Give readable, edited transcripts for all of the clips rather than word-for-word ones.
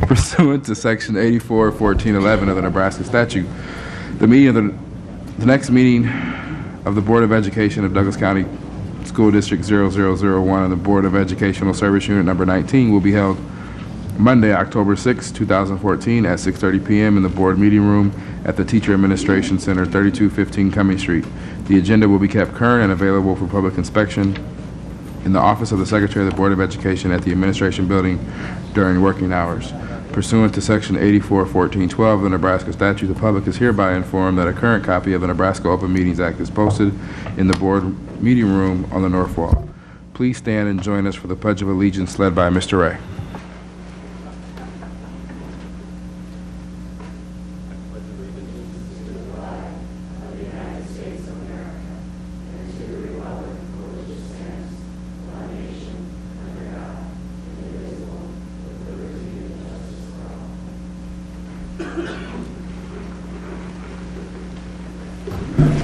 Pursuant to Section 84-1411 of the Nebraska statute, the next meeting of the Board of Education of Douglas County School District 0001 and the Board of Educational Service Unit number 19 will be held Monday, October 6, 2014 at 6:30 p.m. in the board meeting room at the Teacher Administration Center, 3215 Cumming Street. The agenda will be kept current and available for public inspection in the office of the Secretary of the Board of Education at the Administration Building during working hours. Pursuant to Section 84-1412 of the Nebraska statute, the public is hereby informed that a current copy of the Nebraska Open Meetings Act is posted in the board meeting room on the north wall. Please stand and join us for the Pledge of Allegiance led by Mr. Ray.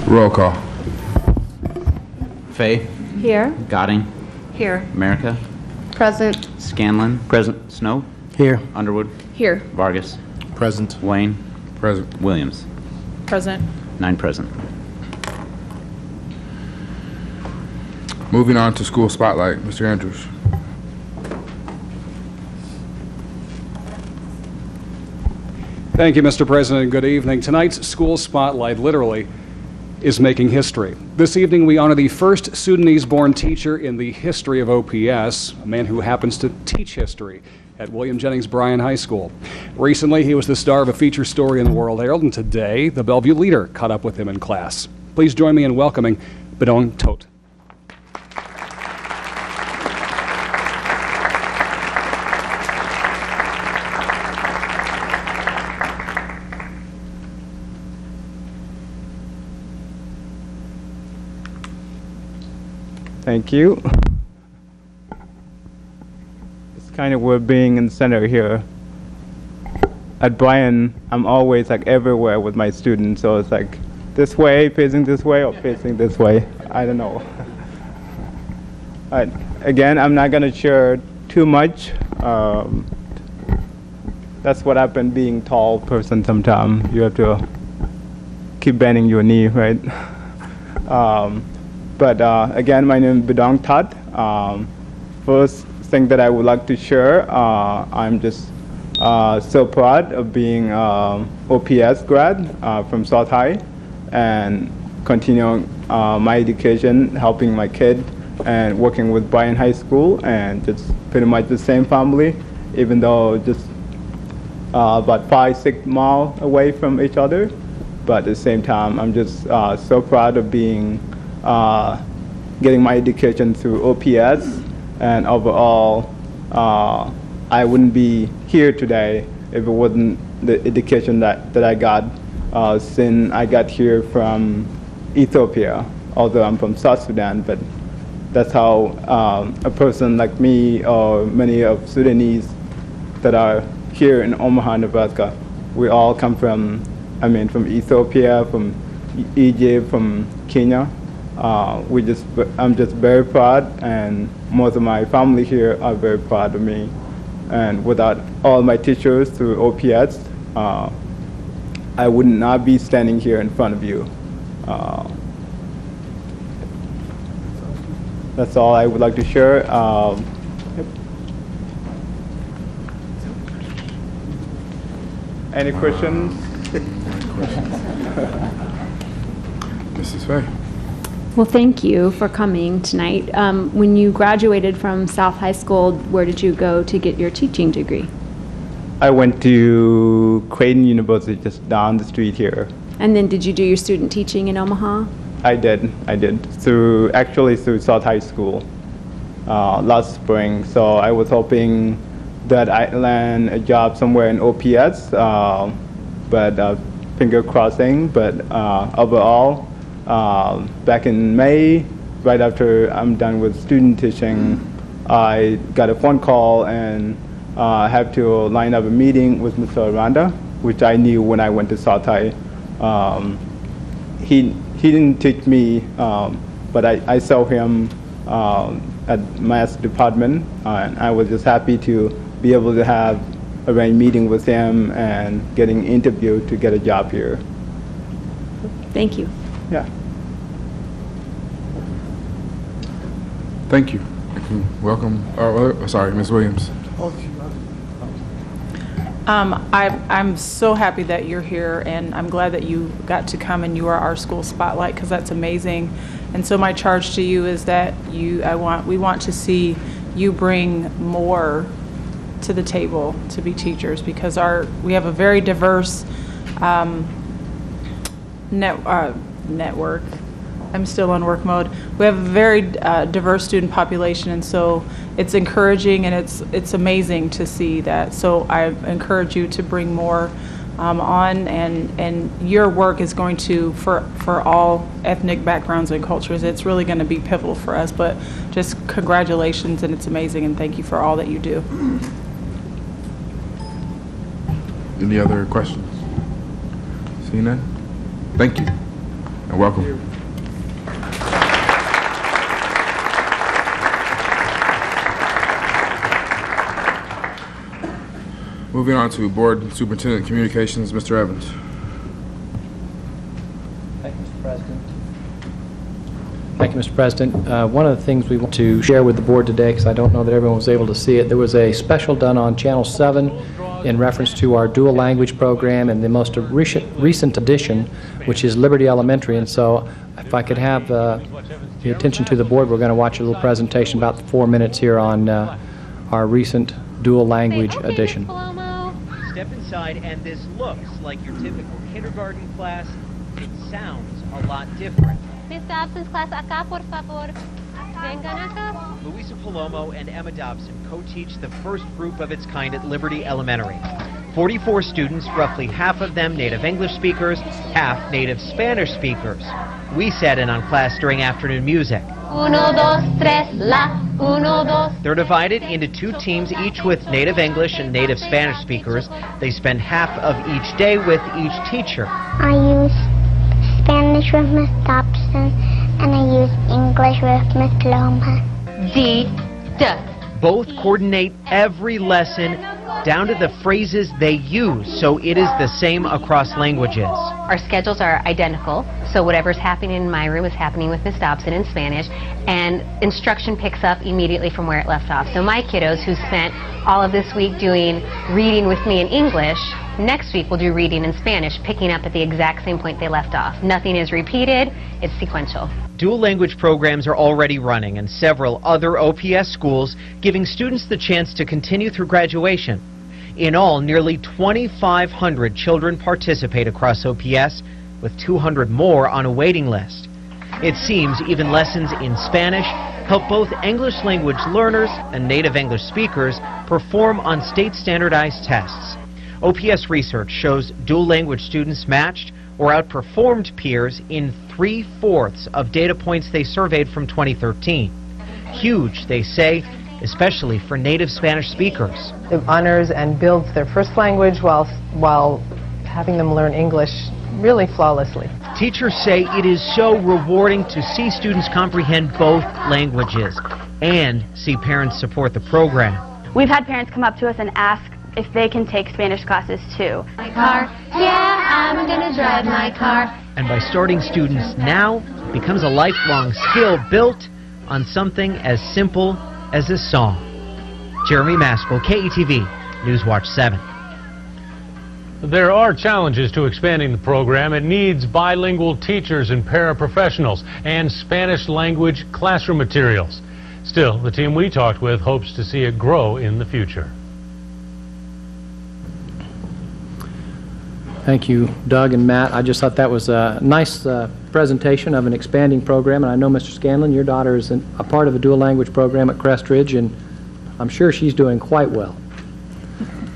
Roll call. Fay. Here. Godding. Here. America. Present. Scanlon. Present. Snow. Here. Underwood. Here. Vargas. Present. Wayne. Present. Williams. Present. 9 present. Moving on to school spotlight, Mr. Andrews. Thank you, Mr. President. Good evening. Tonight's school spotlight literally is making history. This evening we honor the first Sudanese-born teacher in the history of OPS, a man who happens to teach history at William Jennings Bryan High School. Recently he was the star of a feature story in the World Herald, and today the Bellevue Leader caught up with him in class. Please join me in welcoming Bedong Tote. Thank you. It's kind of weird being in the center here. At Bryan, I'm always like everywhere with my students, so it's like this way, facing this way, or facing this way. I don't know. Again, I'm not going to share too much. That's what I've been being tall person sometimes. You have to keep bending your knee, right? But again, my name is Bedong Tat. First thing that I would like to share, I'm just so proud of being OPS grad from South High and continuing my education, helping my kid and working with Bryan High School, and just pretty much the same family, even though just about 5-6 miles away from each other. But at the same time, I'm just so proud of being getting my education through OPS, and overall I wouldn't be here today if it wasn't the education that I got since I got here from Ethiopia, although I'm from South Sudan. But that's how a person like me or many of Sudanese that are here in Omaha, Nebraska, we all come from, from Ethiopia, from Egypt, from Kenya. I'm just very proud, and most of my family here are very proud of me. And without all my teachers through OPS, I would not be standing here in front of you. That's all I would like to share. Any questions? Mrs. Fay. Well, thank you for coming tonight. When you graduated from South High School, where did you go to get your teaching degree? I went to Creighton University, just down the street here. And then did you do your student teaching in Omaha? I did. Actually through South High School last spring. So I was hoping that I'd land a job somewhere in OPS, but finger crossing. But overall, back in May, right after I'm done with student teaching, I got a phone call and have to line up a meeting with Mr. Aranda, which I knew when I went to South High. He didn't teach me, but I saw him at math department, and I was just happy to be able to have arrange meeting with him and getting interviewed to get a job here. Thank you. Yeah. Thank you. Welcome. Sorry, Ms. Williams. I'm so happy that you're here, and I'm glad that you got to come and you are our school spotlight, because that's amazing. And so my charge to you is that we want to see you bring more to the table to be teachers, because we have a very diverse network. I'm still on work mode. We have a very diverse student population, and so it's encouraging and it's amazing to see that. So I encourage you to bring more on, and your work is going to, for all ethnic backgrounds and cultures, it's really going to be pivotal for us. But just congratulations, and it's amazing, and thank you for all that you do. Any other questions? Seeing none? Thank you, and welcome. Moving on to Board Superintendent Communications, Mr. Evans. Thank you, Mr. President. Thank you, Mr. President. One of the things we want to share with the board today, because I don't know that everyone was able to see it, there was a special done on Channel 7 in reference to our dual language program and the most recent addition, which is Liberty Elementary. And so if I could have the attention to the board, we're going to watch a little presentation about 4 minutes here on our recent dual language addition. Step inside and this looks like your typical kindergarten class. It sounds a lot different. Miss Dobson's class, acá por favor. Vengan acá. Luisa Palomo and Emma Dobson co-teach the first group of its kind at Liberty Elementary. 44 students, roughly half of them native English speakers, half native Spanish speakers. We sat in on class during afternoon music. Uno, dos, tres, la. Uno, dos. They're divided into 2 teams, each with native English and native Spanish speakers. They spend half of each day with each teacher. I use Spanish with Miss Dobson, and I use English with Miss Loma. D. Both coordinate every lesson down to the phrases they use, so it is the same across languages. Our schedules are identical, so whatever's happening in my room is happening with Miss Dobson in Spanish, and instruction picks up immediately from where it left off. So my kiddos, who spent all of this week doing reading with me in English, next week will do reading in Spanish, picking up at the exact same point they left off. Nothing is repeated, it's sequential. Dual language programs are already running in several other OPS schools, giving students the chance to continue through graduation. In all, nearly 2,500 children participate across OPS, with 200 more on a waiting list. It seems even lessons in Spanish help both English language learners and native English speakers perform on state standardized tests. OPS research shows dual language students matched or outperformed peers in 3/4 of data points they surveyed from 2013. Huge, they say, especially for native Spanish speakers. It honors and builds their first language while having them learn English really flawlessly. Teachers say it is so rewarding to see students comprehend both languages and see parents support the program. We've had parents come up to us and ask if they can take Spanish classes too. My car, yeah, I'm gonna drive my car. And by starting students now, it becomes a lifelong skill built on something as simple as a song. Jeremy Maskell, KETV, Newswatch 7. There are challenges to expanding the program. It needs bilingual teachers and paraprofessionals and Spanish language classroom materials. Still, the team we talked with hopes to see it grow in the future. Thank you, Doug and Matt. I just thought that was a nice presentation of an expanding program, and I know, Mr. Scanlon, your daughter is a part of a dual language program at Crestridge, and I'm sure she's doing quite well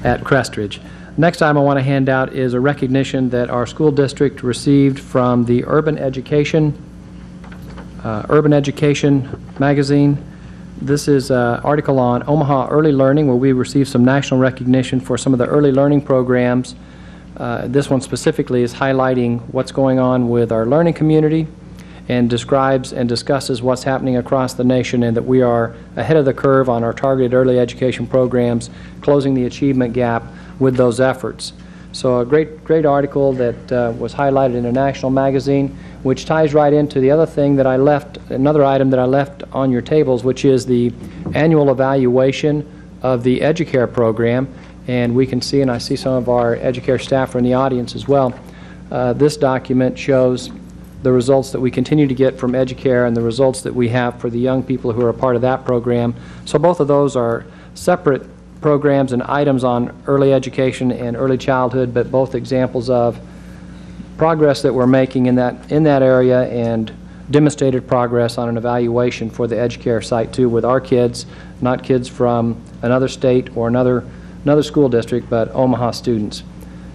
at Crestridge. Next item I want to hand out is a recognition that our school district received from the Urban Education magazine. This is an article on Omaha early learning, where we received some national recognition for some of the early learning programs. This one specifically is highlighting what's going on with our learning community. and describes and discusses what's happening across the nation and that we are ahead of the curve on our targeted early education programs, closing the achievement gap with those efforts. So a great article that was highlighted in a national magazine, which ties right into the other thing that I left, another item that I left on your tables, which is the annual evaluation of the EduCare program. And we can see, and I see some of our EduCare staff are in the audience as well, this document shows the results that we continue to get from EduCare and the results that we have for the young people who are a part of that program. So both of those are separate programs and items on early education and early childhood, but both examples of progress that we're making in that area and demonstrated progress on an evaluation for the EduCare site too with our kids, not kids from another state or another school district, but Omaha students.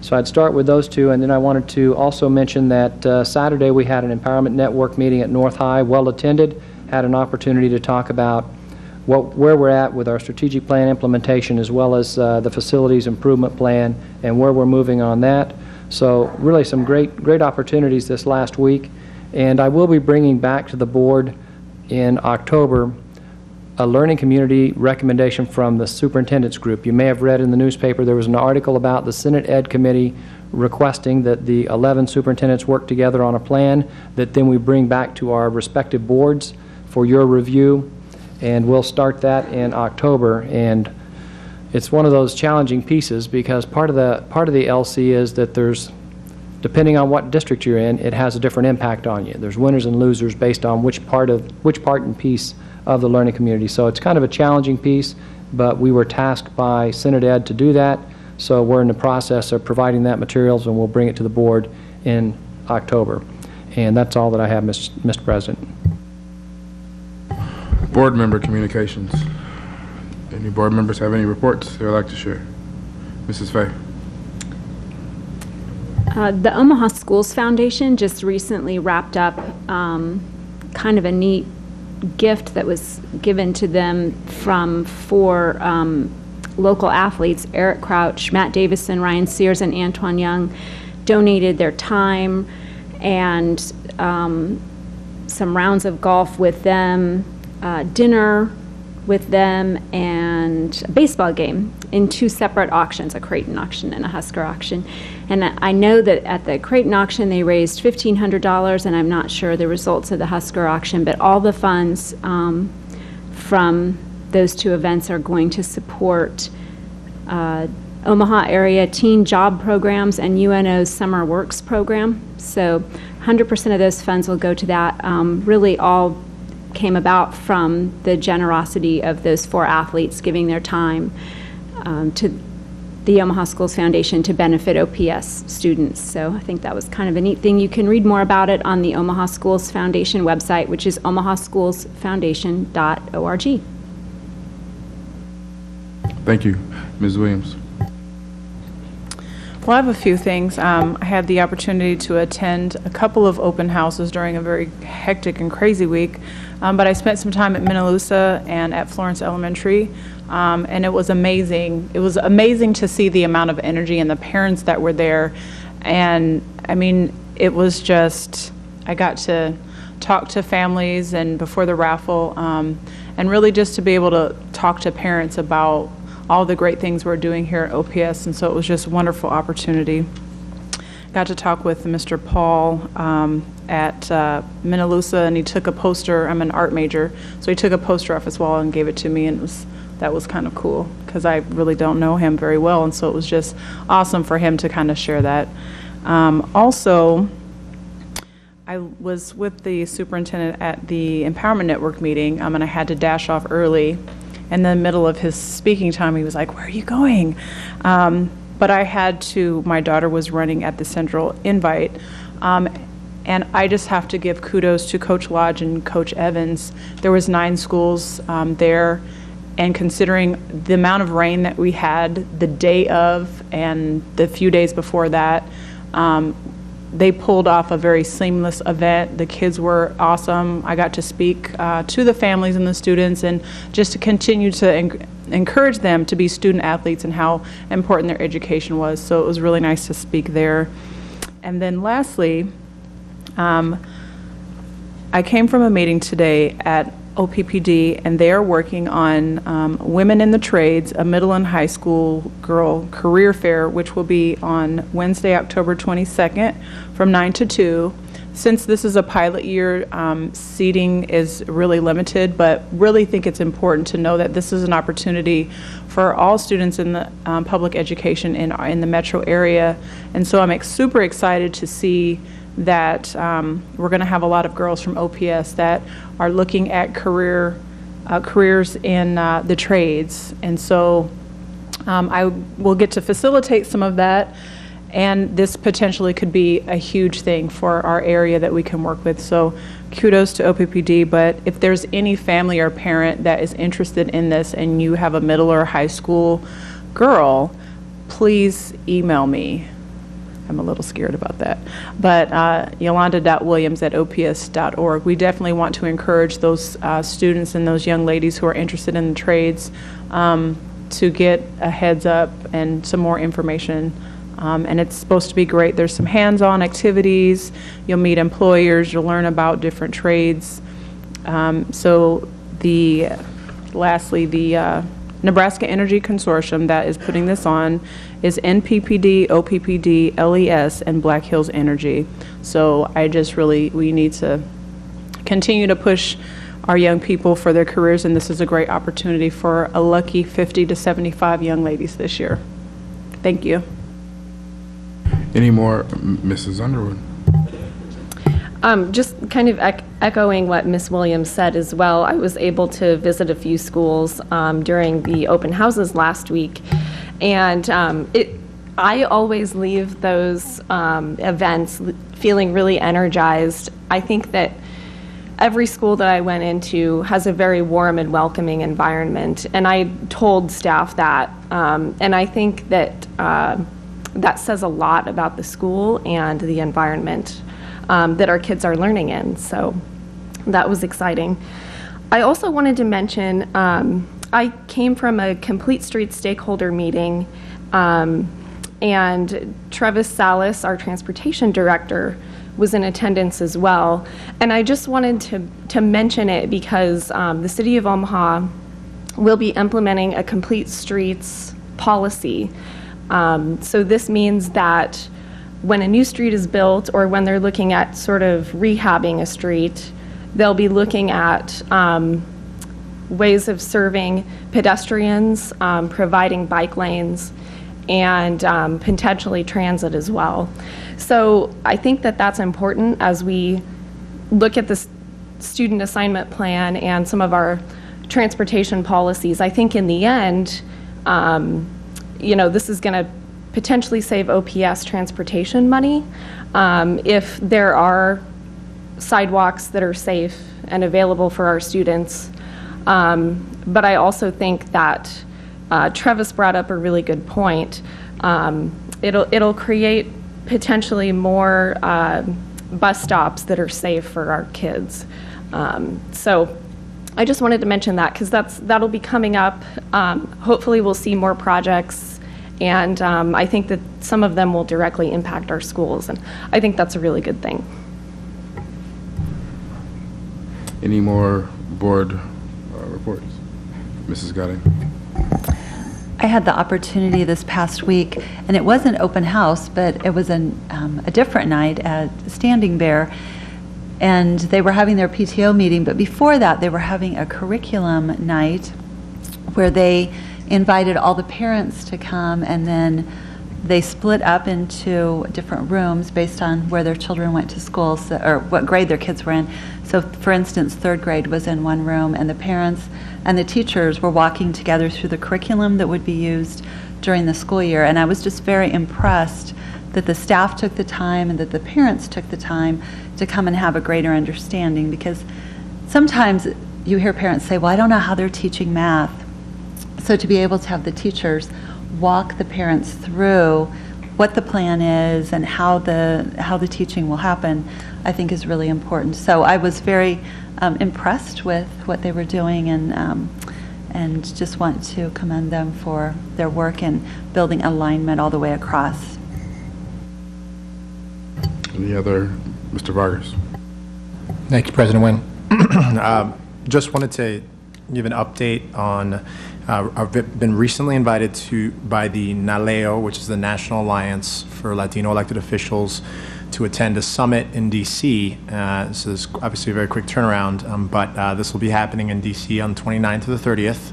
So I'd start with those two, and then I wanted to also mention that Saturday we had an Empowerment Network meeting at North High, well attended, had an opportunity to talk about where we're at with our strategic plan implementation as well as the facilities improvement plan and where we're moving on that. So really some great opportunities this last week, and I will be bringing back to the board in October a learning community recommendation from the superintendent's group. You may have read in the newspaper there was an article about the Senate Ed Committee requesting that the 11 superintendents work together on a plan that then we bring back to our respective boards for your review, and we'll start that in October. And it's one of those challenging pieces because part of the LC is that there's, depending on what district you're in, it has a different impact on you. There's winners and losers based on which part and piece of the learning community. So it's kind of a challenging piece, but we were tasked by Senate Ed to do that. So we're in the process of providing that materials, and we'll bring it to the board in October. And that's all that I have, Mr. President. Board member communications. Any board members have any reports they would like to share? Mrs. Fay. The Omaha Schools Foundation just recently wrapped up kind of a neat gift that was given to them from four local athletes. Eric Crouch, Matt Davison, Ryan Sears, and Antoine Young donated their time and some rounds of golf with them, dinner with them, and a baseball game in two separate auctions, a Creighton auction and a Husker auction. And I know that at the Creighton auction they raised $1,500, and I'm not sure the results of the Husker auction, but all the funds from those two events are going to support Omaha area teen job programs and UNO's Summer Works program. So 100% of those funds will go to that. Really all came about from the generosity of those four athletes giving their time to the Omaha Schools Foundation to benefit OPS students. So I think that was kind of a neat thing. You can read more about it on the Omaha Schools Foundation website, which is omahaschoolsfoundation.org. Thank you. Ms. Williams. Well, I have a few things. I had the opportunity to attend a couple of open houses during a very hectic and crazy week, but I spent some time at Minnelusa and at Florence Elementary, and it was amazing. It was amazing to see the amount of energy and the parents that were there, and I mean, it was just, I got to talk to families and before the raffle, and really just to be able to talk to parents about all the great things we're doing here at OPS, and so it was just a wonderful opportunity. Got to talk with Mr. Paul at Minnelusa, and he took a poster. I'm an art major, so he took a poster off his wall and gave it to me, and that was kind of cool because I really don't know him very well, and so it was just awesome for him to kind of share that. Also, I was with the superintendent at the Empowerment Network meeting, and I had to dash off early. In the middle of his speaking time, he was like, "Where are you going?" But I had to, my daughter was running at the Central Invite, and I just have to give kudos to Coach Lodge and Coach Evans. There was 9 schools there, and considering the amount of rain that we had the day of and the few days before that, they pulled off a very seamless event. The kids were awesome. I got to speak to the families and the students, and just to continue to encourage them to be student athletes and how important their education was. So it was really nice to speak there. And then lastly, I came from a meeting today at OPPD, and they are working on Women in the Trades, a middle and high school girl career fair, which will be on Wednesday, October 22nd from 9 to 2. Since this is a pilot year, seating is really limited, but really think it's important to know that this is an opportunity for all students in the public education in the metro area. And so I'm super excited to see that we're going to have a lot of girls from OPS that are looking at careers in the trades. And so I will get to facilitate some of that. And this potentially could be a huge thing for our area that we can work with. So kudos to OPPD, but if there's any family or parent that is interested in this and you have a middle or high school girl, please email me. I'm a little scared about that. But yolanda.williams@ops.org. We definitely want to encourage those students and those young ladies who are interested in the trades to get a heads up and some more information. And it's supposed to be great. There's some hands-on activities. You'll meet employers. You'll learn about different trades. Lastly, the Nebraska Energy Consortium that is putting this on is NPPD, OPPD, LES, and Black Hills Energy. So we need to continue to push our young people for their careers, and this is a great opportunity for a lucky 50 to 75 young ladies this year. Thank you. Any more, Mrs. Underwood? Just kind of echoing what Ms. Williams said as well, I was able to visit a few schools during the open houses last week, and I always leave those events feeling really energized. I think that every school that I went into has a very warm and welcoming environment, and I told staff that, and I think that that says a lot about the school and the environment that our kids are learning in. So that was exciting. I also wanted to mention, I came from a Complete Streets stakeholder meeting, and Travis Salas, our transportation director, was in attendance as well. And I just wanted to mention it because the City of Omaha will be implementing a Complete Streets policy. So this means that when a new street is built or when they're looking at sort of rehabbing a street, they'll be looking at ways of serving pedestrians, providing bike lanes, and potentially transit as well. So I think that that's important as we look at this student assignment plan and some of our transportation policies. I think in the end, this is going to potentially save OPS transportation money if there are sidewalks that are safe and available for our students. But I also think that Travis brought up a really good point. It'll create potentially more bus stops that are safe for our kids. So I just wanted to mention that because that'll be coming up. Hopefully we'll see more projects, and I think that some of them will directly impact our schools, and I think that's a really good thing. Any more board reports? Mrs. Gutting. I had the opportunity this past week, and it was an open house, but it was a different night at Standing Bear, and they were having their PTO meeting, but before that they were having a curriculum night where they invited all the parents to come, and then they split up into different rooms based on where their children went to school, or what grade their kids were in. So for instance, third grade was in one room, and the parents and the teachers were walking together through the curriculum that would be used during the school year. And I was just very impressed that the staff took the time and that the parents took the time to come and have a greater understanding, because sometimes you hear parents say, well, I don't know how they're teaching math. So to be able to have the teachers walk the parents through what the plan is and how the teaching will happen, I think is really important. So I was very impressed with what they were doing, and just want to commend them for their work in building alignment all the way across. Any other? Mr. Vargas. Thank you, President Nguyen. Just wanted to give an update on, I've been recently invited by the NALEO, which is the National Alliance for Latino Elected Officials, to attend a summit in D.C. This is obviously a very quick turnaround, but this will be happening in D.C. on the 29th to the 30th.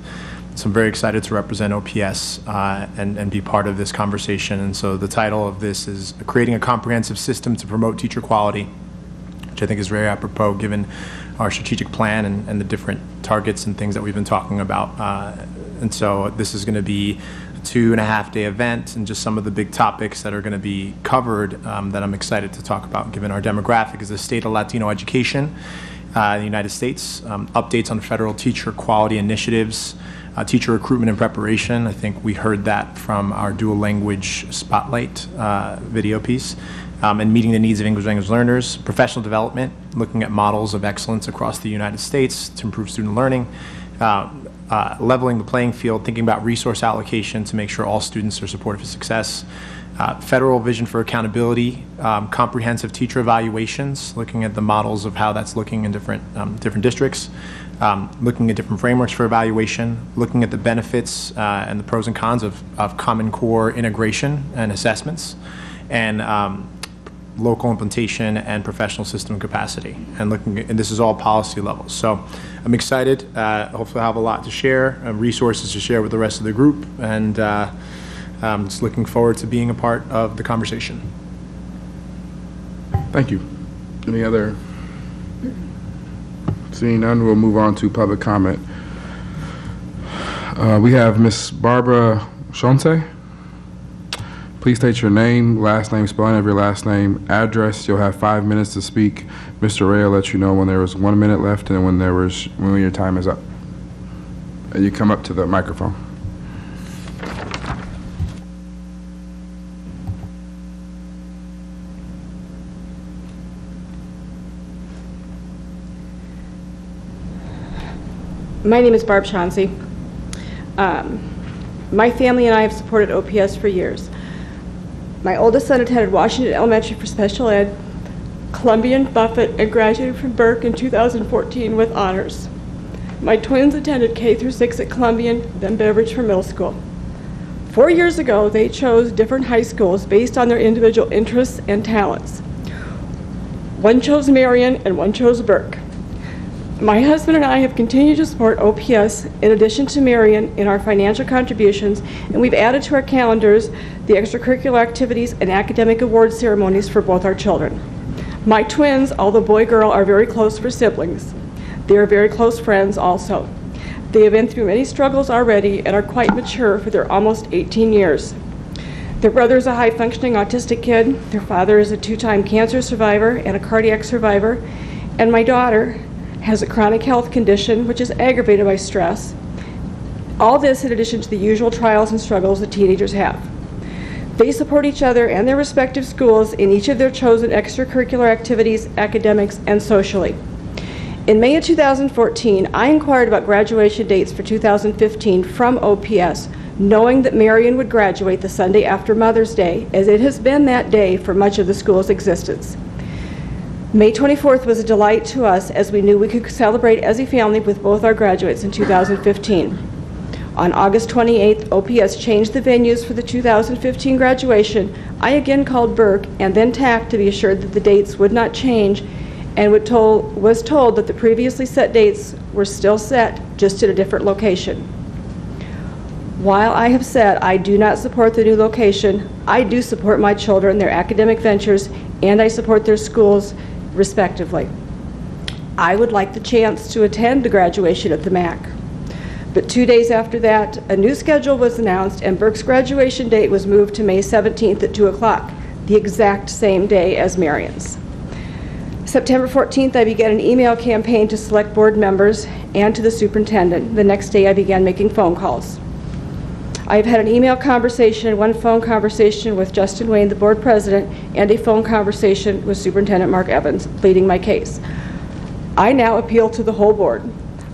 So I'm very excited to represent OPS and be part of this conversation. And so the title of this is Creating a Comprehensive System to Promote Teacher Quality, which I think is very apropos given our strategic plan and the different targets and things that we've been talking about. And so this is going to be a 2.5-day event, and just some of the big topics that are going to be covered that I'm excited to talk about given our demographic is the state of Latino education in the United States, updates on federal teacher quality initiatives, teacher recruitment and preparation. I think we heard that from our dual language spotlight video piece. And meeting the needs of English language learners, professional development, looking at models of excellence across the United States to improve student learning, leveling the playing field, thinking about resource allocation to make sure all students are supported for success, federal vision for accountability, comprehensive teacher evaluations, looking at the models of how that's looking in different districts, looking at different frameworks for evaluation, looking at the benefits and the pros and cons of Common Core integration and assessments, and local implementation and professional system capacity, and this is all policy levels. So I'm excited. Hopefully I have a lot to share, resources to share with the rest of the group, and I'm just looking forward to being a part of the conversation. Thank you. Any other? Seeing none, we'll move on to public comment. We have Ms. Barbara Shonte. Please state your name, last name, spelling of your last name, address. You'll have 5 minutes to speak. Mr. Ray will let you know when there was 1 minute left and when your time is up. And you come up to the microphone. My name is Barb Chauncey. My family and I have supported OPS for years. My oldest son attended Washington Elementary for special ed, Columbian, Buffett, and graduated from Burke in 2014 with honors. My twins attended K through 6 at Columbian, then Beveridge for middle school. 4 years ago, they chose different high schools based on their individual interests and talents. One chose Marion and one chose Burke. My husband and I have continued to support OPS in addition to Marion in our financial contributions, and we've added to our calendars the extracurricular activities and academic award ceremonies for both our children. My twins, although boy-girl, are very close for siblings. They are very close friends also. They have been through many struggles already and are quite mature for their almost 18 years. Their brother is a high-functioning autistic kid, their father is a 2-time cancer survivor and a cardiac survivor, and my daughter has a chronic health condition which is aggravated by stress. All this in addition to the usual trials and struggles that teenagers have. They support each other and their respective schools in each of their chosen extracurricular activities, academics, and socially. In May of 2014, I inquired about graduation dates for 2015 from OPS, knowing that Marion would graduate the Sunday after Mother's Day, as it has been that day for much of the school's existence. May 24th was a delight to us, as we knew we could celebrate as a family with both our graduates in 2015. On August 28th, OPS changed the venues for the 2015 graduation. I again called Burke and then TAC to be assured that the dates would not change, and was told that the previously set dates were still set, just at a different location. While I have said I do not support the new location, I do support my children, their academic ventures, and I support their schools respectively. I would like the chance to attend the graduation at the MAC. But 2 days after that, a new schedule was announced and Burke's graduation date was moved to May 17th at 2 o'clock, the exact same day as Marion's. September 14th, I began an email campaign to select board members and to the superintendent. The next day, I began making phone calls. I've had an email conversation, one phone conversation with Justin Wayne, the board president, and a phone conversation with Superintendent Mark Evans, pleading my case. I now appeal to the whole board.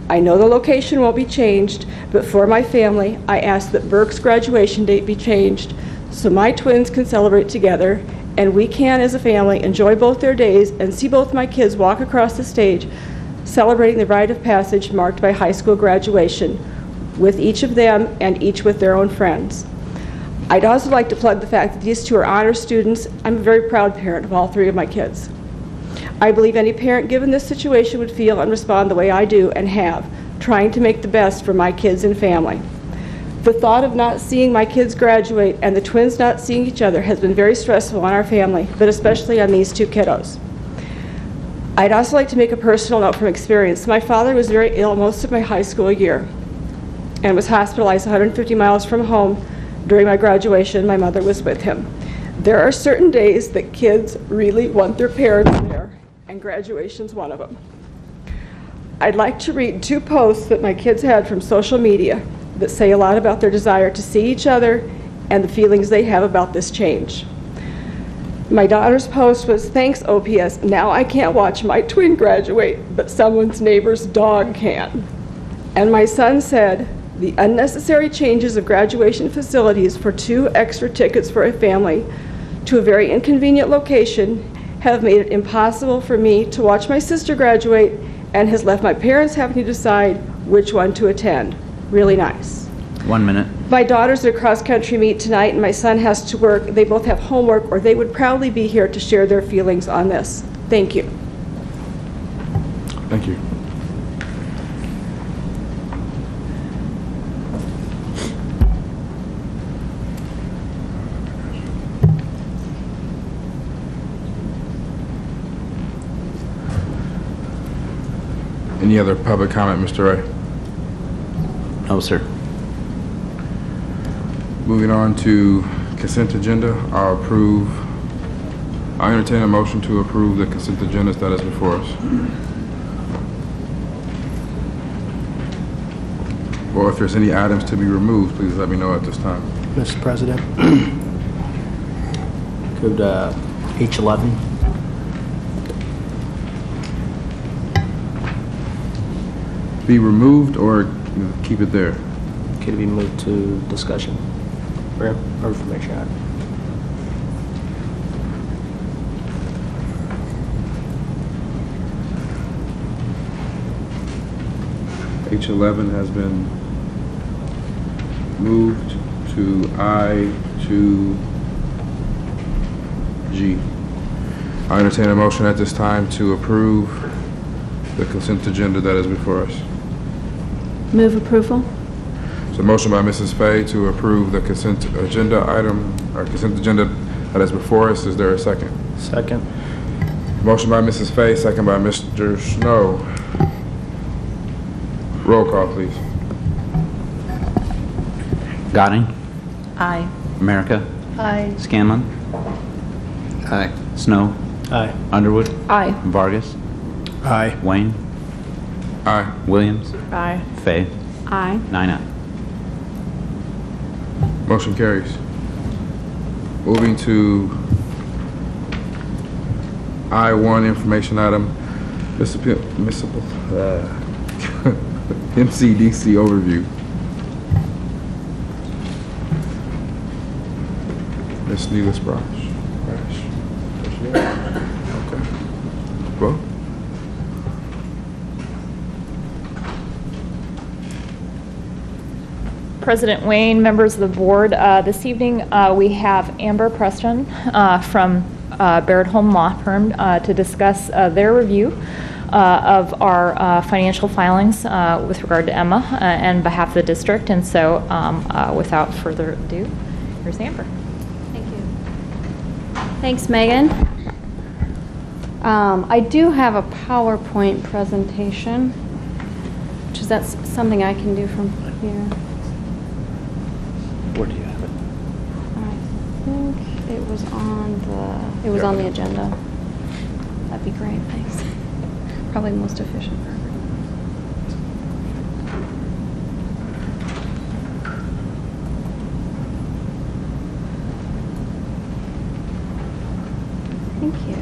I know the location won't be changed, but for my family, I ask that Burke's graduation date be changed so my twins can celebrate together and we can, as a family, enjoy both their days and see both my kids walk across the stage celebrating the rite of passage marked by high school graduation, with each of them and each with their own friends. I'd also like to plug the fact that these two are honor students. I'm a very proud parent of all three of my kids. I believe any parent given this situation would feel and respond the way I do and have, trying to make the best for my kids and family. The thought of not seeing my kids graduate and the twins not seeing each other has been very stressful on our family, but especially on these two kiddos. I'd also like to make a personal note from experience. My father was very ill most of my high school year and was hospitalized 150 miles from home. During my graduation, my mother was with him. There are certain days that kids really want their parents there, and graduation's one of them. I'd like to read 2 posts that my kids had from social media that say a lot about their desire to see each other and the feelings they have about this change. My daughter's post was, "Thanks, OPS. Now I can't watch my twin graduate, but someone's neighbor's dog can." And my son said, "The unnecessary changes of graduation facilities for 2 extra tickets for a family to a very inconvenient location have made it impossible for me to watch my sister graduate and has left my parents having to decide which one to attend." Really nice. 1 minute. My daughter's at a cross-country meet tonight, and my son has to work. They both have homework, or they would proudly be here to share their feelings on this. Thank you. Thank you. Any other public comment, Mr. Ray? No, sir. Moving on to consent agenda, I'll entertain a motion to approve the consent agenda that is before us. Or if there's any items to be removed, please let me know at this time. Mr. President, could H11? Be removed or keep it there? Could it be moved to discussion or information item? H11 has been moved to I to G. I entertain a motion at this time to approve the consent agenda that is before us. Move approval. So motion by Mrs. Fay to approve the consent agenda item, or consent agenda that is before us. Is there a second? Second. Motion by Mrs. Fay, second by Mr. Snow. Roll call, please. Goding. Aye. America. Aye. Scanlon. Aye. Snow. Aye. Underwood. Aye. Vargas. Aye. Wayne. Aye. Williams. Aye. Fay. Aye. 9-0. Motion carries. Moving to I1 information item, MCDC overview. Ms. Neelis Brash. Okay. Well. President Wayne, members of the board, this evening we have Amber Preston from Barrett Home Law Firm to discuss their review of our financial filings with regard to Emma and behalf of the district. And so without further ado, here's Amber. Thank you. Thanks, Megan. I do have a PowerPoint presentation, which is that's something I can do from here. Where do you have it? I think it was on the agenda. That'd be great, thanks. Probably most efficient for everyone. Thank you.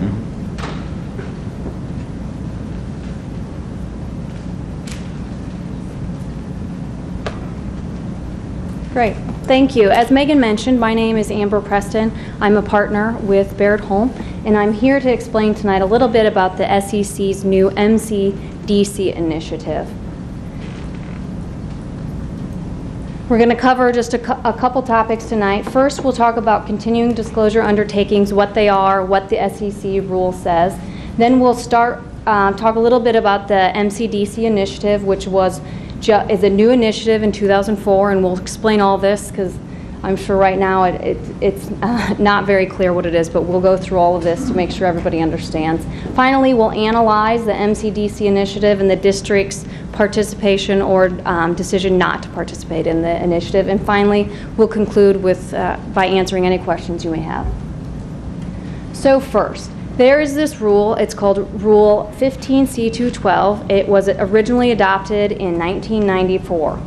Great. Thank you. As Megan mentioned, my name is Amber Preston. I'm a partner with Baird Holm, and I'm here to explain tonight a little bit about the SEC's new MCDC initiative. We're going to cover just a couple topics tonight. First, we'll talk about continuing disclosure undertakings, what they are, what the SEC rule says. Then we'll talk a little bit about the MCDC initiative, which is a new initiative in 2004, and we'll explain all this because I'm sure right now it's not very clear what it is, but we'll go through all of this to make sure everybody understands. Finally, we'll analyze the MCDC initiative and the district's participation or decision not to participate in the initiative. And finally, we'll conclude with by answering any questions you may have. So first, there is this rule. It's called Rule 15C212. It was originally adopted in 1994.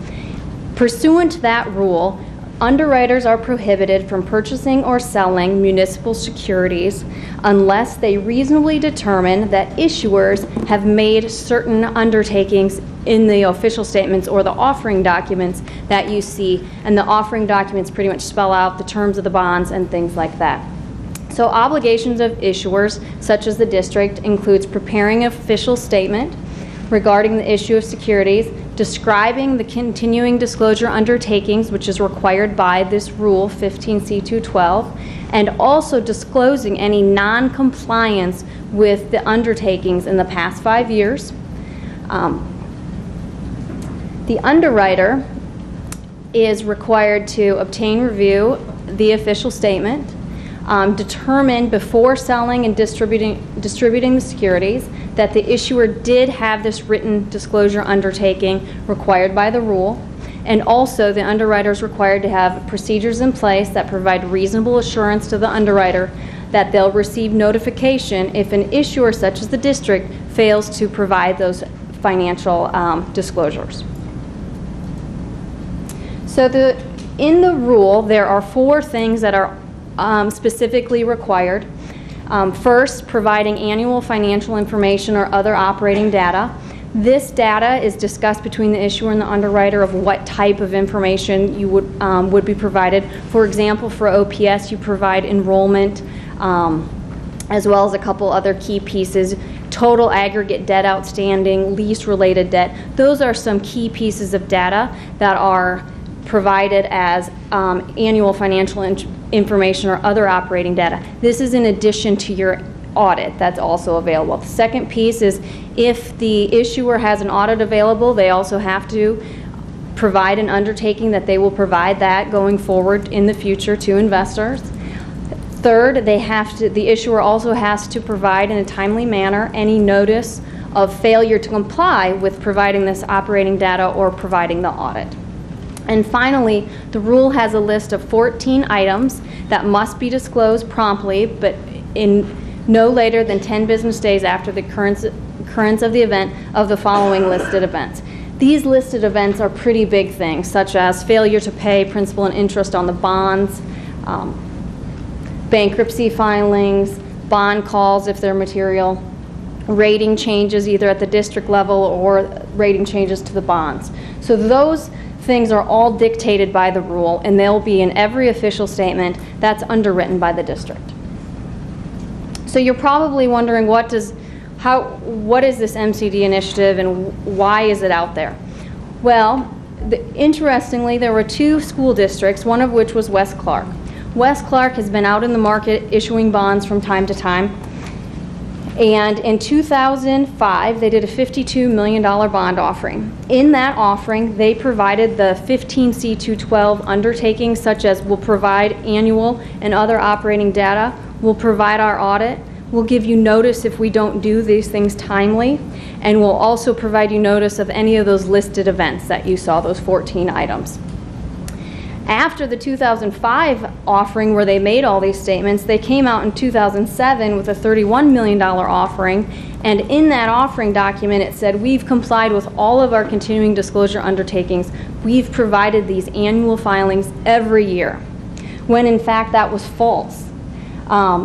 Pursuant to that rule, underwriters are prohibited from purchasing or selling municipal securities unless they reasonably determine that issuers have made certain undertakings in the official statements or the offering documents that you see. And the offering documents pretty much spell out the terms of the bonds and things like that. So obligations of issuers, such as the district, includes preparing an official statement regarding the issue of securities, describing the continuing disclosure undertakings, which is required by this rule 15C212, and also disclosing any non-compliance with the undertakings in the past 5 years. The underwriter is required to obtain review the official statement, determine before selling and distributing the securities that the issuer did have this written disclosure undertaking required by the rule, and also the underwriter is required to have procedures in place that provide reasonable assurance to the underwriter that they'll receive notification if an issuer such as the district fails to provide those financial disclosures. So in the rule, there are 4 things that are specifically required. First, providing annual financial information or other operating data. This data is discussed between the issuer and the underwriter of what type of information you would be provided. For example, for OPS, you provide enrollment as well as a couple other key pieces. Total aggregate debt outstanding, lease-related debt. Those are some key pieces of data that are provided as annual financial information or other operating data. This is in addition to your audit that's also available. The second piece is if the issuer has an audit available, they also have to provide an undertaking that they will provide that going forward in the future to investors. Third, the issuer also has to provide in a timely manner any notice of failure to comply with providing this operating data or providing the audit. And finally, the rule has a list of 14 items that must be disclosed promptly, but in no later than 10 business days after the occurrence of the event of the following listed events. These listed events are pretty big things, such as failure to pay principal and interest on the bonds, bankruptcy filings, bond calls if they're material, rating changes either at the district level or rating changes to the bonds. So those things are all dictated by the rule, and they'll be in every official statement that's underwritten by the district. So you're probably wondering what is this MCD initiative and why is it out there? Well, interestingly, there were 2 school districts, one of which was West Clark. West Clark has been out in the market issuing bonds from time to time. And in 2005, they did a $52 million bond offering. In that offering, they provided the 15C212 undertakings, such as we'll provide annual and other operating data, we'll provide our audit, we'll give you notice if we don't do these things timely, and we'll also provide you notice of any of those listed events that you saw, those 14 items. After the 2005 offering where they made all these statements, they came out in 2007 with a $31 million offering, and in that offering document it said, we've complied with all of our continuing disclosure undertakings. We've provided these annual filings every year, when in fact that was false.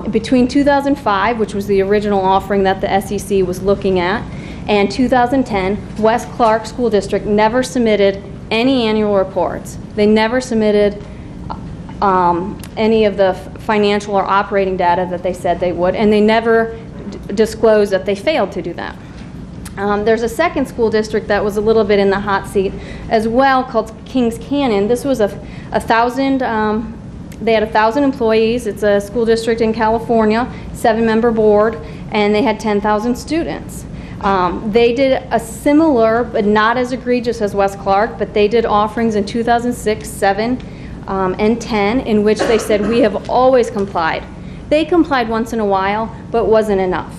Between 2005, which was the original offering that the SEC was looking at, and 2010, West Clark School District never submitted any annual reports. They never submitted any of the financial or operating data that they said they would, and they never disclosed that they failed to do that. There's a second school district that was a little bit in the hot seat as well, called Kings Canyon. This was they had 1,000 employees. It's a school district in California, 7-member board, and they had 10,000 students. They did a similar, but not as egregious as West Clark, but they did offerings in 2006, 7, and 10, in which they said, we have always complied. They complied once in a while, but wasn't enough.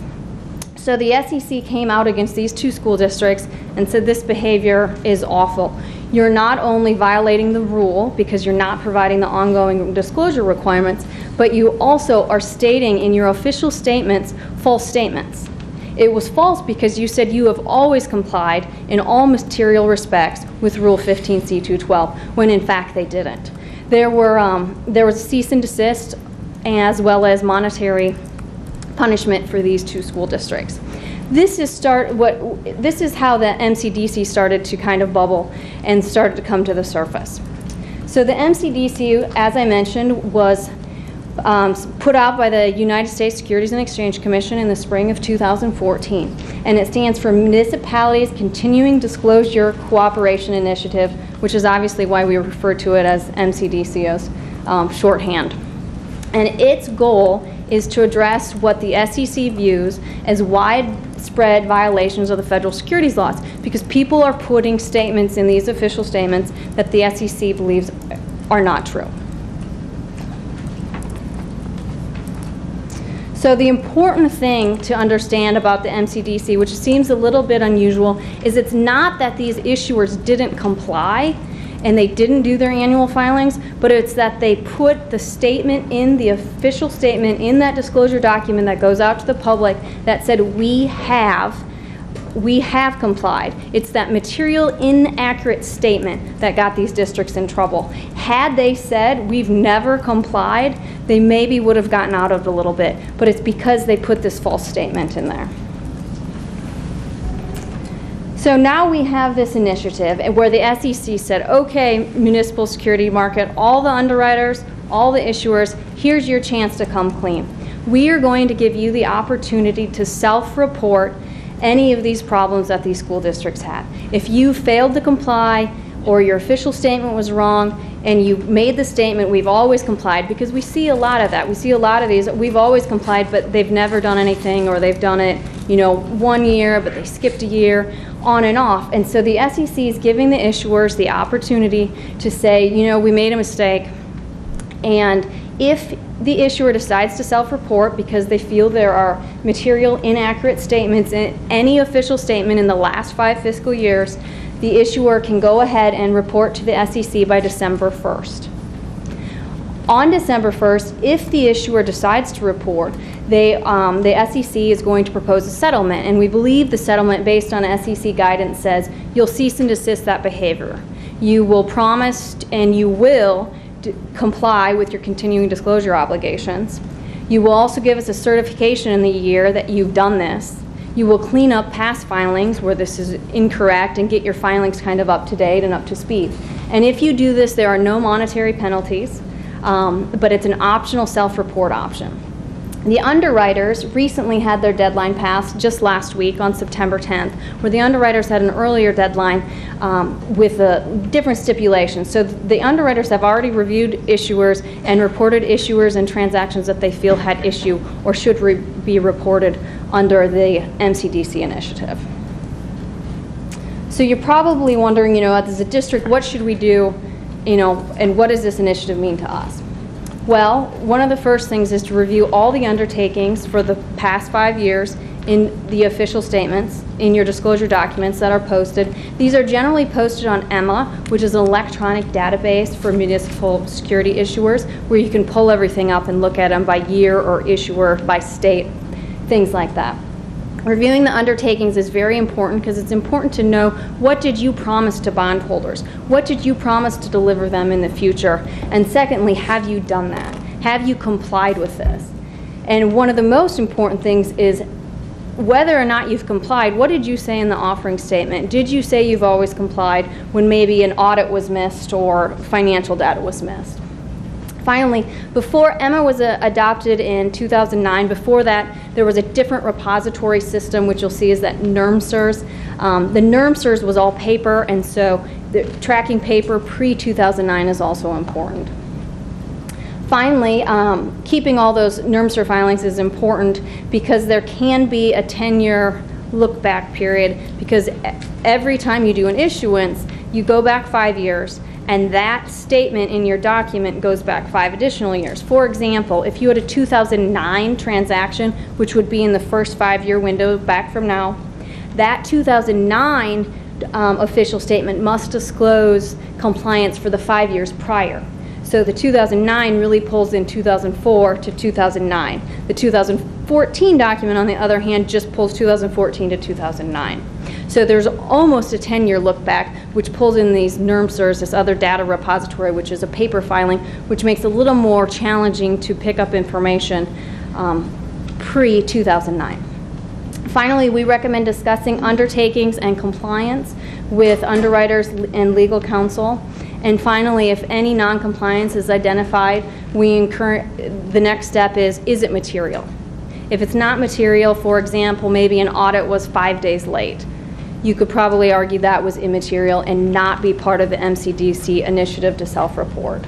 So the SEC came out against these 2 school districts and said this behavior is awful. You're not only violating the rule because you're not providing the ongoing disclosure requirements, but you also are stating in your official statements false statements. It was false because you said you have always complied in all material respects with Rule 15C212, when in fact they didn't. There was a cease and desist as well as monetary punishment for these 2 school districts. This is how the MCDC started to kind of bubble and started to come to the surface. So the MCDC, as I mentioned, was put out by the United States Securities and Exchange Commission in the spring of 2014, and it stands for Municipalities Continuing Disclosure Cooperation Initiative, which is obviously why we refer to it as MCDC as shorthand. And its goal is to address what the SEC views as widespread violations of the federal securities laws, because people are putting statements in these official statements that the SEC believes are not true. So the important thing to understand about the MCDC, which seems a little bit unusual, is it's not that these issuers didn't comply and they didn't do their annual filings, but it's that they put the statement in, the official statement in that disclosure document that goes out to the public that said we have complied. It's that material inaccurate statement that got these districts in trouble. Had they said we've never complied, they maybe would have gotten out of it a little bit, but it's because they put this false statement in there. So now we have this initiative where the SEC said, okay, municipal security market, all the underwriters, all the issuers, here's your chance to come clean. We are going to give you the opportunity to self-report any of these problems that these school districts had. If you failed to comply or your official statement was wrong and you made the statement, we've always complied, because we see a lot of that. We see a lot of these, we've always complied, but they've never done anything, or they've done it, 1 year, but they skipped a year, on and off. And so the SEC is giving the issuers the opportunity to say, we made a mistake, and if the issuer decides to self-report because they feel there are material inaccurate statements in any official statement in the last 5 fiscal years, the issuer can go ahead and report to the SEC by December 1st. On December 1st, if the issuer decides to report, the SEC is going to propose a settlement, and we believe the settlement, based on SEC guidance, says you'll cease and desist that behavior. You will promise and you will comply with your continuing disclosure obligations. You will also give us a certification in the year that you've done this. You will clean up past filings where this is incorrect and get your filings kind of up to date and up to speed. And if you do this, there are no monetary penalties, but it's an optional self-report option. The underwriters recently had their deadline passed just last week on September 10th, where the underwriters had an earlier deadline with different stipulations. So the underwriters have already reviewed issuers and reported issuers and transactions that they feel had issue or should be reported under the MCDC initiative. So you're probably wondering, as a district, what should we do, and what does this initiative mean to us? Well, one of the first things is to review all the undertakings for the past 5 years in the official statements, in your disclosure documents that are posted. These are generally posted on EMA, which is an electronic database for municipal security issuers, where you can pull everything up and look at them by year or issuer, by state, things like that. Reviewing the undertakings is very important because it's important to know, what did you promise to bondholders? What did you promise to deliver them in the future? And secondly, have you done that? Have you complied with this? And one of the most important things is whether or not you've complied, what did you say in the offering statement? Did you say you've always complied when maybe an audit was missed or financial data was missed? Finally, before Emma was adopted in 2009, before that, there was a different repository system, which you'll see is that NERMSERS. The NERMSERS was all paper, and so the tracking paper pre-2009 is also important. Finally, keeping all those NERMSER filings is important because there can be a 10-year look-back period, because every time you do an issuance, you go back 5 years, and that statement in your document goes back 5 additional years. For example, if you had a 2009 transaction, which would be in the first 5-year window back from now, that 2009 official statement must disclose compliance for the 5 years prior. So the 2009 really pulls in 2004 to 2009. The 2014 document, on the other hand, just pulls 2014 to 2009. So there's almost a 10-year look back, which pulls in these NERMSERS, this other data repository, which is a paper filing, which makes it a little more challenging to pick up information pre-2009. Finally, we recommend discussing undertakings and compliance with underwriters and legal counsel. And finally, if any non-compliance is identified, the next step is it material? If it's not material, for example, maybe an audit was 5 days late, you could probably argue that was immaterial and not be part of the MCDC initiative to self-report.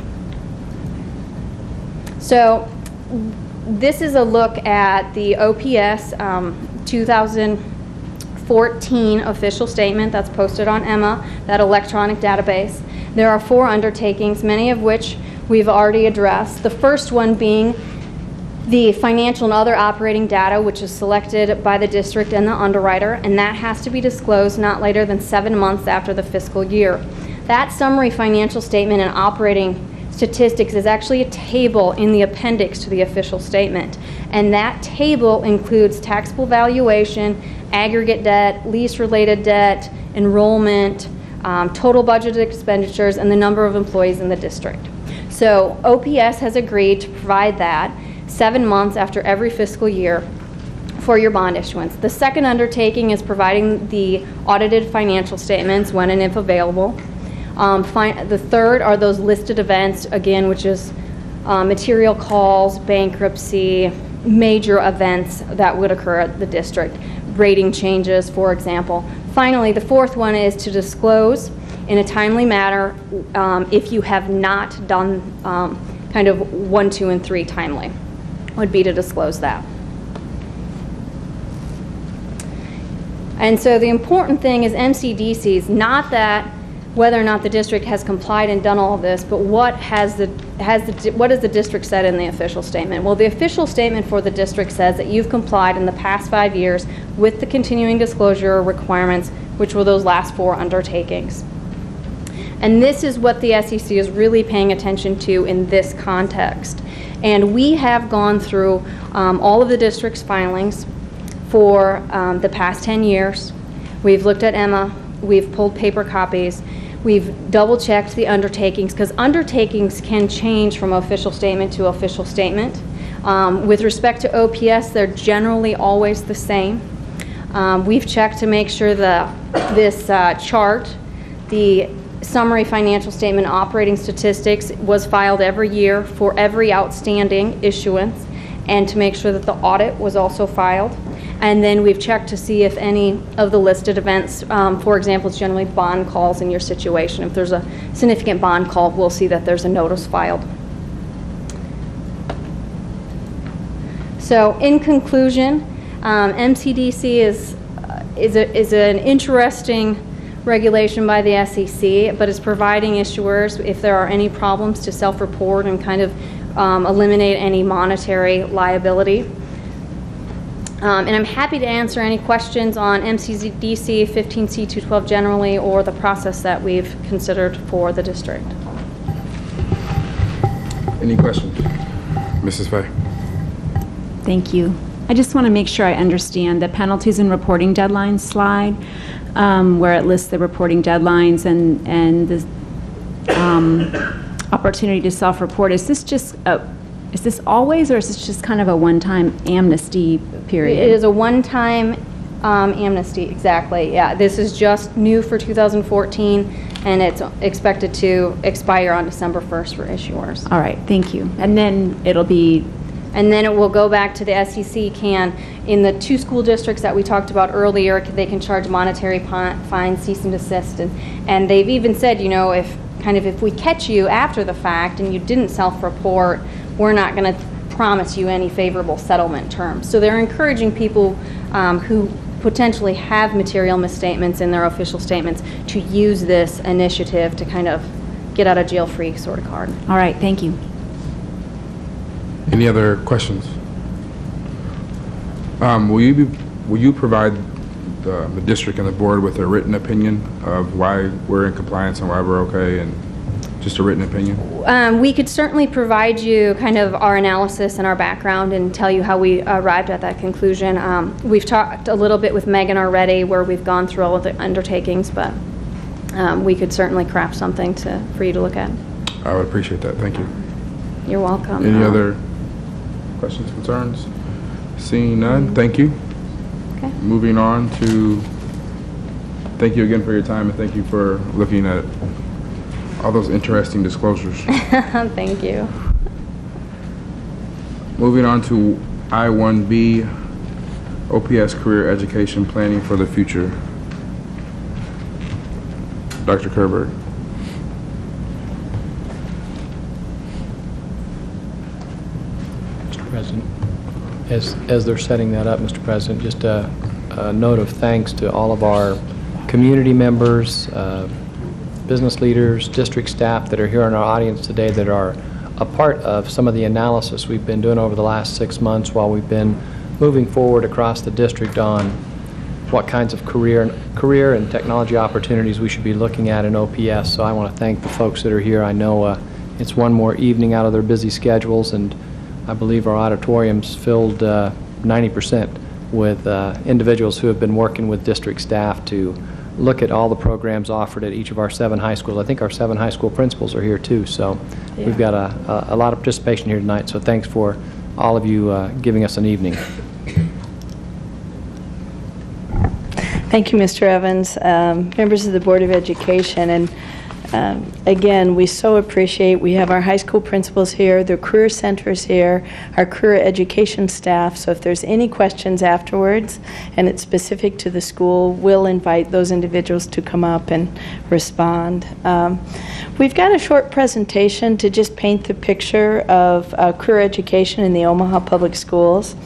So this is a look at the OPS 2014 official statement that's posted on Emma, that electronic database. There are 4 undertakings, many of which we've already addressed. The first one being the financial and other operating data, which is selected by the district and the underwriter, and that has to be disclosed not later than 7 months after the fiscal year. That summary financial statement and operating statistics is actually a table in the appendix to the official statement, and that table includes taxable valuation, aggregate debt, lease-related debt, enrollment, total budgeted expenditures, and the number of employees in the district. So OPS has agreed to provide that 7 months after every fiscal year for your bond issuance. The second undertaking is providing the audited financial statements when and if available. The third are those listed events, again, which is material calls, bankruptcy, major events that would occur at the district, rating changes, for example. Finally, the fourth one is to disclose in a timely manner if you have not done kind of 1, 2, and 3 timely, would be to disclose that. And so the important thing is MCDCs, not that whether or not the district has complied and done all of this, but what has the district said in the official statement? Well, the official statement for the district says that you've complied in the past 5 years with the continuing disclosure requirements, which were those last 4 undertakings. And this is what the SEC is really paying attention to in this context. And we have gone through all of the district's filings for the past 10 years. We've looked at Emma. We've pulled paper copies. We've double-checked the undertakings, because undertakings can change from official statement to official statement. With respect to OPS, they're generally always the same. We've checked to make sure that this chart, the summary financial statement operating statistics, was filed every year for every outstanding issuance, and to make sure that the audit was also filed. And then we've checked to see if any of the listed events, for example, it's generally bond calls in your situation. If there's a significant bond call, we'll see that there's a notice filed. So in conclusion, MCDC is an interesting regulation by the SEC, but is providing issuers, if there are any problems, to self-report and kind of eliminate any monetary liability. And I'm happy to answer any questions on MCDC 15C212 generally, or the process that we've considered for the district. Any questions? Mrs. Fay. Thank you. I just want to make sure I understand the penalties and reporting deadlines slide, where it lists the reporting deadlines and the opportunity to self-report. Is this just Is this always, or is this just kind of a one-time amnesty period? It is a one-time amnesty, exactly. Yeah, this is just new for 2014, and it's expected to expire on December 1st for issuers. All right, thank you. And then it'll be... And then it will go back to the SEC in the 2 school districts that we talked about earlier, they can charge monetary fines, cease and desist, and they've even said, you know, if we catch you after the fact and you didn't self-report, we're not going to promise you any favorable settlement terms. So they're encouraging people who potentially have material misstatements in their official statements to use this initiative to kind of get out of jail free sort of card. All right, thank you. Any other questions? Will you provide the district and the board with a written opinion of why we're in compliance and why we're okay, and just a written opinion? We could certainly provide you kind of our analysis and our background and tell you how we arrived at that conclusion. We've talked a little bit with Megan already where we've gone through all of the undertakings, but we could certainly craft something for you to look at. I would appreciate that. Thank you. You're welcome. Any other questions, concerns? Seeing none, thank you. Okay. Moving on to, thank you again for your time, and thank you for looking at all those interesting disclosures. Thank you. Moving on to I-1B, OPS Career Education Planning for the Future. Dr. Kerberg. Mr. President, as they're setting that up, Mr. President, just a note of thanks to all of our community members, business leaders, district staff that are here in our audience today that are a part of some of the analysis we've been doing over the last 6 months while we've been moving forward across the district on what kinds of career and technology opportunities we should be looking at in OPS. So I want to thank the folks that are here. I know it's one more evening out of their busy schedules, and I believe our auditorium's filled 90% with individuals who have been working with district staff to look at all the programs offered at each of our 7 high schools. I think our 7 high school principals are here too, so yeah. We've got a lot of participation here tonight, so thanks for all of you giving us an evening. Thank you, Mr. Evans, members of the Board of Education, and again, we so appreciate, we have our high school principals here, the career centers here, our career education staff, so if there's any questions afterwards and it's specific to the school, we'll invite those individuals to come up and respond. We've got a short presentation to just paint the picture of career education in the Omaha Public Schools.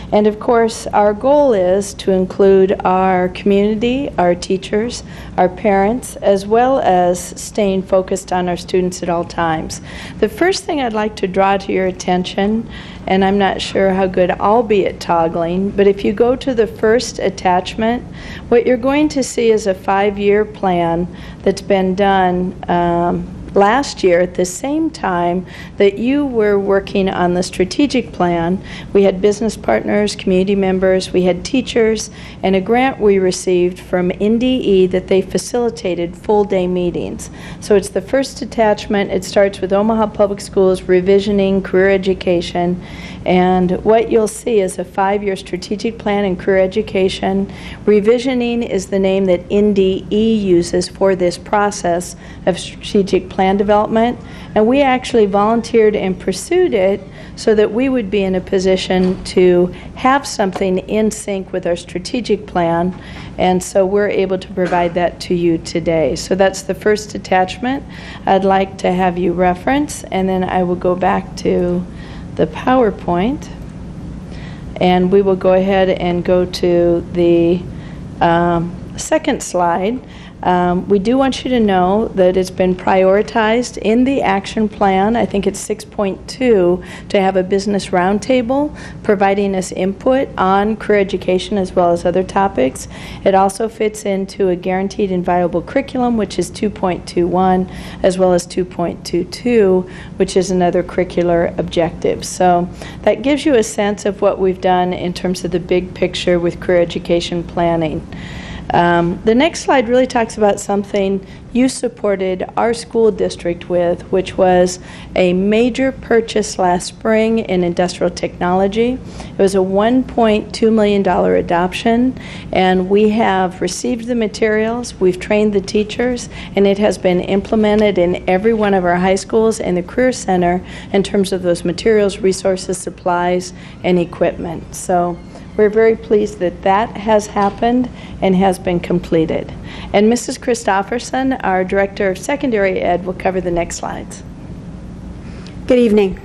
And of course, our goal is to include our community, our teachers, our parents, as well as staying focused on our students at all times. The first thing I'd like to draw to your attention, and I'm not sure how good I'll be at toggling, but if you go to the first attachment, what you're going to see is a 5-year plan that's been done last year at the same time that you were working on the strategic plan. We had business partners, community members, we had teachers, and a grant we received from NDE that they facilitated full-day meetings. So it's the first attachment. It starts with Omaha Public Schools revisioning career education, and what you'll see is a 5-year strategic plan in career education. Revisioning is the name that NDE uses for this process of strategic plan development, and we actually volunteered and pursued it so that we would be in a position to have something in sync with our strategic plan, and so we're able to provide that to you today. So that's the first attachment I'd like to have you reference, and then I will go back to the PowerPoint, and we will go ahead and go to the second slide. We do want you to know that it's been prioritized in the action plan. I think it's 6.2 to have a business roundtable providing us input on career education as well as other topics. It also fits into a guaranteed and viable curriculum, which is 2.21, as well as 2.22, which is another curricular objective. So that gives you a sense of what we've done in terms of the big picture with career education planning. The next slide really talks about something you supported our school district with, which was a major purchase last spring in industrial technology. It was a $1.2 million adoption, and we have received the materials, we've trained the teachers, and it has been implemented in every one of our high schools and the Career Center in terms of those materials, resources, supplies, and equipment. So we're very pleased that that has happened and has been completed. And Mrs. Christofferson, our Director of Secondary Ed, will cover the next slides. Good evening.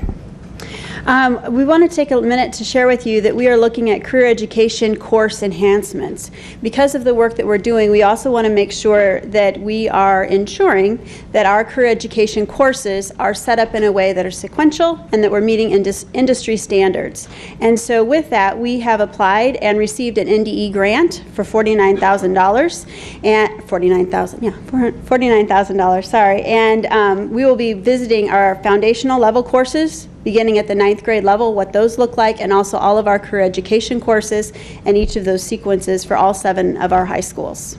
We want to take a minute to share with you that we are looking at career education course enhancements. Because of the work that we're doing, we also want to make sure that we are ensuring that our career education courses are set up in a way that are sequential and that we're meeting industry standards. And so with that, we have applied and received an NDE grant for $49,000 and $49,000, sorry. And we will be visiting our foundational level courses beginning at the 9th grade level, what those look like, and also all of our career education courses and each of those sequences for all 7 of our high schools.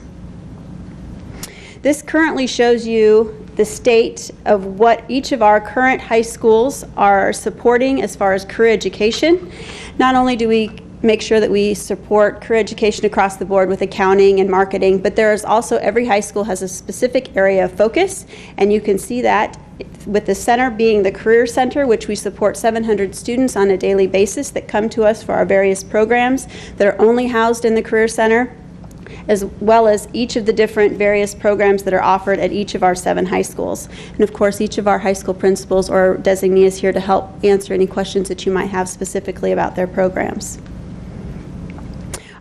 This currently shows you the state of what each of our current high schools are supporting as far as career education. Not only do we make sure that we support career education across the board with accounting and marketing, but there is also, every high school has a specific area of focus, and you can see that with the center being the Career Center, which we support 700 students on a daily basis that come to us for our various programs that are only housed in the Career Center, as well as each of the different various programs that are offered at each of our 7 high schools. And of course, each of our high school principals or designees is here to help answer any questions that you might have specifically about their programs.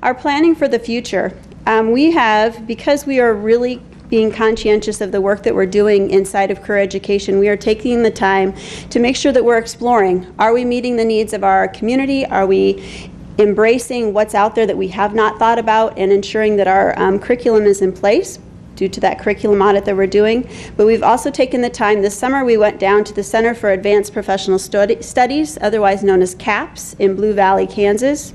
Our planning for the future. Because we are really being conscientious of the work that we're doing inside of career education, we are taking the time to make sure that we're exploring. Are we meeting the needs of our community? Are we embracing what's out there that we have not thought about and ensuring that our curriculum is in place due to that curriculum audit that we're doing? But we've also taken the time, this summer we went down to the Center for Advanced Professional Studies, otherwise known as CAPS, in Blue Valley, Kansas.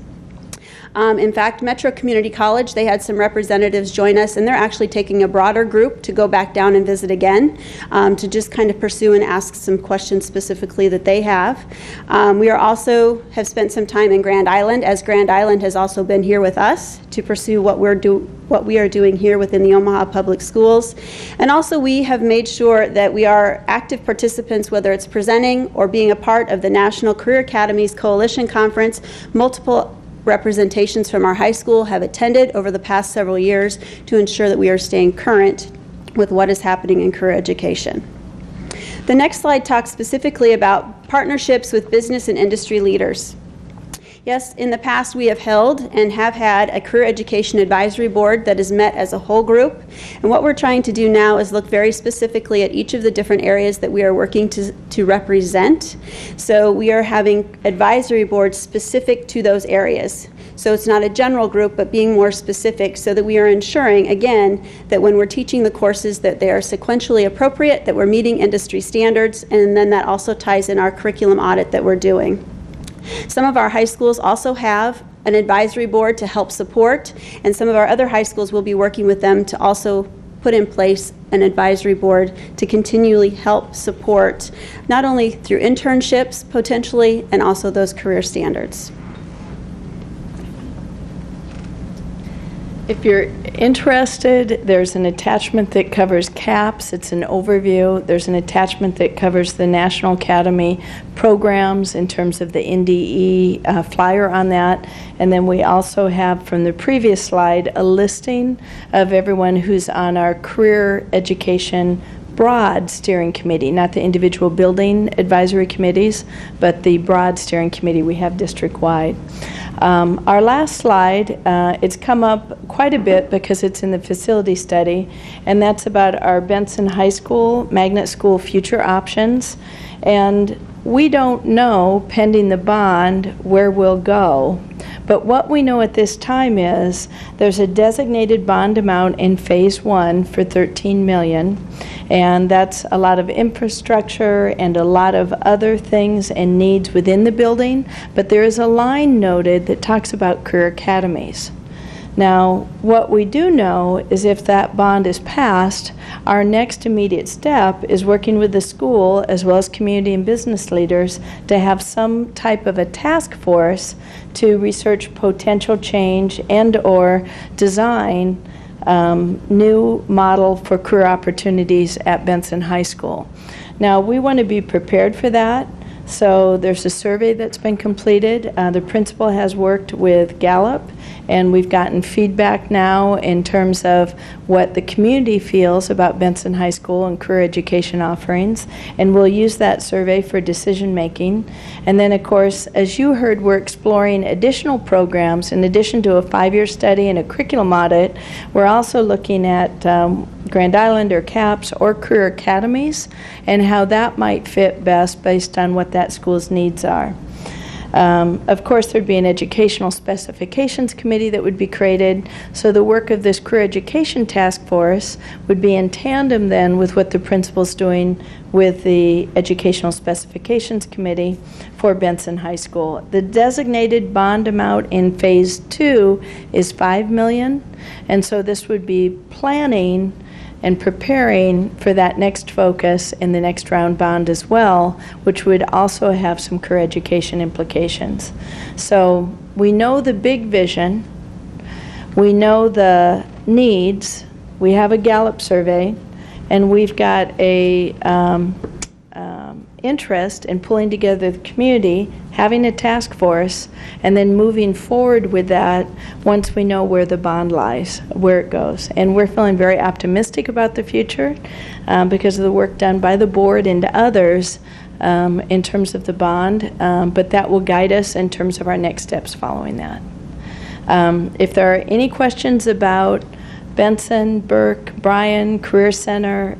In fact, Metro Community College, they had some representatives join us, and they're actually taking a broader group to go back down and visit again to just kind of pursue and ask some questions specifically that they have. We are also have spent some time in Grand Island, as Grand Island has also been here with us to pursue what we are doing here within the Omaha Public Schools. And also we have made sure that we are active participants, whether it's presenting or being a part of the National Career Academies Coalition Conference. Multiple representations from our high school have attended over the past several years to ensure that we are staying current with what is happening in career education. The next slide talks specifically about partnerships with business and industry leaders. Yes, in the past we have held and have had a career education advisory board that is met as a whole group. And what we're trying to do now is look very specifically at each of the different areas that we are working to represent. So we are having advisory boards specific to those areas. So it's not a general group, but being more specific so that we are ensuring, again, that when we're teaching the courses that they are sequentially appropriate, that we're meeting industry standards, and then that also ties in our curriculum audit that we're doing. Some of our high schools also have an advisory board to help support, and some of our other high schools will be working with them to also put in place an advisory board to continually help support, not only through internships potentially, and also those career standards. If you're interested, there's an attachment that covers CAPS. It's an overview. There's an attachment that covers the National Academy programs in terms of the NDE flyer on that. And then we also have, from the previous slide, a listing of everyone who's on our career education broad steering committee, not the individual building advisory committees, but the broad steering committee we have district-wide. Our last slide, it's come up quite a bit because it's in the facility study, and that's about our Benson High School Magnet School future options. And we don't know, pending the bond, where we'll go. But what we know at this time is there's a designated bond amount in Phase 1 for $13 million, and that's a lot of infrastructure and a lot of other things and needs within the building. But there is a line noted that talks about career academies. Now, what we do know is if that bond is passed, our next immediate step is working with the school as well as community and business leaders to have some type of a task force to research potential change and/or design new model for career opportunities at Benson High School. Now, we want to be prepared for that. So there's a survey that's been completed. The principal has worked with Gallup, and we've gotten feedback now in terms of what the community feels about Benson High School and career education offerings, and we'll use that survey for decision making. And then, of course, as you heard, we're exploring additional programs. In addition to a 5-year study and a curriculum audit, we're also looking at Grand Island or CAPS or career academies and how that might fit best based on what that school's needs are. Of course, there'd be an educational specifications committee that would be created, so the work of this career education task force would be in tandem then with what the principal's doing with the educational specifications committee for Benson High School. The designated bond amount in phase 2 is $5 million, and so this would be planning and preparing for that next focus in the next round bond as well, which would also have some career education implications. So we know the big vision, we know the needs, we have a Gallup survey, and we've got a interest in pulling together the community, having a task force, and then moving forward with that once we know where the bond lies, where it goes. And we're feeling very optimistic about the future because of the work done by the board and others in terms of the bond, but that will guide us in terms of our next steps following that. If there are any questions about Benson, Burke, Bryan, Career Center,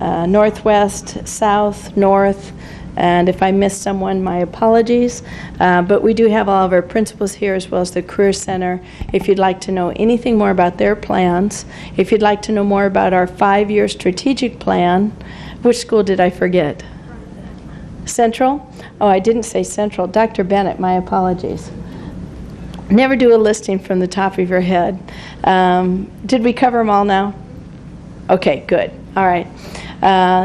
Northwest, South, North, and if I missed someone, my apologies. But we do have all of our principals here as well as the Career Center. If you'd like to know anything more about their plans, if you'd like to know more about our 5-year strategic plan, which school did I forget? Central? Oh, I didn't say Central. Dr. Bennett, my apologies. Never do a listing from the top of your head. Did we cover them all now? Okay, good. All right.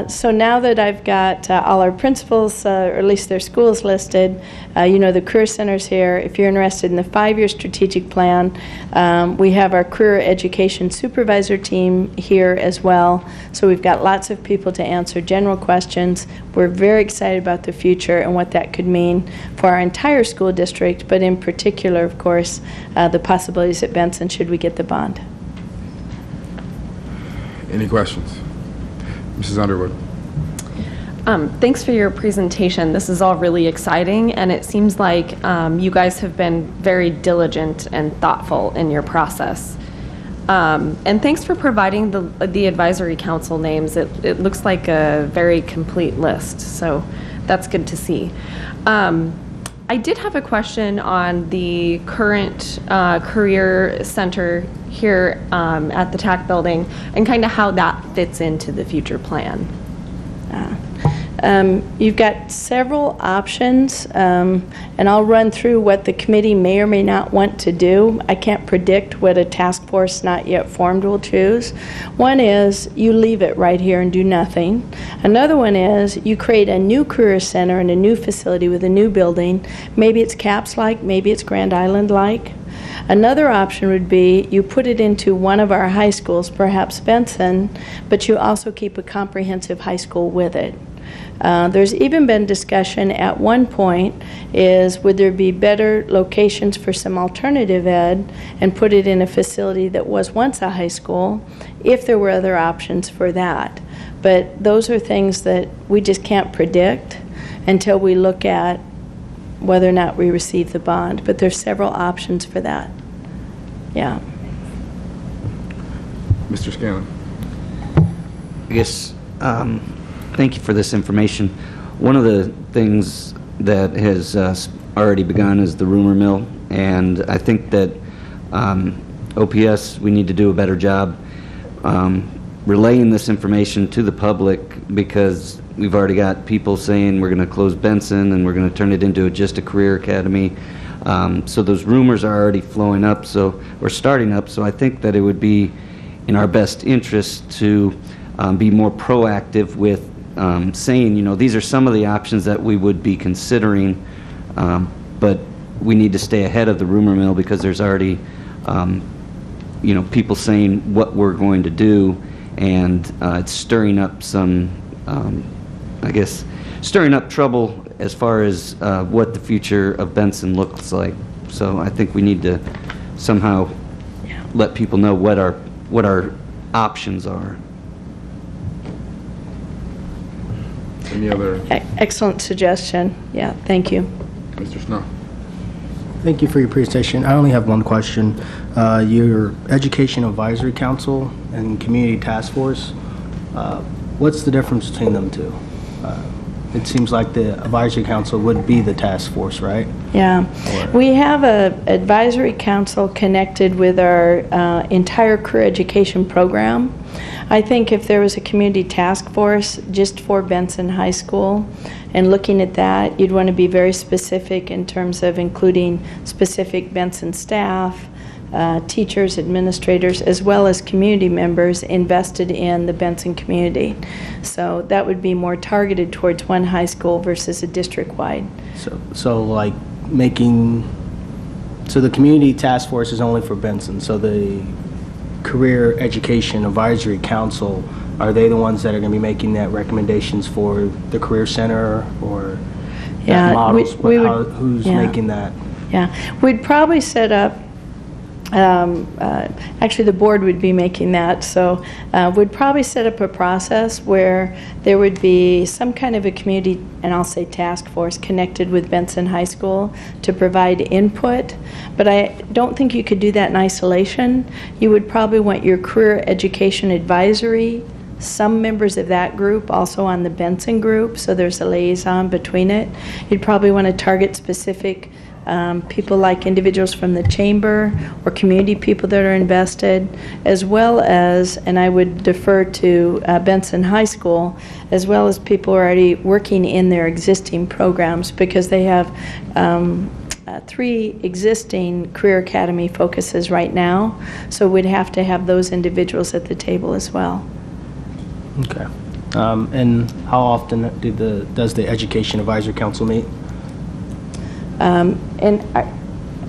So now that I've got all our principals, or at least their schools listed, you know the Career Center's here. If you're interested in the 5-year strategic plan, we have our career education supervisor team here as well. So we've got lots of people to answer general questions. We're very excited about the future and what that could mean for our entire school district, but in particular, of course, the possibilities at Benson should we get the bond. Any questions? Mrs. Underwood. Thanks for your presentation. This is all really exciting, and it seems like you guys have been very diligent and thoughtful in your process. And thanks for providing the advisory council names. It looks like a very complete list, so that's good to see. I did have a question on the current career center here at the TAC building and kind of how that fits into the future plan. You've got several options, and I'll run through what the committee may or may not want to do. I can't predict what a task force not yet formed will choose. One is you leave it right here and do nothing. Another one is you create a new career center and a new facility with a new building. Maybe it's CAPS-like, maybe it's Grand Island-like. Another option would be you put it into one of our high schools, perhaps Benson, but you also keep a comprehensive high school with it. There's even been discussion at one point is would there be better locations for some alternative ed and put it in a facility that was once a high school if there were other options for that. But those are things that we just can't predict until we look at whether or not we receive the bond. But there's several options for that. Yeah. Mr. Scanlon. I guess, thank you for this information. One of the things that has already begun is the rumor mill, and I think that OPS, we need to do a better job relaying this information to the public, because we've already got people saying we're going to close Benson and we're going to turn it into just a career academy. So those rumors are already flowing up, or starting up, so I think that it would be in our best interest to be more proactive with saying, these are some of the options that we would be considering, but we need to stay ahead of the rumor mill because there's already, people saying what we're going to do, and it's stirring up some, stirring up trouble as far as what the future of Benson looks like. So I think we need to somehow let people know what our options are. Any other? Excellent suggestion. Yeah, thank you. Mr. Snow. Thank you for your presentation. I only have one question. Your Education Advisory Council and Community Task Force, what's the difference between them two? It seems like the Advisory Council would be the task force, right? Yeah. We have a advisory council connected with our entire career education program. I think if there was a community task force just for Benson High School and looking at that, you'd want to be very specific in terms of including specific Benson staff, teachers, administrators, as well as community members invested in the Benson community. So that would be more targeted towards one high school versus a district-wide. So like so the Community Task Force is only for Benson, so the Career Education Advisory Council, are they the ones that are going to be making that recommendations for the Career Center or models? Who's making that? Yeah, we'd probably set up, actually the board would be making that, so we'd probably set up a process where there would be some kind of a community, and I'll say task force, connected with Benson High School to provide input, but I don't think you could do that in isolation. You would probably want your career education advisory, some members of that group also on the Benson group, so there's a liaison between it. You'd probably want to target specific people like individuals from the chamber or community people that are invested, as well as, and I would defer to Benson High School, as well as people who are already working in their existing programs, because they have 3 existing Career Academy focuses right now, so we'd have to have those individuals at the table as well. Okay. And how often does the Education Advisory Council meet? And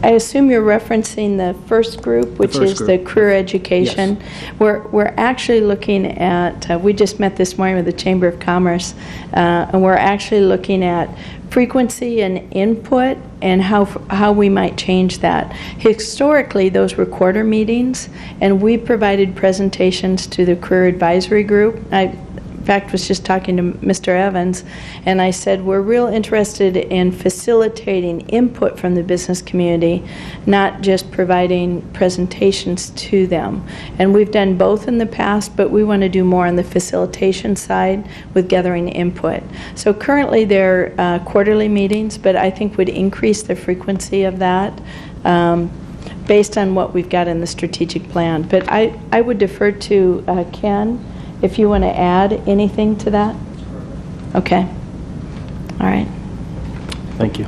I assume you're referencing the first group, which is the career education. Yes. We're actually looking at, we just met this morning with the Chamber of Commerce, and we're actually looking at frequency and input and how we might change that. Historically, those were quarter meetings, and we provided presentations to the career advisory group. In fact, was just talking to Mr. Evans, and I said we're real interested in facilitating input from the business community, not just providing presentations to them. And we've done both in the past, but we want to do more on the facilitation side with gathering input. So currently they're quarterly meetings, but I think would increase the frequency of that based on what we've got in the strategic plan. But I would defer to Ken, if you want to add anything to that. Okay. All right. Thank you.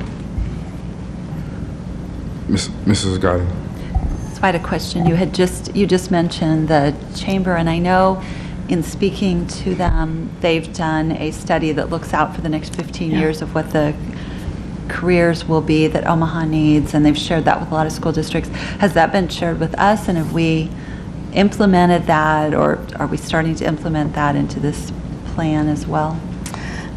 Mrs. Gotti. So I had a question. You just mentioned the chamber, and I know in speaking to them, they've done a study that looks out for the next 15 years of what the careers will be that Omaha needs, and they've shared that with a lot of school districts. Has that been shared with us, and have we implemented that, or are we starting to implement that into this plan as well?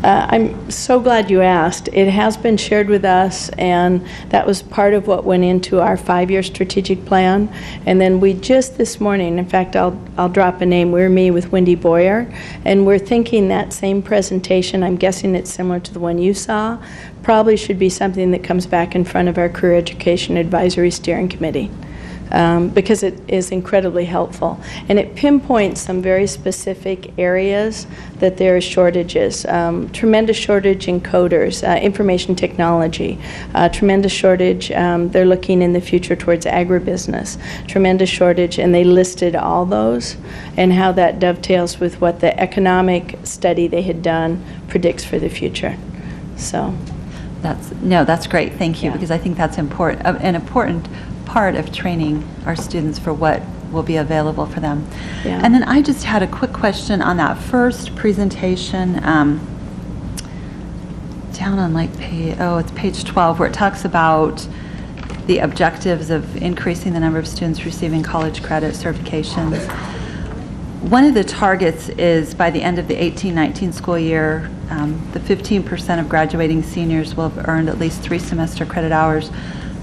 I'm so glad you asked. It has been shared with us, and that was part of what went into our 5-year strategic plan. And then we just this morning, in fact, I'll drop a name, we're meeting with Wendy Boyer, and we're thinking that same presentation, I'm guessing it's similar to the one you saw, probably should be something that comes back in front of our Career Education Advisory Steering Committee. Because it is incredibly helpful. And it pinpoints some very specific areas that there are shortages. Tremendous shortage in coders, information technology, tremendous shortage, they're looking in the future towards agribusiness, tremendous shortage, and they listed all those and how that dovetails with what the economic study they had done predicts for the future. So. That's great. Thank you, because I think that's important, an important part of training our students for what will be available for them. Yeah. And then I just had a quick question on that first presentation, down on like it's page 12, where it talks about the objectives of increasing the number of students receiving college credit certifications. One of the targets is by the end of the 18-19 school year, the 15% of graduating seniors will have earned at least 3 semester credit hours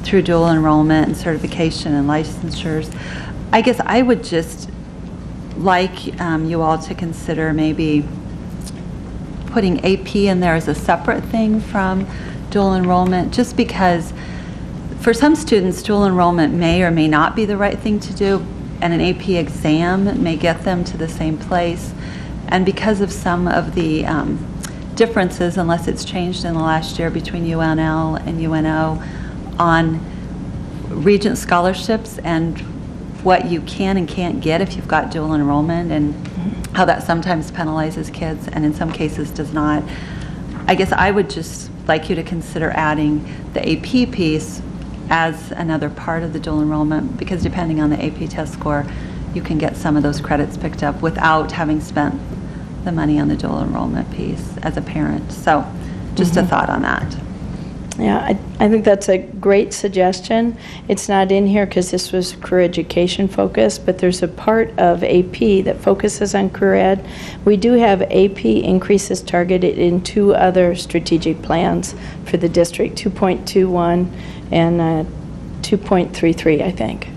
through dual enrollment and certification and licensures. I guess I would just like you all to consider maybe putting AP in there as a separate thing from dual enrollment, just because for some students, dual enrollment may or may not be the right thing to do, and an AP exam may get them to the same place. And because of some of the differences, unless it's changed in the last year between UNL and UNO on Regent scholarships and what you can and can't get if you've got dual enrollment, and how that sometimes penalizes kids and in some cases does not. I guess I would just like you to consider adding the AP piece as another part of the dual enrollment, because depending on the AP test score, you can get some of those credits picked up without having spent the money on the dual enrollment piece as a parent. So just a thought on that. Yeah, I think that's a great suggestion. It's not in here because this was career education focused, but there's a part of AP that focuses on career ed. We do have AP increases targeted in 2 other strategic plans for the district, 2.21 and 2.33, I think.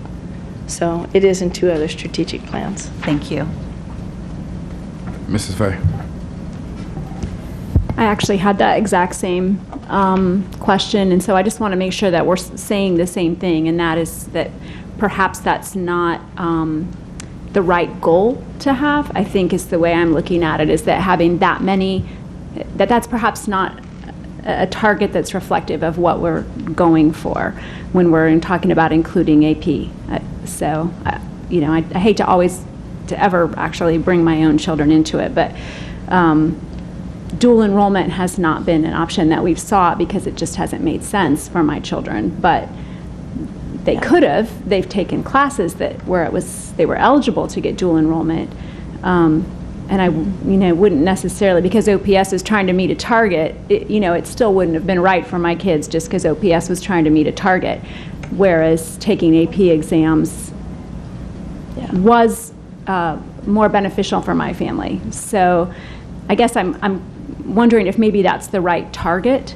So it is in 2 other strategic plans. Thank you. Mrs. Fay. I actually had that exact same question, and so I just want to make sure that we're saying the same thing, and that is that perhaps that's not the right goal to have. I think is the way I'm looking at it, is that having that many, that's perhaps not a target that's reflective of what we're going for when we're talking about including AP. So, I hate to ever actually bring my own children into it, but dual enrollment has not been an option that we've sought because it just hasn't made sense for my children. But they could have. They've taken classes where they were eligible to get dual enrollment. And I wouldn't necessarily, because OPS is trying to meet a target, it still wouldn't have been right for my kids just because OPS was trying to meet a target. Whereas taking AP exams was more beneficial for my family. So I guess I'm wondering if maybe that's the right target.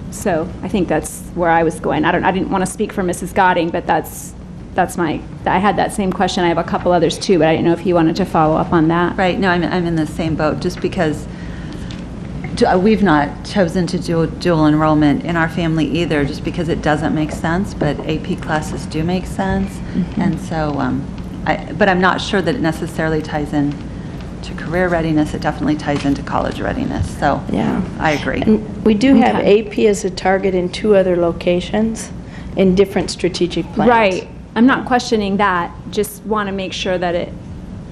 So I think that's where I was going. I didn't want to speak for Mrs. Godding, but I had that same question. I have a couple others too, but I didn't know if you wanted to follow up on that. Right. No, I'm in the same boat, just because we've not chosen to do dual enrollment in our family either, just because it doesn't make sense, but AP classes do make sense. And so, but I'm not sure that it necessarily ties in to career readiness. It definitely ties into college readiness. So yeah, I agree. And we do have AP as a target in 2 other locations in different strategic plans. Right. I'm not questioning that. Just want to make sure that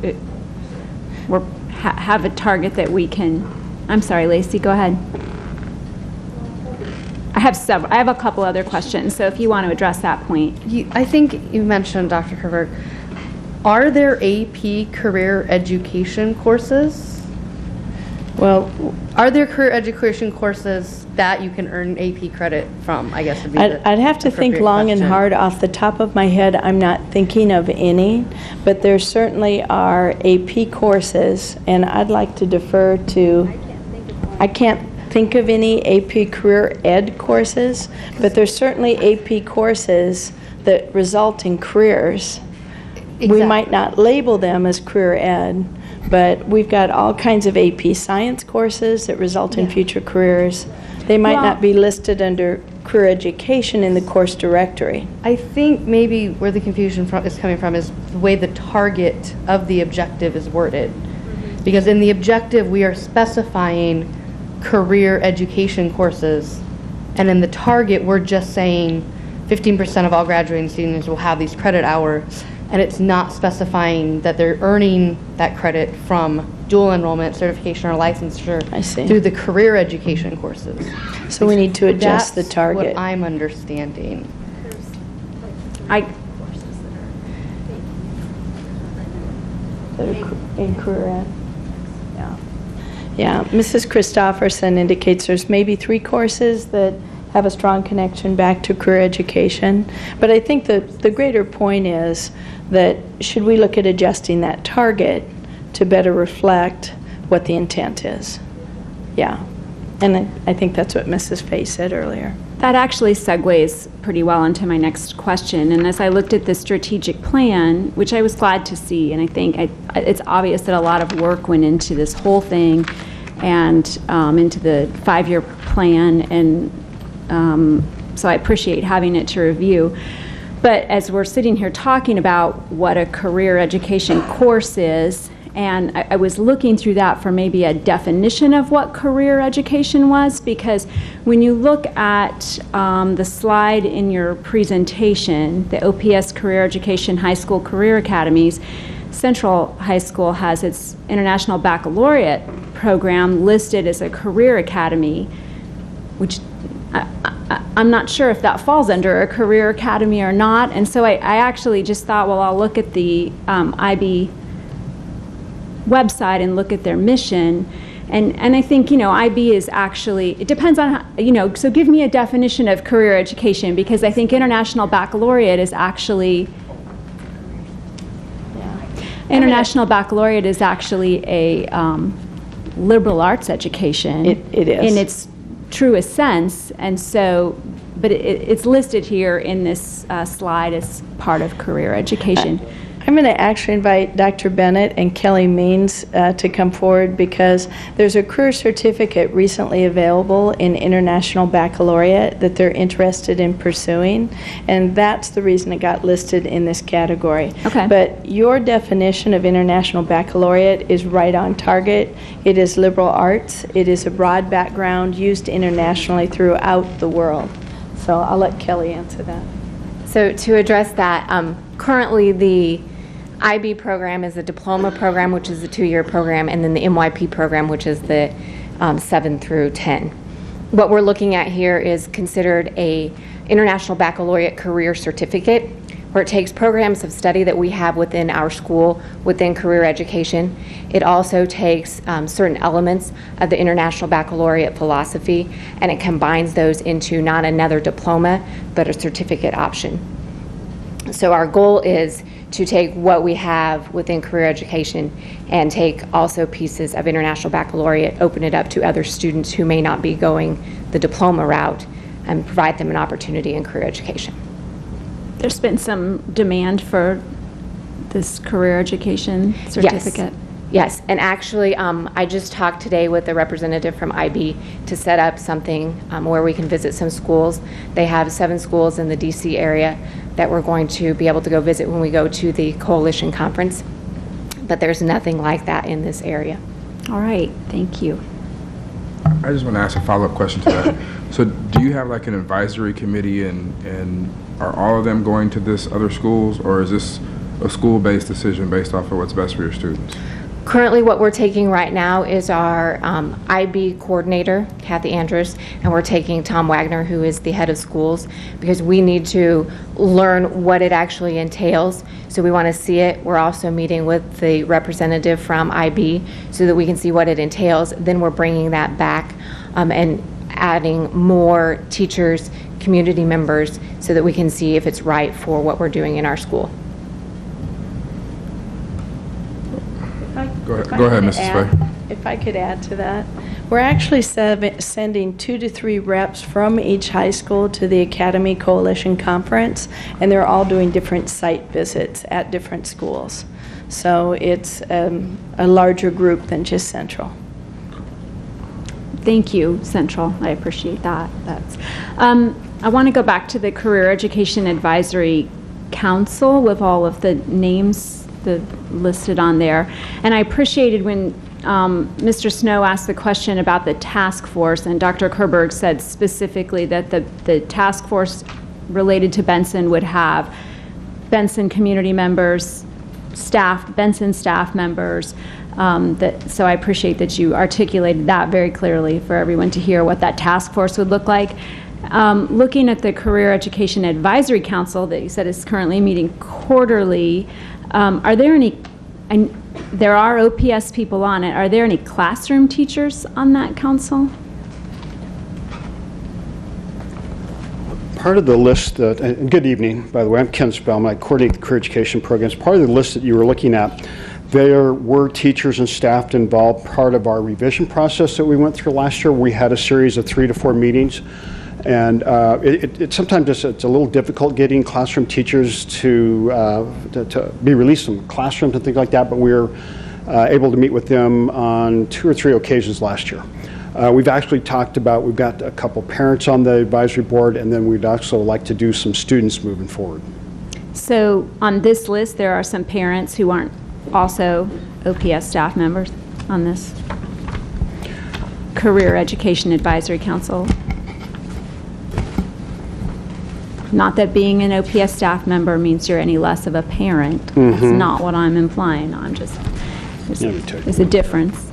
we have a target that we can. I'm sorry, Lacey, go ahead. I have a couple other questions, so if you want to address that point. I think you mentioned, Dr. Herberg, are there AP career education courses? Well, are there career education courses that you can earn AP credit from, I guess would be I'd have to think long and hard. Off the top of my head, I'm not thinking of any, but there certainly are AP courses, and I'd like to defer to, I can't think of any AP career ed courses, but there's certainly AP courses that result in careers. We might not label them as career ed, but we've got all kinds of AP science courses that result in future careers. They might not be listed under career education in the course directory. I think maybe where the confusion is coming from is the way the target of the objective is worded. Because in the objective, we are specifying career education courses, and in the target, we're just saying 15% of all graduating students will have these credit hours. and it's not specifying that they're earning that credit from dual enrollment, certification, or licensure through the career education courses. So we need to adjust the That's target. what I'm understanding. In career ed. Yeah, Mrs. Christopherson indicates there's maybe 3 courses that have a strong connection back to career education. But I think the greater point is that should we look at adjusting that target to better reflect what the intent is? Yeah, and I think that's what Mrs. Fay said earlier. That actually segues pretty well into my next question. And as I looked at the strategic plan, which I was glad to see, and I think it's obvious that a lot of work went into this whole thing and into the 5-year plan, and so I appreciate having it to review. But as we're sitting here talking about what a career education course is, and I was looking through that for maybe a definition of what career education was, because when you look at the slide in your presentation, the OPS Career Education High School Career Academies, Central High School has its International Baccalaureate program listed as a career academy, which I'm not sure if that falls under a career academy or not. And so I actually just thought, well, I'll look at the IB website and look at their mission. And I think, IB is actually, it depends on how, so give me a definition of career education, because I think International Baccalaureate is actually, International Baccalaureate is actually a liberal arts education. It is. In its truest sense. And so, but it's listed here in this slide as part of career education. I'm going to actually invite Dr. Bennett and Kelly Means to come forward, because there's a career certificate recently available in International Baccalaureate that they're interested in pursuing, and that's the reason it got listed in this category. Okay. But your definition of International Baccalaureate is right on target. It is liberal arts. It is a broad background used internationally throughout the world. So I'll let Kelly answer that. So to address that, currently the IB program is a diploma program, which is a 2-year program, and then the MYP program, which is the 7 through 10. What we're looking at here is considered a International Baccalaureate Career Certificate, where it takes programs of study that we have within our school, within career education. It also takes certain elements of the International Baccalaureate philosophy, and it combines those into not another diploma, but a certificate option. So our goal is to take what we have within career education and take also pieces of International Baccalaureate, open it up to other students who may not be going the diploma route, and provide them an opportunity in career education. There's been some demand for this career education certificate. Yes, and actually I just talked today with a representative from IB to set up something where we can visit some schools. They have 7 schools in the DC area that we're going to be able to go visit when we go to the coalition conference, but there's nothing like that in this area. All right, thank you. I just want to ask a follow-up question to that. So do you have like an advisory committee, and are all of them going to this other schools, or is this a school-based decision based off of what's best for your students? Currently, what we're taking right now is our IB coordinator, Kathy Andrews, and we're taking Tom Wagner, who is the head of schools, because we need to learn what it actually entails. So we want to see it. We're also meeting with the representative from IB so that we can see what it entails. Then we're bringing that back and adding more teachers, community members, so that we can see if it's right for what we're doing in our school. Go ahead, Mrs. Fay. If I could add to that, we're actually sending 2 to 3 reps from each high school to the Academy Coalition Conference, and they're all doing different site visits at different schools. So it's a larger group than just Central. Thank you, Central. I appreciate that. I want to go back to the Career Education Advisory Council with all of the names listed on there. And I appreciated when Mr. Snow asked the question about the task force, and Dr. Kerberg said specifically that the task force related to Benson would have Benson community members, staff, Benson staff members. So I appreciate that you articulated that very clearly for everyone to hear what that task force would look like. Looking at the Career Education Advisory Council that you said is currently meeting quarterly, are there any, and there are OPS people on it, are there any classroom teachers on that council? Part of the list, and good evening, by the way, I'm Ken Spellman, I coordinate the career education programs. Part of the list that you were looking at, there were teachers and staff involved. Part of our revision process that we went through last year, we had a series of 3 to 4 meetings. And it sometimes it's a little difficult getting classroom teachers to be released from classrooms and things like that, but we were able to meet with them on 2 or 3 occasions last year. We've actually talked about, we've got a couple parents on the advisory board, and then we'd also like to do some students moving forward. So on this list, there are some parents who aren't also OPS staff members on this Career Education Advisory Council. Not that being an OPS staff member means you're any less of a parent. That's not what I'm implying. I'm just, there's a difference.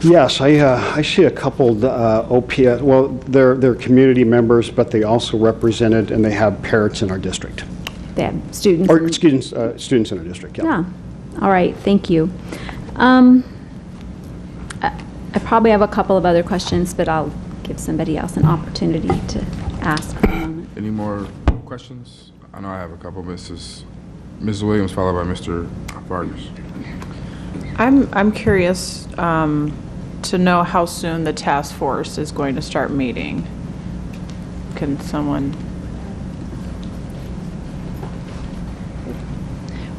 Yes, I see a couple OPS, well, they're community members, but they also represented, and they have parents in our district. They have students. Or students in our district, yeah. Yeah. All right, thank you. I probably have a couple of other questions, but I'll give somebody else an opportunity to ask for a moment. Any more questions? I know I have a couple. Mrs. Williams, followed by Mr. Vargas. I'm curious to know how soon the task force is going to start meeting. Can someone?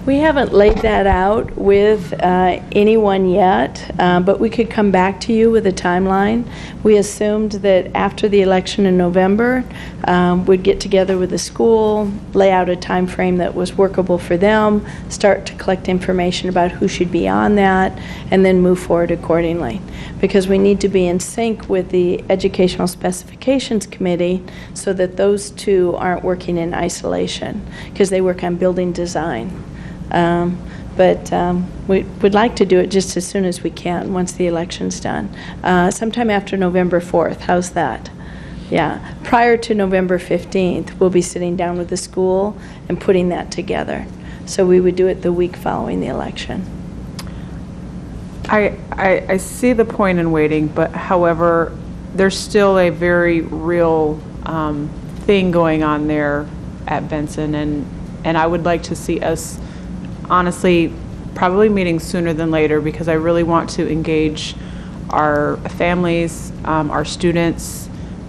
We haven't laid that out with anyone yet, but we could come back to you with a timeline. We assumed that after the election in November, we'd get together with the school, lay out a time frame that was workable for them, start to collect information about who should be on that, and then move forward accordingly. Because we need to be in sync with the Educational Specifications Committee so that those two aren't working in isolation, because they work on building design. We'd like to do it just as soon as we can, once the election's done. Sometime after November 4th, how's that? Yeah, prior to November 15th, we'll be sitting down with the school and putting that together. So we would do it the week following the election. I see the point in waiting, but however, there's still a very real thing going on there at Benson, and I would like to see us honestly probably meeting sooner than later, because I really want to engage our families, our students,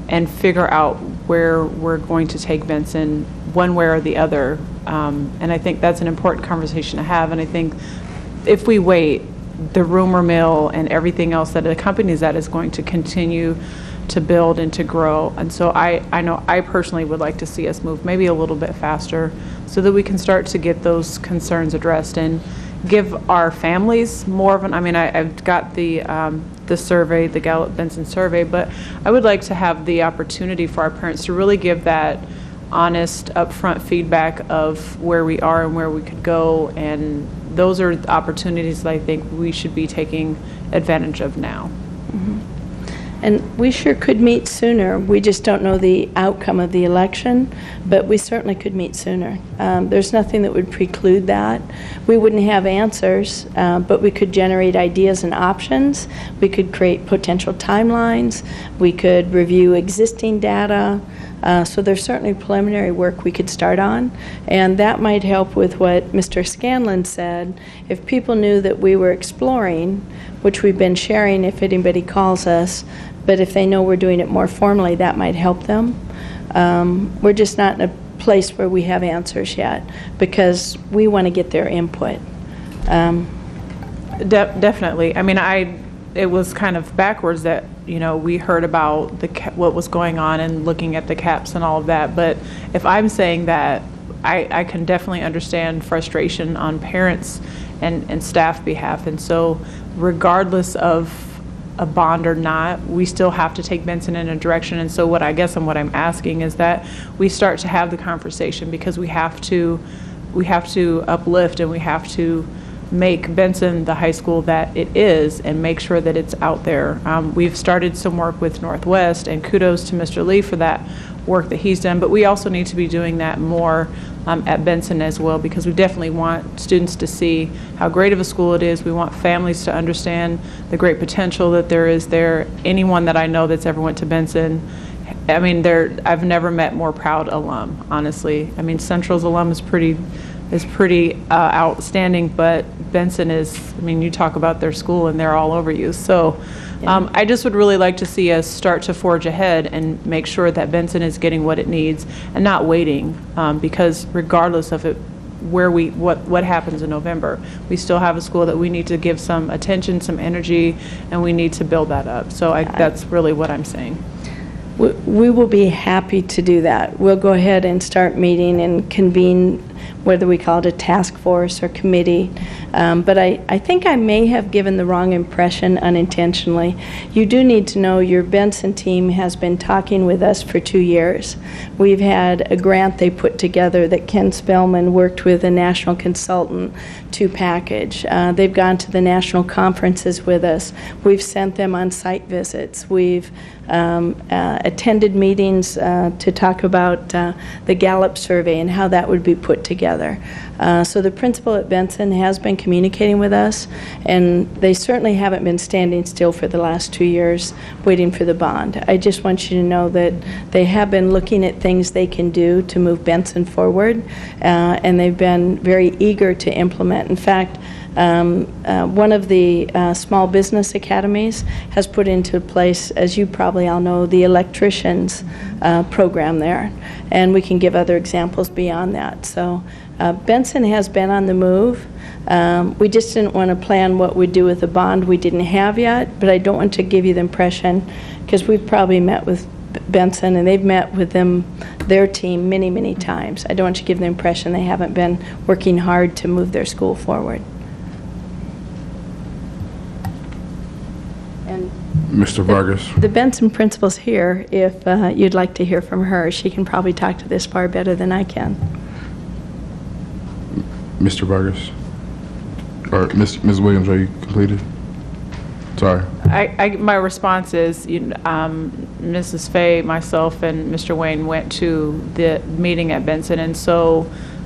and figure out where we're going to take Benson one way or the other. And I think that's an important conversation to have. And I think if we wait, the rumor mill and everything else that accompanies that is going to continue to build and to grow. And so I know I personally would like to see us move maybe a little bit faster so that we can start to get those concerns addressed and give our families more of an, I mean, I've got the survey, the Gallup-Benson survey, but I would like to have the opportunity for our parents to really give that honest, upfront feedback of where we are and where we could go, and those are opportunities that I think we should be taking advantage of now. Mm-hmm. And we sure could meet sooner. We just don't know the outcome of the election, but we certainly could meet sooner. There's nothing that would preclude that. We wouldn't have answers, but we could generate ideas and options. We could create potential timelines. We could review existing data. So there's certainly preliminary work we could start on, and that might help with what Mr. Scanlon said. If people knew that we were exploring, which we've been sharing if anybody calls us, but if they know we're doing it more formally, that might help them. We're just not in a place where we have answers yet, because we want to get their input. Definitely. I mean, it was kind of backwards that, you know, we heard about what was going on and looking at the caps and all of that. But if I'm saying that, I can definitely understand frustration on parents and staff behalf. And so regardless of a bond or not, we still have to take Benson in a direction. And so what I'm asking is that we start to have the conversation, because we have to uplift and we have to make Benson the high school that it is and make sure that it's out there. We've started some work with Northwest, and kudos to Mr. Lee for that work that he's done, but we also need to be doing that more at Benson as well, because we definitely want students to see how great of a school it is. We want families to understand the great potential that there is there. Anyone that I know that's ever went to Benson, I mean, I've never met more proud alum, honestly. I mean, Central's alum is pretty outstanding, but Benson is, I mean, you talk about their school and they're all over you. So I just would really like to see us start to forge ahead and make sure that Benson is getting what it needs and not waiting, because regardless of it, what happens in November, we still have a school that we need to give some attention, some energy, and we need to build that up. So that's really what I'm saying. We will be happy to do that. We'll go ahead and start meeting and convene, whether we call it a task force or committee. But I think I may have given the wrong impression unintentionally. You do need to know your Benson team has been talking with us for 2 years. We've had a grant they put together that Ken Spellman worked with a national consultant to package. They've gone to the national conferences with us. We've sent them on site visits. We've attended meetings to talk about the Gallup survey and how that would be put together. So the principal at Benson has been communicating with us, and they certainly haven't been standing still for the last 2 years waiting for the bond. I just want you to know that they have been looking at things they can do to move Benson forward, and they've been very eager to implement. In fact, one of the small business academies has put into place, as you probably all know, the electricians program there, and we can give other examples beyond that. So Benson has been on the move. We just didn't want to plan what we'd do with the bond we didn't have yet, but I don't want to give you the impression, because we've probably met with Benson and they've met with their team many, many times. I don't want you to give the impression they haven't been working hard to move their school forward. And Mr. Vargas. The Benson principal's here. If you'd like to hear from her, she can probably talk to this far better than I can. Mr. Vargas. Or Ms. Williams, are you completed? Sorry. My response is, Mrs. Fay, myself, and Mr. Wayne went to the meeting at Benson, and so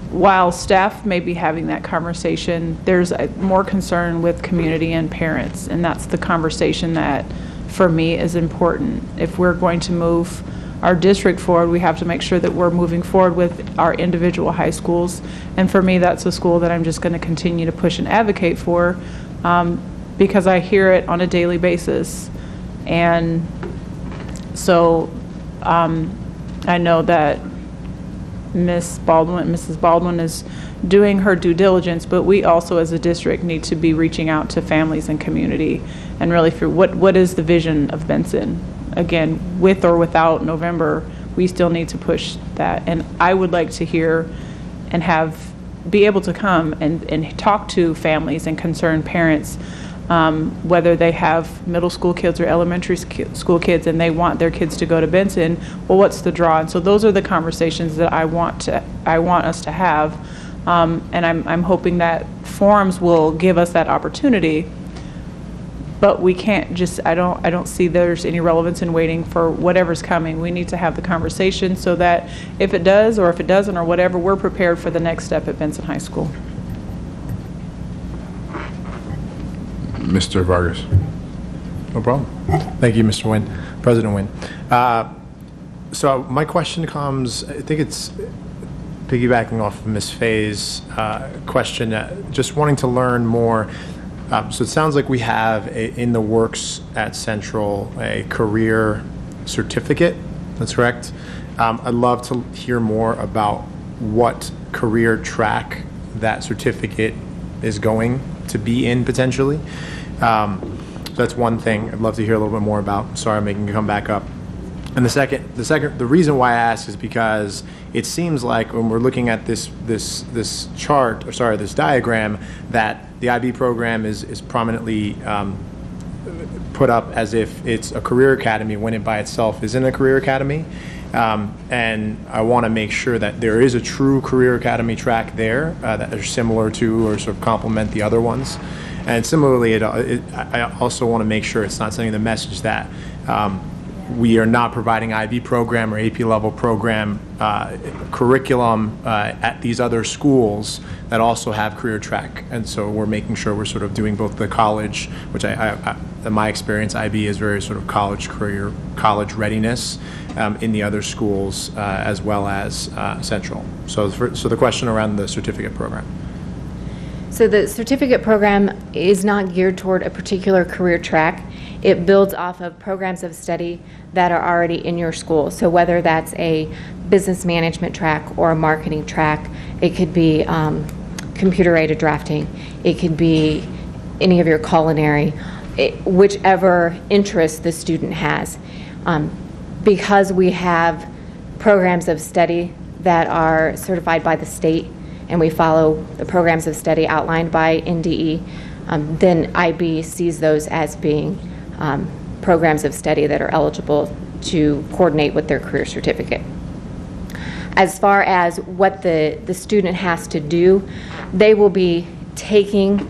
while staff may be having that conversation, there's more concern with community and parents, and that's the conversation that, for me, is important. If we're going to move our district forward, we have to make sure that we're moving forward with our individual high schools, and for me, that's a school that I'm just going to continue to push and advocate for, because I hear it on a daily basis. And so I know that Mrs. Baldwin is doing her due diligence, but we also as a district need to be reaching out to families and community and really figure what is the vision of Benson. Again, with or without November, we still need to push that. And I would like to hear and be able to come and talk to families and concerned parents, whether they have middle school kids or elementary school kids and they want their kids to go to Benson. Well, what's the draw? And so those are the conversations that I want us to have, and I'm hoping that forums will give us that opportunity. But we can't just, I don't see there's any relevance in waiting for whatever's coming. We need to have the conversation so that if it does or if it doesn't or whatever, we're prepared for the next step at Benson High School. Mr. Vargas. No problem. Thank you, Mr. Nguyen, President Nguyen. So my question comes, I think it's piggybacking off of Ms. Fay's question, just wanting to learn more. So it sounds like we have in the works at Central a career certificate. That's correct. I'd love to hear more about what career track that certificate is going to be in potentially. That's one thing I'd love to hear a little bit more about. Sorry, I'm making you come back up. And the reason why I ask is because it seems like when we're looking at this diagram, that the IB program is prominently put up as if it's a career academy when it by itself isn't a career academy. And I want to make sure that there is a true career academy track there that are similar to or sort of complement the other ones. And similarly, I also want to make sure it's not sending the message that we are not providing IB program or AP level program curriculum at these other schools that also have career track. And so we're making sure we're sort of doing both the college, which in my experience, IB is very sort of college career, college readiness in the other schools as well as Central. So the question around the certificate program. So the certificate program is not geared toward a particular career track. It builds off of programs of study that are already in your school. So whether that's a business management track or a marketing track, it could be computer-aided drafting, it could be any of your culinary, whichever interest the student has. Because we have programs of study that are certified by the state and we follow the programs of study outlined by NDE, then IB sees those as being programs of study that are eligible to coordinate with their career certificate. As far as what the student has to do, they will be taking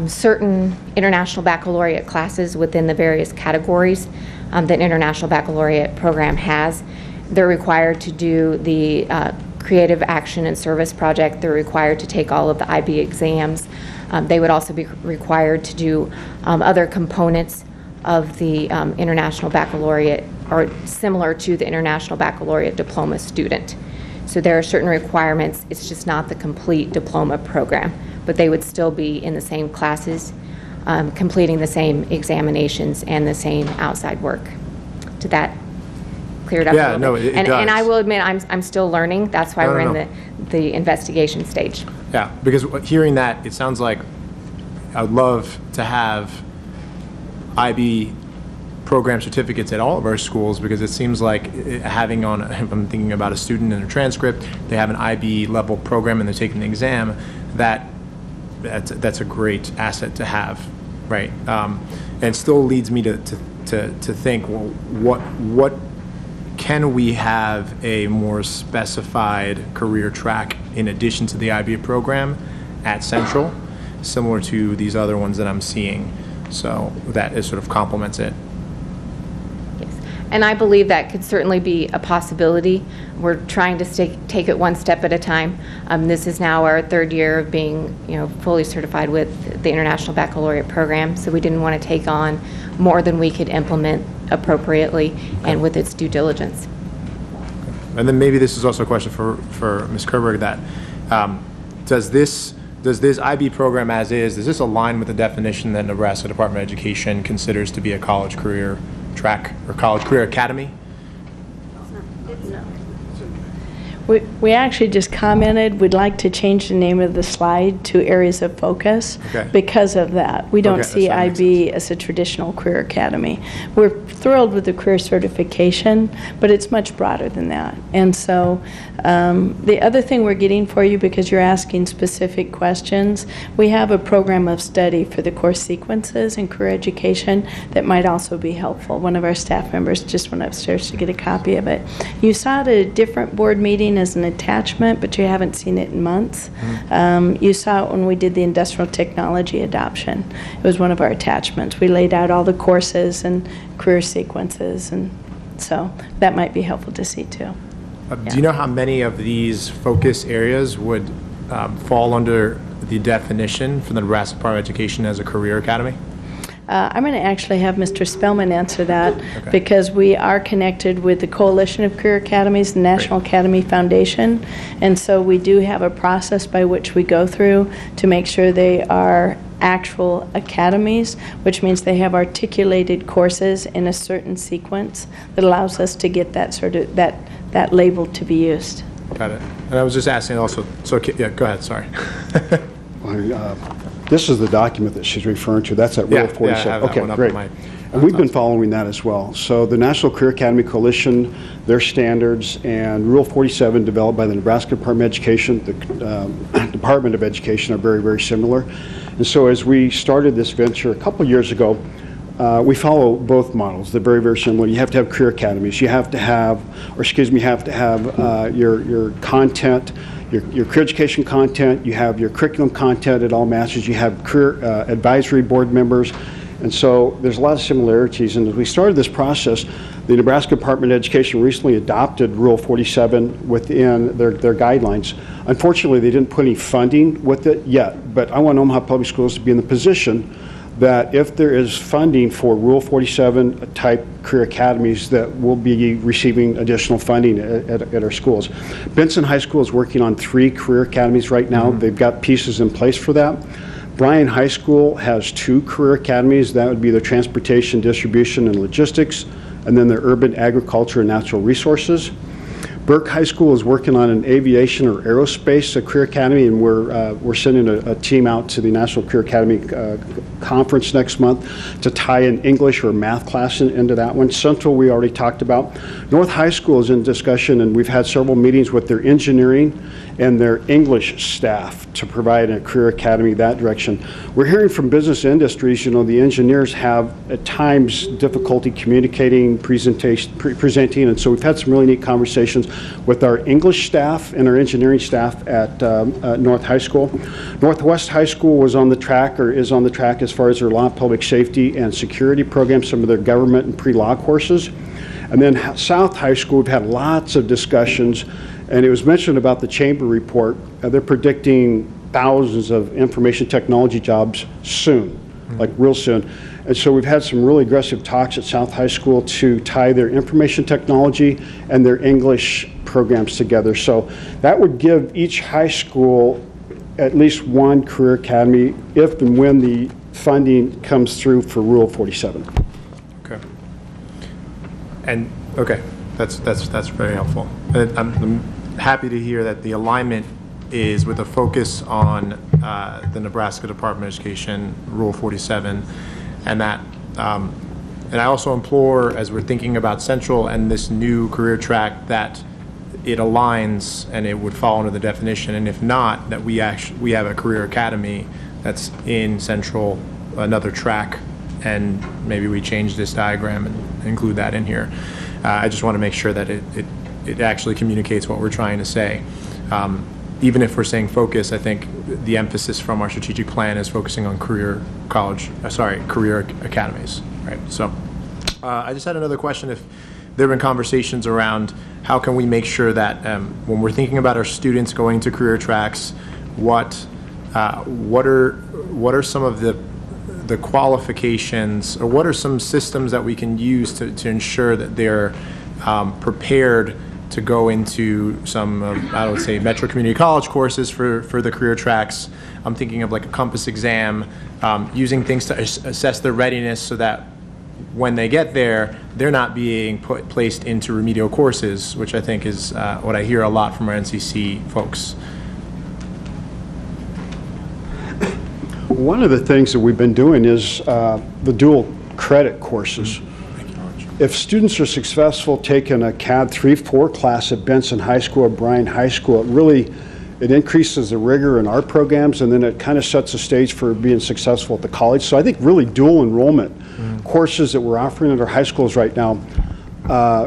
certain International Baccalaureate classes within the various categories that International Baccalaureate program has. They're required to do the Creative Action and Service Project. They're required to take all of the IB exams. They would also be required to do other components of the International Baccalaureate, or similar to the International Baccalaureate diploma student. So there are certain requirements. It's just not the complete diploma program, but they would still be in the same classes, completing the same examinations and the same outside work. Did that clear it up a little no, bit? it and, does. And I will admit, I'm still learning. That's why we're in the investigation stage. Yeah, because hearing that, it sounds like I would love to have IB program certificates at all of our schools, because it seems like having on, if I'm thinking about a student in a transcript, they have an IB level program and they're taking the exam, that's a great asset to have, right? And still leads me to think, well, what can we have a more specified career track in addition to the IB program at Central, similar to these other ones that I'm seeing? So that is sort of complements it. And I believe that could certainly be a possibility. We're trying to take it one step at a time. This is now our third year of being, fully certified with the International Baccalaureate program. So we didn't want to take on more than we could implement appropriately and with its due diligence. And then maybe this is also a question for Ms. Kerberg, that does this IB program as is, does this align with the definition that Nebraska Department of Education considers to be a college career track or college career academy? We actually just commented, we'd like to change the name of the slide to areas of focus because of that. We don't see IB as a traditional career academy. We're thrilled with the career certification, but it's much broader than that. And so the other thing we're getting for you, because you're asking specific questions, we have a program of study for the course sequences in career education that might also be helpful. One of our staff members just went upstairs to get a copy of it. You saw it at a different board meeting as an attachment, but you haven't seen it in months. You saw it when we did the industrial technology adoption. It was one of our attachments. We laid out all the courses and career sequences, and so that might be helpful to see too. Do you know how many of these focus areas would fall under the definition for the Nebraska Department of Education as a career academy? I'm going to actually have Mr. Spellman answer that because we are connected with the Coalition of Career Academies, the National Academy Foundation, and so we do have a process by which we go through to make sure they are actual academies, which means they have articulated courses in a certain sequence that allows us to get that sort of that label to be used. Got it. And I was just asking also, so yeah, go ahead, sorry. This is the document that she's referring to. That's at Rule 47. Yeah, I have that one up great. on my And we've been following that as well. So the National Career Academy Coalition, their standards, and Rule 47 developed by the Nebraska Department of Education, the Department of Education are very, very similar. And so as we started this venture a couple years ago, we follow both models. They're very, very similar. You have to have career academies. You have to have, your content, your career education content. You have your curriculum content at all matches. You have career advisory board members. And so there's a lot of similarities. And as we started this process, the Nebraska Department of Education recently adopted Rule 47 within their guidelines. Unfortunately, they didn't put any funding with it yet, but I want Omaha Public Schools to be in the position that if there is funding for Rule 47 type career academies, that we'll be receiving additional funding at our schools. Benson High School is working on 3 career academies right now. They've got pieces in place for that. Bryan High School has 2 career academies. That would be the Transportation, Distribution, and Logistics, and then the Urban Agriculture and Natural Resources. Burke High School is working on an aviation or aerospace career academy, and we're sending a team out to the National Career Academy conference next month to tie an English or math class into that one. Central we already talked about. North High School is in discussion, and we've had several meetings with their engineering and their English staff to provide a career academy that direction. We're hearing from business industries, the engineers have at times difficulty communicating, presenting, and so we've had some really neat conversations with our English staff and our engineering staff at North High School. Northwest High School was on the track, or is on the track, as far as their law, public safety, and security programs, some of their government and pre-law courses. And then South High School, we've had lots of discussions, and it was mentioned about the Chamber report. They're predicting thousands of information technology jobs soon, like real soon. And so we've had some really aggressive talks at South High School to tie their information technology and their English programs together. So that would give each high school at least one career academy if and when the funding comes through for Rule 47. Okay. And okay, that's very helpful. I'm happy to hear that the alignment is with a focus on the Nebraska Department of Education Rule 47, and that and I also implore, as we're thinking about Central and this new career track, that it aligns and it would fall under the definition, and if not, that we have a career academy that's in Central, another track, and maybe we change this diagram and include that in here. I just want to make sure that it actually communicates what we're trying to say. Even if we're saying focus, I think the emphasis from our strategic plan is focusing on career academies, right? So I just had another question. If there have been conversations around how can we make sure that when we're thinking about our students going to career tracks, what are some of the qualifications, or what are some systems that we can use to ensure that they're prepared to go into some, I would say, Metro Community College courses for the career tracks. I'm thinking of like a Compass exam, using things to assess their readiness so that when they get there, they're not being placed into remedial courses, which I think is what I hear a lot from our NCC folks. One of the things that we've been doing is the dual credit courses. If students are successful taking a CAD 3-4 class at Benson High School or Bryan High School, it increases the rigor in our programs, and then it kind of sets the stage for being successful at the college. So I think really dual enrollment courses that we're offering at our high schools right now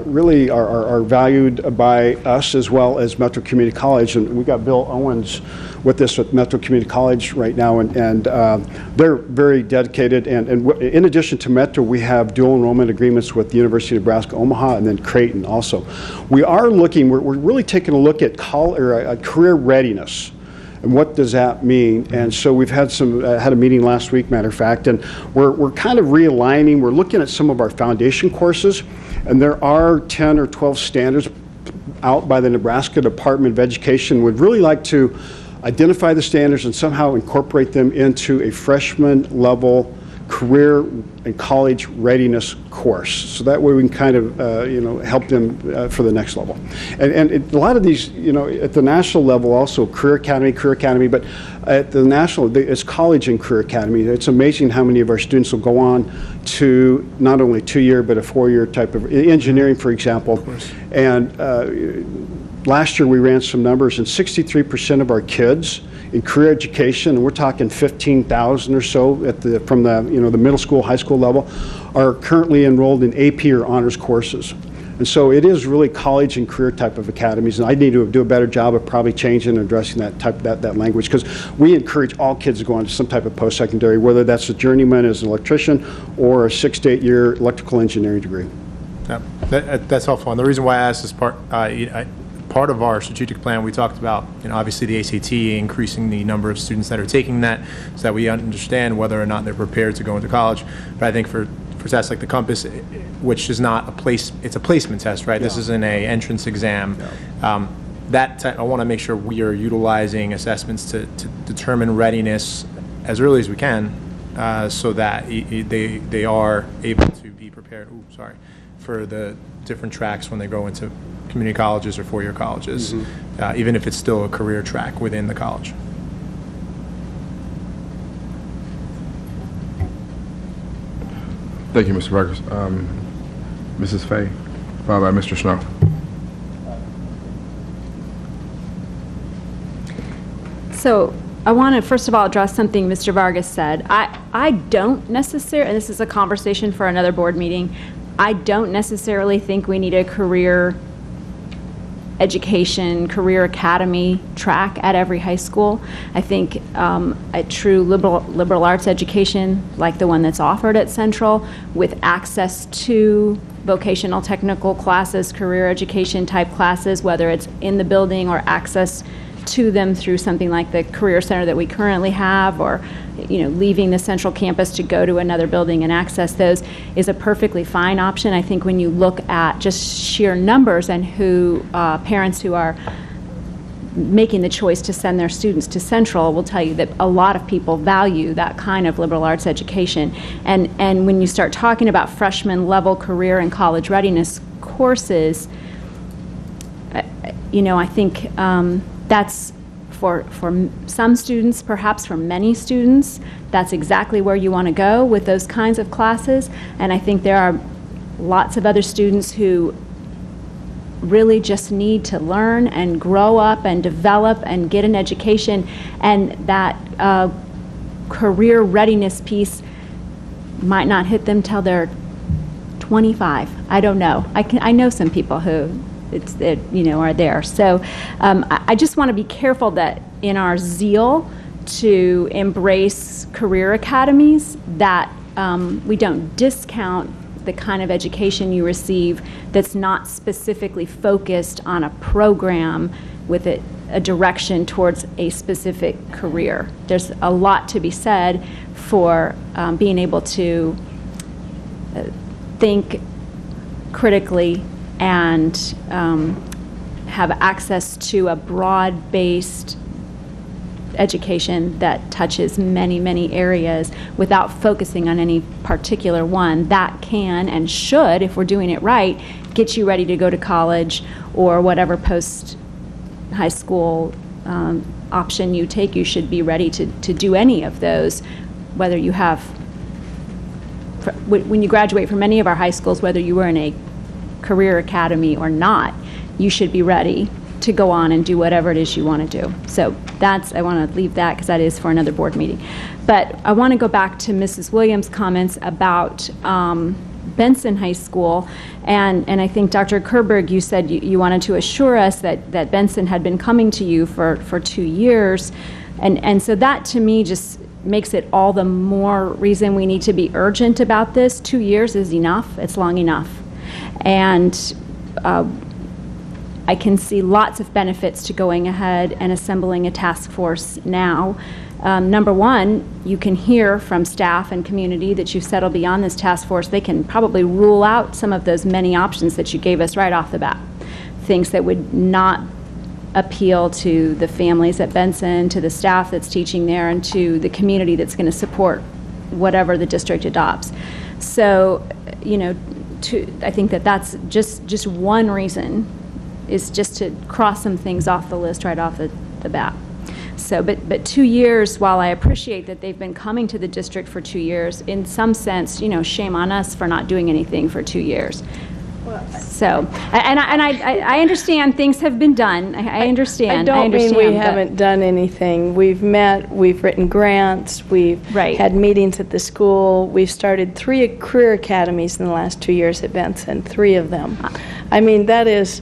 really are valued by us as well as Metro Community College. And we've got Bill Owens with us at Metro Community College right now, and they're very dedicated. And in addition to Metro, we have dual enrollment agreements with the University of Nebraska Omaha and then Creighton also. We are looking, we're really taking a look at career readiness. And what does that mean? And so we've had had a meeting last week, matter of fact, and we're kind of realigning. We're looking at some of our foundation courses, and there are 10 or 12 standards out by the Nebraska Department of Education. We'd really like to identify the standards and somehow incorporate them into a freshman level career and college readiness course. So that way we can kind of, help them for the next level. And a lot of these, at the national level also, career academy, but at the national, it's college and career academy. It's amazing how many of our students will go on to not only 2-year, but a 4-year type of engineering, for example. And last year we ran some numbers, and 63% of our kids In career education, and we're talking 15,000 or so from the the middle school, high school level, are currently enrolled in AP or honors courses. And so it is really college and career type of academies, and I need to do a better job of probably changing and addressing that language, because we encourage all kids to go on to some type of post-secondary, whether that's a journeyman as an electrician or a 6 to 8 year electrical engineering degree. Yeah, that's helpful. And the reason why I asked this part of our strategic plan, we talked about, obviously the ACT, increasing the number of students that are taking that, so that we understand whether or not they're prepared to go into college. But I think for tests like the Compass, which is not it's a placement test, right? Yeah. This isn't a entrance exam. Yeah. I want to make sure we are utilizing assessments to determine readiness as early as we can, so that they are able to be prepared. For the different tracks when they go into community colleges or four-year colleges, even if it's still a career track within the college. Thank you, Mr. Burgers. Mrs. Fay, followed by Mr. Snow. So I want to first of all address something Mr. Vargas said. I don't necessarily, and this is a conversation for another board meeting, I don't necessarily think we need a career education, career academy track at every high school. I think a true liberal arts education, like the one that's offered at Central, with access to vocational technical classes, career education type classes, whether it's in the building or access to them through something like the Career Center that we currently have, or leaving the Central campus to go to another building and access those, is a perfectly fine option. I think when you look at just sheer numbers and parents who are making the choice to send their students to Central will tell you that a lot of people value that kind of liberal arts education. And when you start talking about freshman level career and college readiness courses, I think that's for some students, perhaps for many students, that's exactly where you want to go with those kinds of classes. And I think there are lots of other students who really just need to learn and grow up and develop and get an education, and that career readiness piece might not hit them till they're 25. I don't know. I know some people who are there. So I just want to be careful that in our zeal to embrace career academies, that we don't discount the kind of education you receive that's not specifically focused on a program with a direction towards a specific career. There's a lot to be said for being able to think critically and have access to a broad-based education that touches many, many areas without focusing on any particular one. That can and should, if we're doing it right, get you ready to go to college or whatever post-high school option you take. You should be ready to do any of those, whether you have, when you graduate from any of our high schools, whether you were in a career academy or not, you should be ready to go on and do whatever it is you want to do. So I want to leave that because that is for another board meeting. But I want to go back to Mrs. Williams' comments about Benson High School, and I think Dr. Kerberg, you said you wanted to assure us that Benson had been coming to you for 2 years, and so that to me just makes it all the more reason we need to be urgent about this. 2 years is enough. It's long enough. And I can see lots of benefits to going ahead and assembling a task force now. Number one, you can hear from staff and community that you've settled beyond this task force. They can probably rule out some of those many options that you gave us right off the bat. Things that would not appeal to the families at Benson, to the staff that's teaching there, and to the community that's going to support whatever the district adopts. So, I think that's just one reason, is just to cross some things off the list right off the bat. So, but 2 years, while I appreciate that they've been coming to the district for 2 years, in some sense, shame on us for not doing anything for 2 years. So, and I understand things have been done. I understand. I don't mean we but- haven't done anything. We've met, we've written grants, we've had meetings at the school. We've started 3 career academies in the last 2 years at Benson, 3 of them. I mean, that is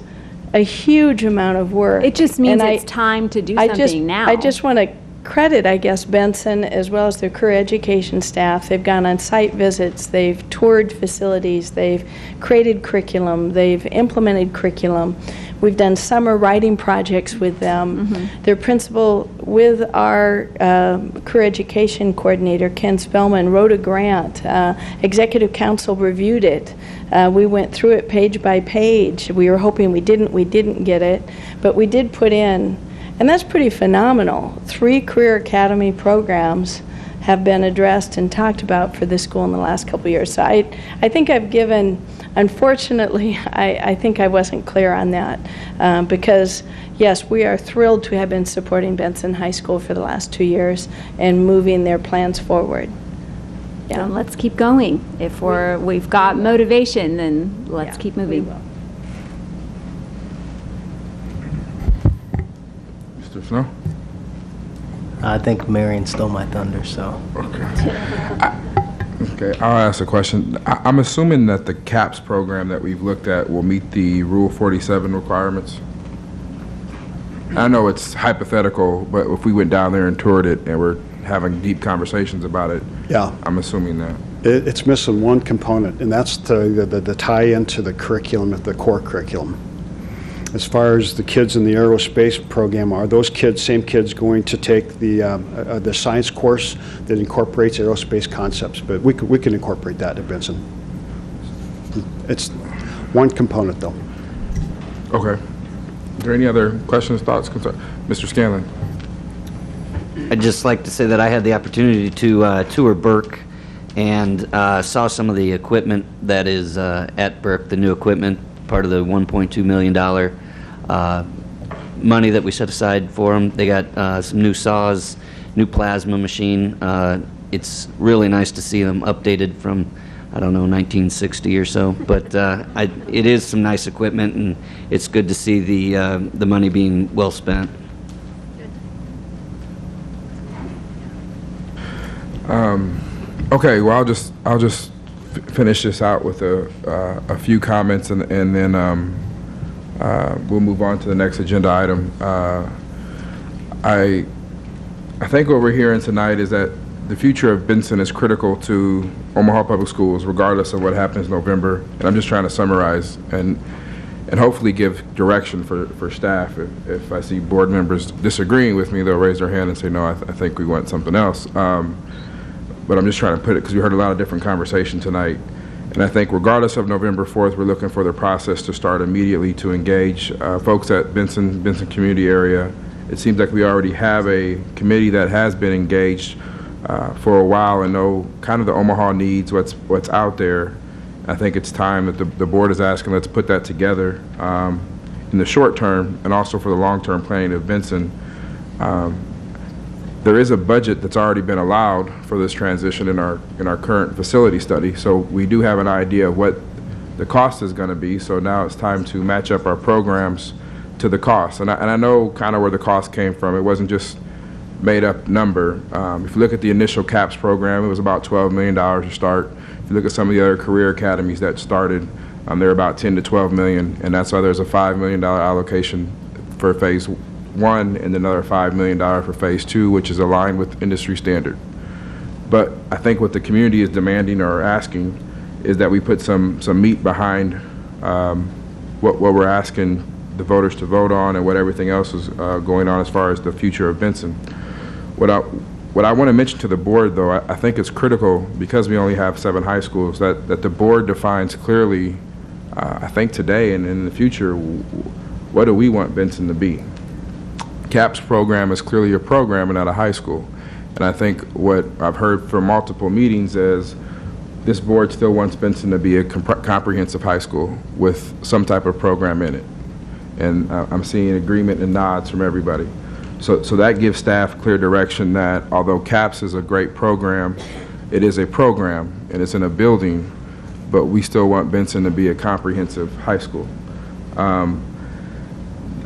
a huge amount of work. It just means And it's time to do something now. I just want to credit, I guess, Benson as well as their career education staff. They've gone on site visits, they've toured facilities, they've created curriculum, they've implemented curriculum. We've done summer writing projects with them. Their principal, with our career education coordinator, Ken Spellman, wrote a grant. Executive Council reviewed it. We went through it page by page. We were hoping we didn't get it, but we did put in. And that's pretty phenomenal. 3 career academy programs have been addressed and talked about for this school in the last couple of years. So I think I've given, unfortunately, I think I wasn't clear on that because, yes, we are thrilled to have been supporting Benson High School for the last 2 years and moving their plans forward. So let's keep going. If we've got motivation, then let's keep moving. Mr. Snow? I think Marion stole my thunder, so. Okay, I'll ask a question. I'm assuming that the CAPS program that we've looked at will meet the Rule 47 requirements? I know it's hypothetical, but if we went down there and toured it and we're having deep conversations about it, I'm assuming that. It's missing one component, and that's the tie into the curriculum, the core curriculum. As far as the kids in the aerospace program, are those kids, same kids, going to take the science course that incorporates aerospace concepts? But we can incorporate that at Benson. It's one component, though. Okay. Is there any other questions, thoughts, concerns? Mr. Scanlon? I'd just like to say that I had the opportunity to tour Burke and saw some of the equipment that is at Burke, the new equipment, part of the $1.2 million money that we set aside for them. They got some new saws, new plasma machine. It's really nice to see them updated from, I don't know, 1960 or so. But it is some nice equipment, and it's good to see the money being well spent. Okay, well, I'll just finish this out with a few comments, and then we'll move on to the next agenda item. I think what we're hearing tonight is that the future of Benson is critical to Omaha Public Schools, regardless of what happens in November. And I'm just trying to summarize and hopefully give direction for staff. If I see board members disagreeing with me, they'll raise their hand and say, no, I think we want something else. But I'm just trying to put it, because we heard a lot of different conversation tonight. And I think regardless of November 4th, we're looking for the process to start immediately to engage folks at Benson community area. It seems like we already have a committee that has been engaged for a while and know kind of the Omaha needs, what's out there. I think it's time that the board is asking, let's put that together in the short term and also for the long-term planning of Benson. There is a budget that's already been allowed for this transition in our current facility study, so we do have an idea of what the cost is going to be. So now it's time to match up our programs to the cost, and I know kind of where the cost came from. It wasn't just made up number. If you look at the initial CAPS program, it was about $12 million to start. If you look at some of the other career academies that started, they're about $10 to $12 million, and that's why there's a $5 million allocation for phase 1 and another $5 million for phase 2, which is aligned with industry standard. But I think what the community is demanding or asking is that we put some meat behind what we're asking the voters to vote on and what everything else is going on as far as the future of Benson. What I want to mention to the board, though, I think it's critical, because we only have 7 high schools, that the board defines clearly, I think today and in the future, what do we want Benson to be. CAPS program is clearly a program and not a high school. And I think what I've heard from multiple meetings is this board still wants Benson to be a comprehensive high school with some type of program in it. And I'm seeing agreement and nods from everybody. So that gives staff clear direction that although CAPS is a great program, it is a program and it's in a building but we still want Benson to be a comprehensive high school.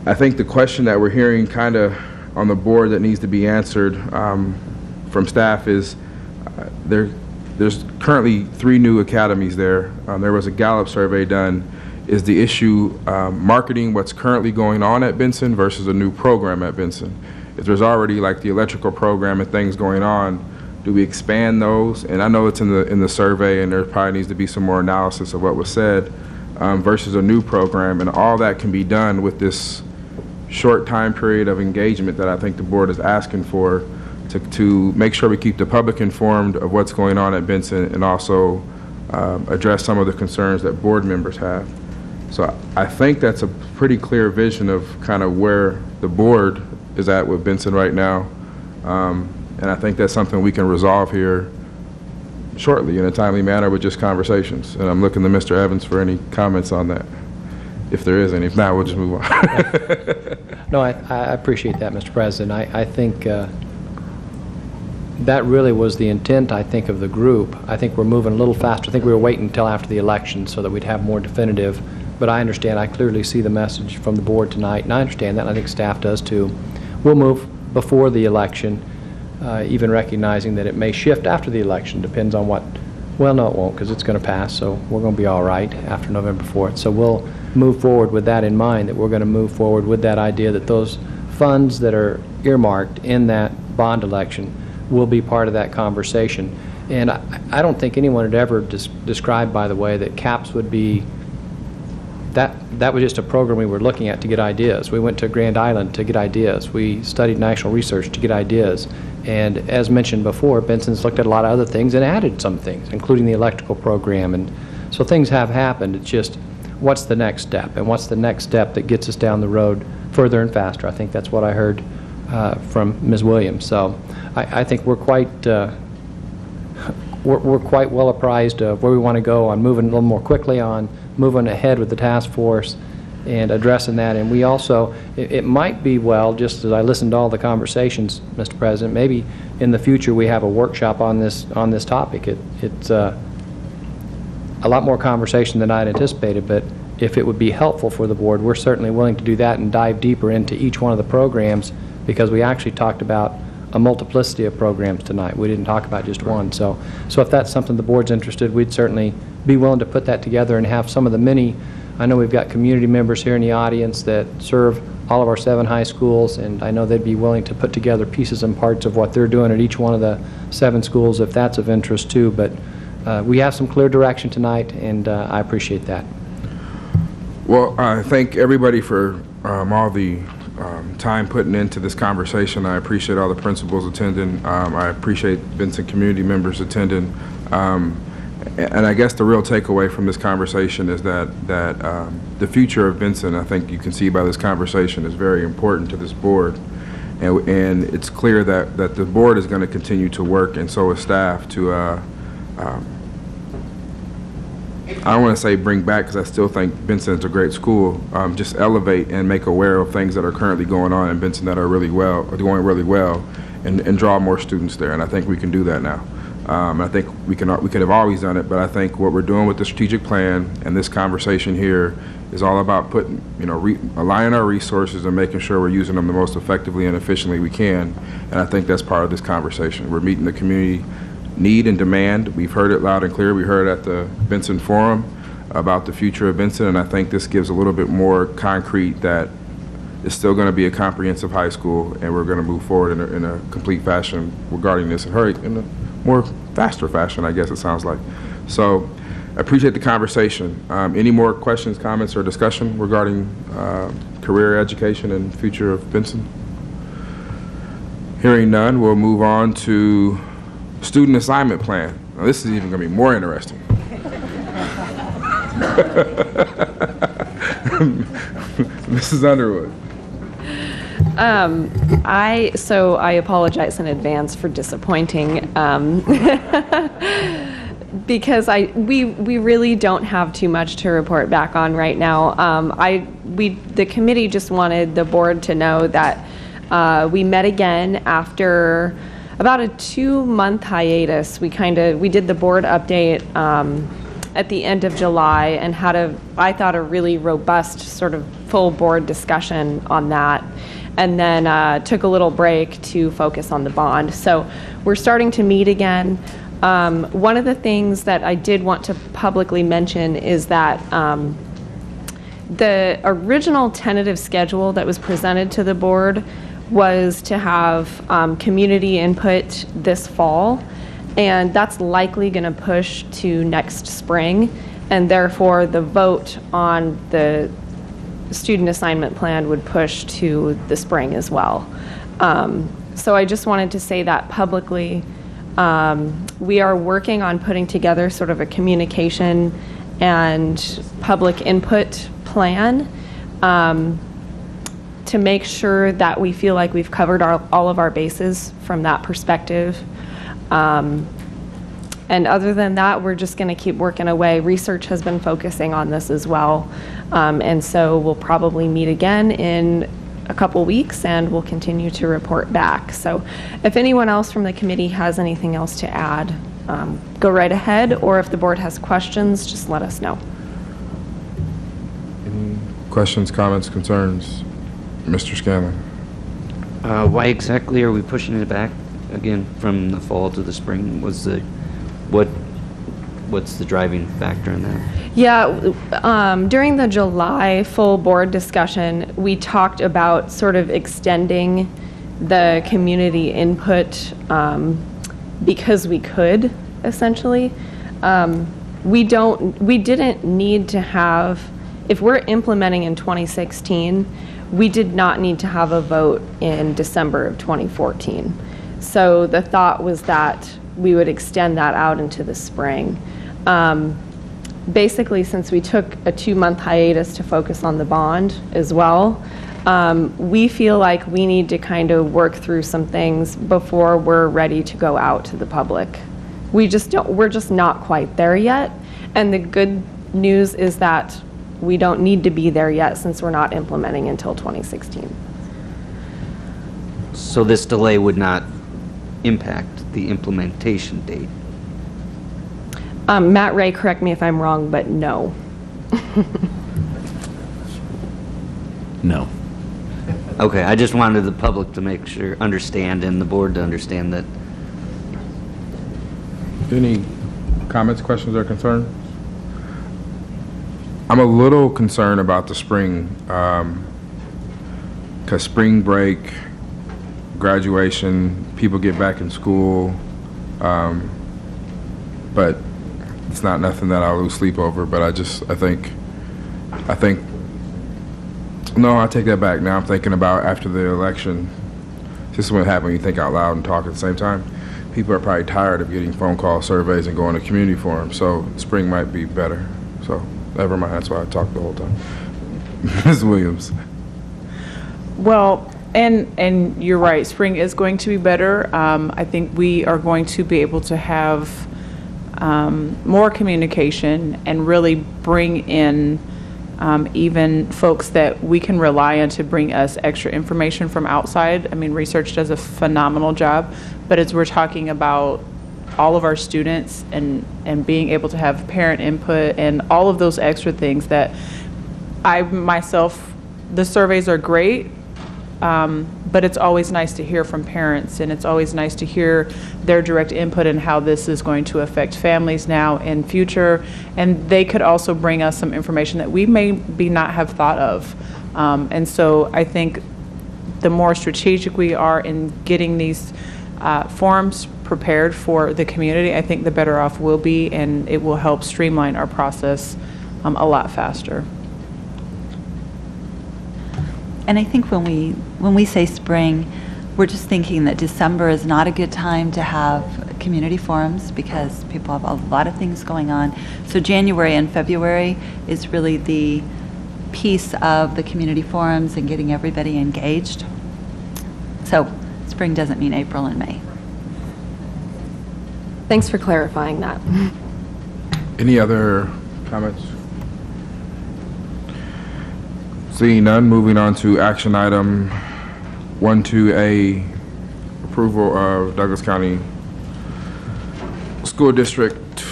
I think the question that we're hearing kind of on the board that needs to be answered from staff is there's currently 3 new academies there. There was a Gallup survey done. Is the issue marketing what's currently going on at Benson versus a new program at Benson? If there's already like the electrical program and things going on, do we expand those? And I know it's in the survey, and there probably needs to be some more analysis of what was said versus a new program, and all that can be done with this short time period of engagement that I think the board is asking for to make sure we keep the public informed of what's going on at Benson and also address some of the concerns that board members have. So I think that's a pretty clear vision of kind of where the board is at with Benson right now. And I think that's something we can resolve here shortly in a timely manner with just conversations. And I'm looking to Mr. Evans for any comments on that, if there is any. If not, we'll just move on. No, I appreciate that, Mr. President. I think that really was the intent, I think, of the group. I think we're moving a little faster. I think we were waiting until after the election so that we'd have more definitive. But I understand, I clearly see the message from the board tonight, and I understand that, and I think staff does too. We'll move before the election, even recognizing that it may shift after the election, depends on what, well, no, it won't, because it's going to pass, so we're going to be all right after November 4th. So we'll move forward with that in mind, that we're going to move forward with that idea that those funds that are earmarked in that bond election will be part of that conversation. And I don't think anyone had ever described, by the way, that CAPS would be, that was just a program we were looking at to get ideas. We went to Grand Island to get ideas. We studied national research to get ideas. And as mentioned before, Benson's looked at a lot of other things and added some things, including the electrical program. And so things have happened. It's just, what's the next step? And what's the next step that gets us down the road further and faster? I think that's what I heard from Ms. Williams. So I think we're quite well apprised of where we want to go on moving a little more quickly on moving ahead with the task force and addressing that. And we also, it might be well, just as I listened to all the conversations, Mr. President, maybe in the future we have a workshop on this topic. It's a lot more conversation than I'd anticipated, but if it would be helpful for the board, we're certainly willing to do that and dive deeper into each one of the programs, because we actually talked about a multiplicity of programs tonight. We didn't talk about just one. So if that's something the board's interested, we'd certainly be willing to put that together and have some of the many, I know we've got community members here in the audience that serve all of our 7 high schools, and I know they'd be willing to put together pieces and parts of what they're doing at each one of the 7 schools if that's of interest too. But we have some clear direction tonight, and I appreciate that. Well, I thank everybody for all the time putting into this conversation. I appreciate all the principals attending. I appreciate Benson community members attending. And I guess the real takeaway from this conversation is that the future of Benson, I think you can see by this conversation, is very important to this board. And it's clear that the board is going to continue to work, and so is staff, to I don't want to say bring back, because I still think Benson is a great school, just elevate and make aware of things that are currently going on in Benson that are going really well, and draw more students there. And I think we can do that now. I think we could have always done it, but I think what we're doing with the strategic plan and this conversation here is all about putting, aligning our resources and making sure we're using them the most effectively and efficiently we can. And I think that's part of this conversation. We're meeting the community need and demand. We've heard it loud and clear. We heard at the Benson Forum about the future of Benson, and I think this gives a little bit more concrete that it's still going to be a comprehensive high school, and we're going to move forward in a complete fashion regarding this, and in a more faster fashion, I guess it sounds like. So I appreciate the conversation. Any more questions, comments, or discussion regarding career education and future of Benson? Hearing none, we'll move on to student assignment plan. Now, this is even going to be more interesting. Mrs. Underwood. I apologize in advance for disappointing, because we really don't have too much to report back on right now. The committee just wanted the board to know that we met again after about a 2-month hiatus. We did the board update at the end of July and had I thought, a really robust sort of full board discussion on that, and then took a little break to focus on the bond. So we're starting to meet again. One of the things that I did want to publicly mention is that the original tentative schedule that was presented to the board was to have community input this fall, and that's likely going to push to next spring, and therefore the vote on the student assignment plan would push to the spring as well. So I just wanted to say that publicly. We are working on putting together sort of a communication and public input plan to make sure that we feel like we've covered all of our bases from that perspective. And other than that, we're just going to keep working away. Research has been focusing on this as well. And so we'll probably meet again in a couple weeks, and we'll continue to report back. So if anyone else from the committee has anything else to add, go right ahead, or if the board has questions, just let us know. Any questions, comments, concerns? Mr. Scanlon. Why exactly are we pushing it back again from the fall to the spring? What's the driving factor in that? Yeah, during the July full board discussion, we talked about sort of extending the community input because we could, essentially. We didn't need to have, if we're implementing in 2016, we did not need to have a vote in December of 2014. So the thought was that we would extend that out into the spring. Basically, since we took a 2-month hiatus to focus on the bond as well, we feel like we need to kind of work through some things before we're ready to go out to the public. We're just not quite there yet. And the good news is that we don't need to be there yet since we're not implementing until 2016. So this delay would not impact the implementation date? Matt Ray, correct me if I'm wrong, but no. No. Okay, I just wanted the public to make sure, understand, and the board to understand that. Any comments, questions, or concerns? I'm a little concerned about the spring, because spring break, graduation, people get back in school, but it's not nothing that I'll lose sleep over. But I think, no, I take that back. Now I'm thinking about after the election, this is what happens when you think out loud and talk at the same time. People are probably tired of getting phone call surveys and going to community forums, so spring might be better. So never mind, that's why I talked the whole time. Ms. Williams. Well, and you're right, spring is going to be better. I think we are going to be able to have more communication and really bring in even folks that we can rely on to bring us extra information from outside. I mean, research does a phenomenal job, but as we're talking about all of our students and being able to have parent input and all of those extra things that I myself, the surveys are great, but it's always nice to hear from parents, and it's always nice to hear their direct input and how this is going to affect families now and future. And they could also bring us some information that we maybe not have thought of. And so I think the more strategic we are in getting these forums prepared for the community, I think the better off we'll be, and it will help streamline our process a lot faster. And I think when we say spring, we're just thinking that December is not a good time to have community forums because people have a lot of things going on. So January and February is really the piece of the community forums and getting everybody engaged. So spring doesn't mean April and May. Thanks for clarifying that. Any other comments? Seeing none, moving on to action item 12A, approval of Douglas County School District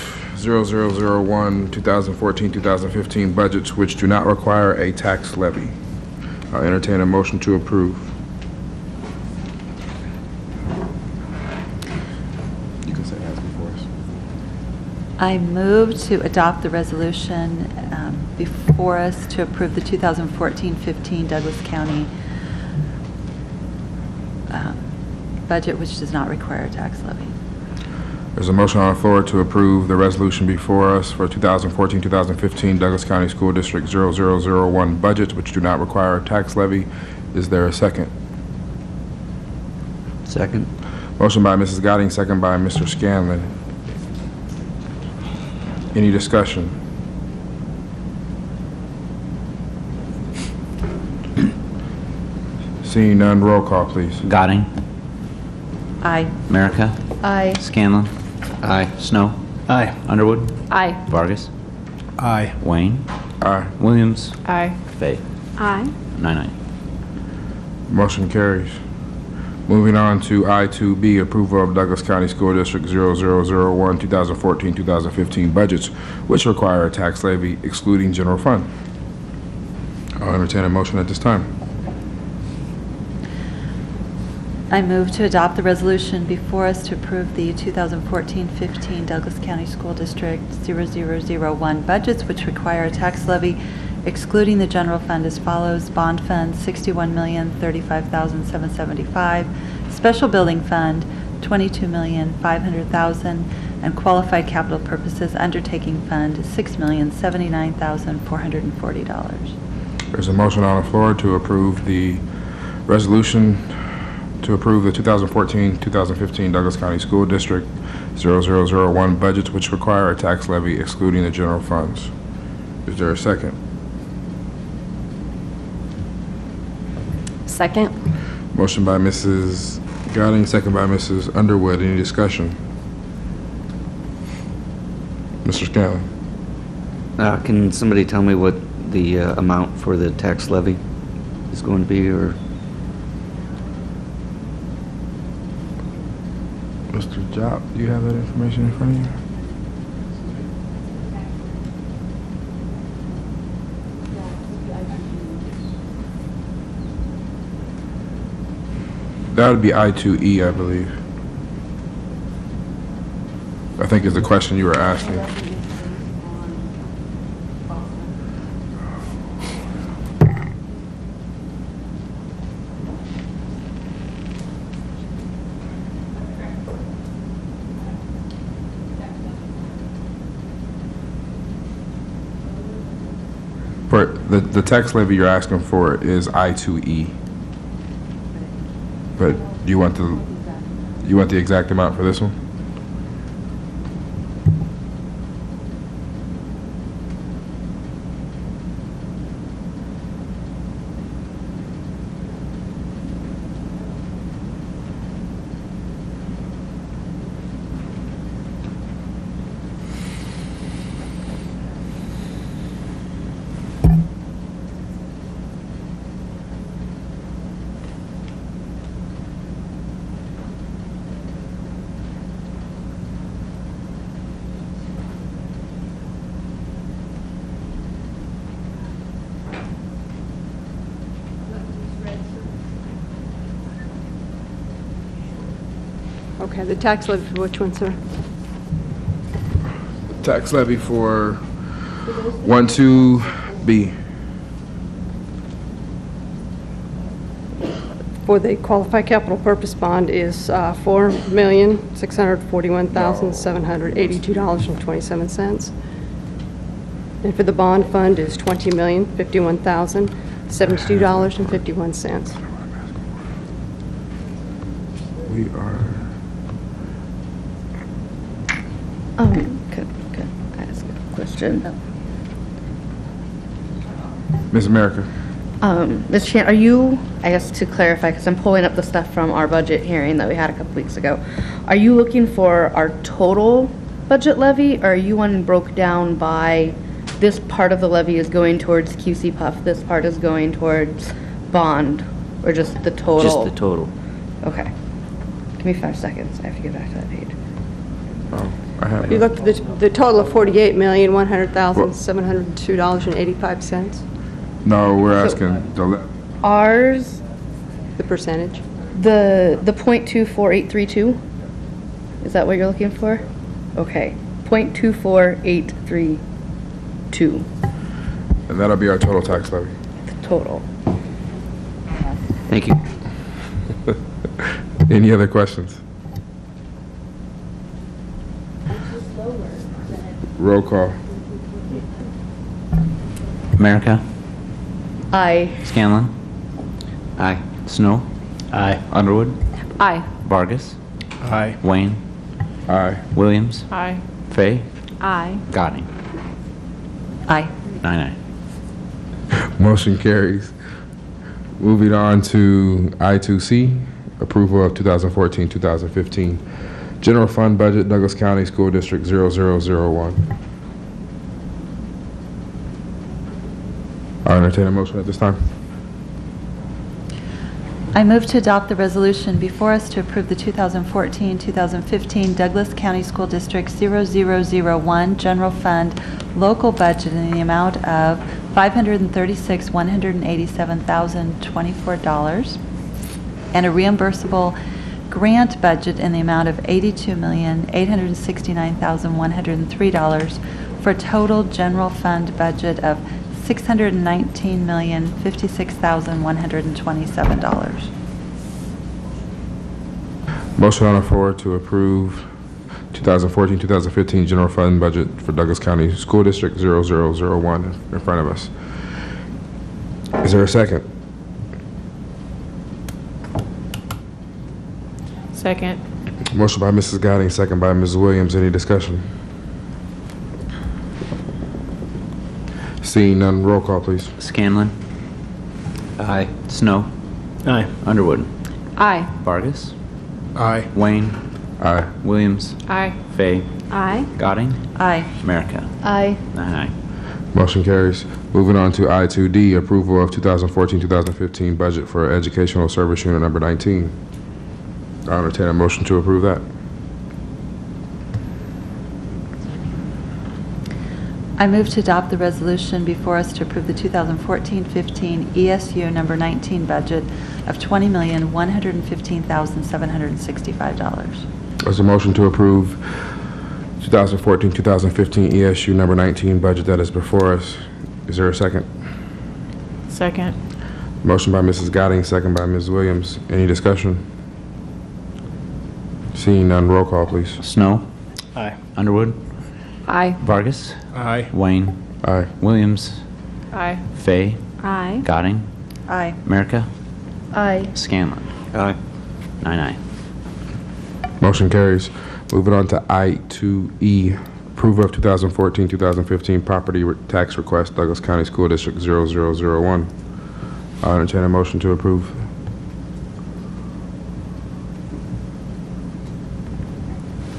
0001 2014-2015 budgets which do not require a tax levy. I'll entertain a motion to approve. You can say as before us. I move to adopt the resolution before us to approve the 2014-15 Douglas County budget, which does not require a tax levy. There's a motion on the floor to approve the resolution before us for 2014-2015 Douglas County School District 0001 budgets which do not require a tax levy. Is there a second? Second. Motion by Mrs. Gotting, second by Mr. Scanlon. Any discussion? Seeing none, roll call, please. Gotting. Aye. America. Aye. Scanlon. Aye. Snow. Aye. Underwood. Aye. Vargas. Aye. Wayne. Aye. Williams. Aye. Fay. Aye. 9-9. Motion carries. Moving on to I2B, approval of Douglas County School District 0001 2014-2015 budgets which require a tax levy excluding general fund. I'll entertain a motion at this time. I move to adopt the resolution before us to approve the 2014-15 Douglas County School District 0001 budgets which require a tax levy excluding the general fund as follows: bond fund $61,035,775, special building fund $22,500,000, and qualified capital purposes undertaking fund $6,079,440. There's a motion on the floor to approve the resolution to approve the 2014-2015 Douglas County School District 0001 budgets which require a tax levy excluding the general funds. Is there a second? Second. Motion by Mrs. Gotting, second by Mrs. Underwood. Any discussion? Mr. Scanlon. Can somebody tell me what the amount for the tax levy is going to be, or? Mr. Job, do you have that information in front of you? That would be I2E, I believe. I think is the question you were asking. For the tax levy you're asking for is I2E. But do you want the exact amount for this one? Okay, the tax levy for which one, sir? Tax levy for 12B. For the qualified capital purpose bond is $4,641,782.27. And for the bond fund is $20,051,072.51. We are. Could I ask a question? Ms. America. Ms. Chan, are you, I guess to clarify, because I'm pulling up the stuff from our budget hearing that we had a couple weeks ago, are you looking for our total budget levy, or are you wanting broke down by this part of the levy is going towards QC Puff, this part is going towards bond, or just the total? Just the total. Okay. Give me 5 seconds. I have to get back to that page. Oh. I have You that. looked at the total of $48,100,702.85. No, we're asking the, Ours, The percentage? the .24832, is that what you're looking for? Okay, .24832, and that'll be our total tax levy. the total. Thank you. Any other questions? Roll call. America. Aye. Scanlon. Aye. Snow. Aye. Underwood. Aye. Vargas. Aye. Wayne. Aye. Williams. Aye. Fay. Aye. Goding. Aye. 9-9. Motion carries. Moving on to I2C, approval of 2014-2015 general fund budget, Douglas County School District 0001. I'll entertain a motion at this time. I move to adopt the resolution before us to approve the 2014-2015 Douglas County School District 0001 General Fund local budget in the amount of $536,187,024 and a reimbursable grant budget in the amount of $82,869,103 for a total general fund budget of $619,056,127. Motion on the floor to approve 2014-2015 general fund budget for Douglas County School District 0001 in front of us. Is there a second? Second. Motion by Mrs. Goding, second by Mrs. Williams. Any discussion? Seeing none, roll call, please. Scanlon. Aye. Snow. Aye. Underwood. Aye. Vargas. Aye. Wayne. Aye. Williams. Aye. Fay. Aye. Goding. Aye. America. Aye. 9-9. Motion carries. Moving on to I2D, approval of 2014-2015 budget for Educational Service Unit number 19. I'll entertain a motion to approve that. I move to adopt the resolution before us to approve the 2014-15 ESU number 19 budget of $20,115,765. There's a motion to approve 2014-2015 ESU number 19 budget that is before us. Is there a second? Second. Motion by Mrs. Goding, second by Ms. Williams. Any discussion? Seeing none, roll call, please. Snow. Aye. Underwood. Aye. Vargas. Aye. Wayne. Aye. Williams. Aye. Fay. Aye. Goding. Aye. America. Aye. Scanlon. Aye. 9-9. Motion carries. Moving on to I2E, approval of 2014-2015 property tax request, Douglas County School District 0001. I'll entertain a motion to approve.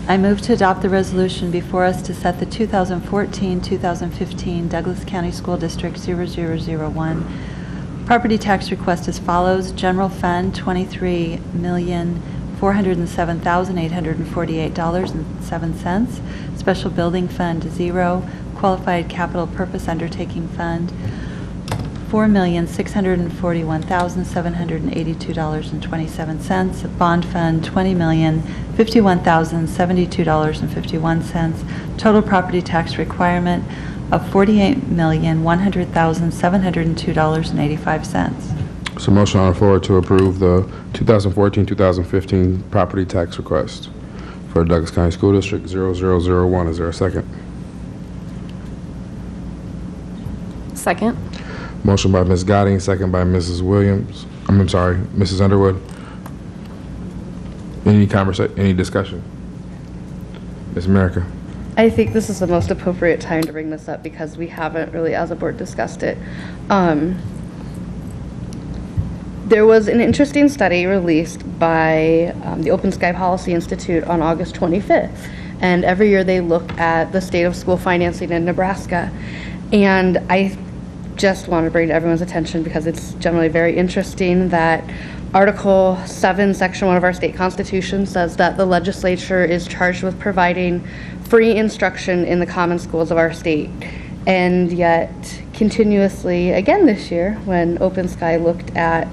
I move to adopt the resolution before us to set the 2014-2015 Douglas County School District 0001 property tax request as follows. General Fund, $23,407,848.07. Special Building Fund, 0. Qualified Capital Purpose Undertaking Fund, $4,641,782.27. Bond Fund, $20,051,072.51. Total property tax requirement of $48,100,702.85. So motion on the floor to approve the 2014-2015 property tax request for Douglas County School District 0001. Is there a second? Second. Motion by Ms. Goding, second by Mrs. Williams. I'm sorry, Mrs. Underwood. Any discussion? Ms. America. I think this is the most appropriate time to bring this up because we haven't really, as a board, discussed it. There was an interesting study released by the Open Sky Policy Institute on August 25th. And every year they look at the state of school financing in Nebraska. And I just want to bring to everyone's attention because it's generally very interesting that Article 7, Section 1 of our state constitution says that the legislature is charged with providing free instruction in the common schools of our state. And yet, continuously, again this year, when Open Sky looked at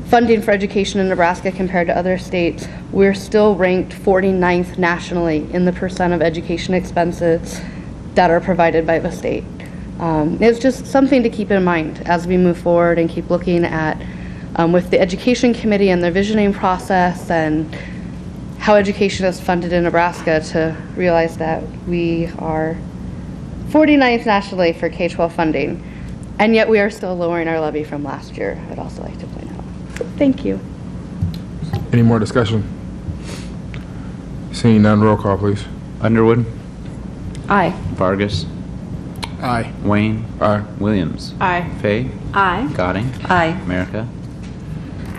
funding for education in Nebraska compared to other states, we're still ranked 49th nationally in the percent of education expenses that are provided by the state. It's just something to keep in mind as we move forward and keep looking at with the Education Committee and their visioning process and how education is funded in Nebraska, to realize that we are 49th nationally for K-12 funding, and yet we are still lowering our levy from last year, I'd also like to point out. Thank you. Any more discussion? Seeing none, roll call, please. Underwood. Aye. Vargas. Aye. Wayne. Aye. Williams. Aye. Fay. Aye. Gadding. Aye. America.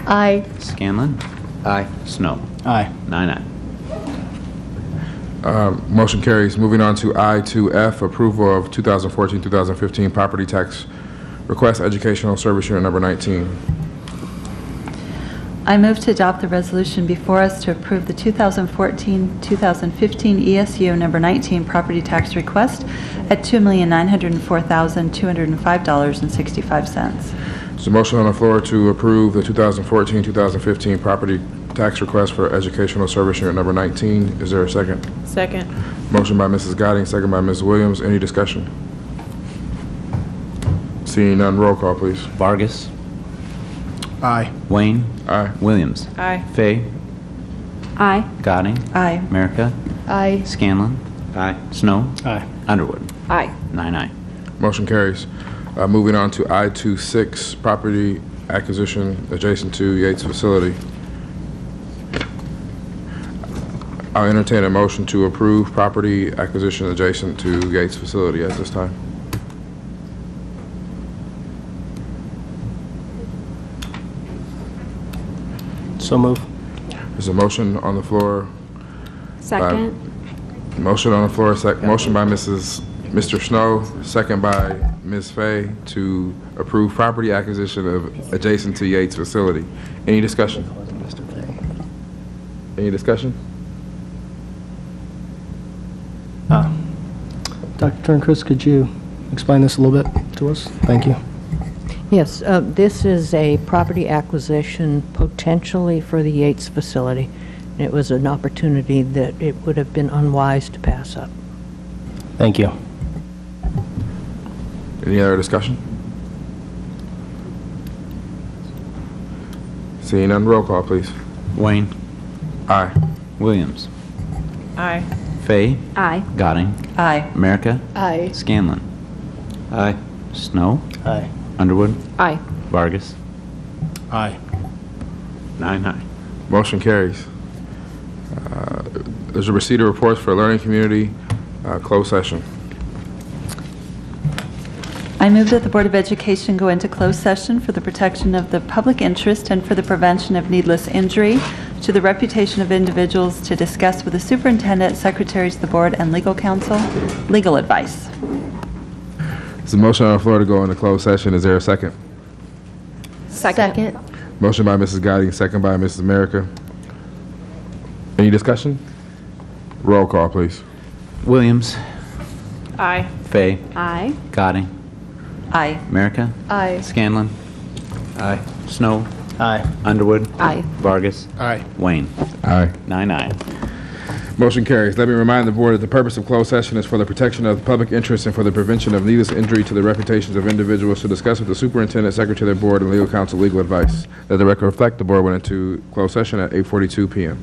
Aye. Scanlon. Aye. Snow. Aye. 9-9. Motion carries. Moving on to I2F, approval of 2014-2015 property tax request, educational service unit number 19. I move to adopt the resolution before us to approve the 2014-2015 ESU number 19 property tax request at $2,904,205.65. There's a motion on the floor to approve the 2014-2015 property tax request for educational service unit number 19. Is there a second? Second. Motion by Mrs. Gadding, second by Ms. Williams. Any discussion? Seeing none, roll call, please. Vargas. Aye. Wayne. Aye. Williams. Aye. Fay. Aye. Gadding. Aye. America. Aye. Scanlon. Aye. Snow. Aye. Underwood. Aye. 9-9. Motion carries. Moving on to I26, property acquisition adjacent to Yates facility. I'll entertain a motion to approve property acquisition adjacent to Yates facility at this time. So move. There's a motion on the floor. Second. Motion on the floor, motion by Mr. Snow, second by Ms. Fay to approve property acquisition of adjacent to Yates facility. Any discussion? Any discussion? Dr. Turnquist, could you explain this a little bit to us? Thank you. Yes, this is a property acquisition potentially for the Yates facility. It was an opportunity that it would have been unwise to pass up. Thank you. Any other discussion? Seeing none, roll call, please. Wayne. Aye. Williams. Aye. Fay. Aye. Gadding. Aye. America. Aye. Scanlon. Aye. Snow. Aye. Underwood. Aye. Vargas. Aye. 9-9. Motion carries. There's a receipt of reports for learning community closed session. I move that the Board of Education go into closed session for the protection of the public interest and for the prevention of needless injury to the reputation of individuals, to discuss with the superintendent, secretaries of the board, and legal counsel legal advice. There's a motion on the floor to go into closed session. Is there a second? Second. Motion by Mrs. Gadding, second by Mrs. America. Any discussion? Roll call, please. Williams. Aye. Fay. Aye. Gadding. Aye. America. Aye. Scanlon. Aye. Snow. Aye. Underwood. Aye. Vargas. Aye. Wayne. Aye. 9-9. Motion carries. Let me remind the board that the purpose of closed session is for the protection of the public interest and for the prevention of needless injury to the reputations of individuals, to discuss with the superintendent, secretary of the board, and legal counsel legal advice. Let the record reflect the board went into closed session at 8:42 p.m.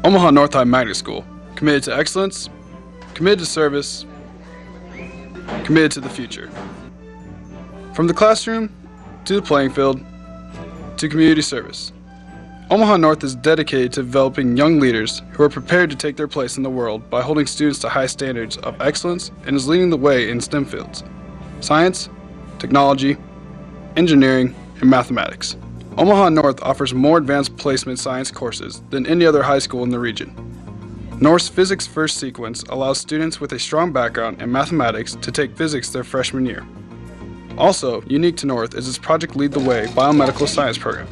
Omaha North High Magnet School, committed to excellence, committed to service, committed to the future. From the classroom, to the playing field, to community service. Omaha North is dedicated to developing young leaders who are prepared to take their place in the world by holding students to high standards of excellence and is leading the way in STEM fields: science, technology, engineering, and mathematics. Omaha North offers more advanced placement science courses than any other high school in the region. North's Physics First sequence allows students with a strong background in mathematics to take physics their freshman year. Also, unique to North is its Project Lead the Way biomedical science program,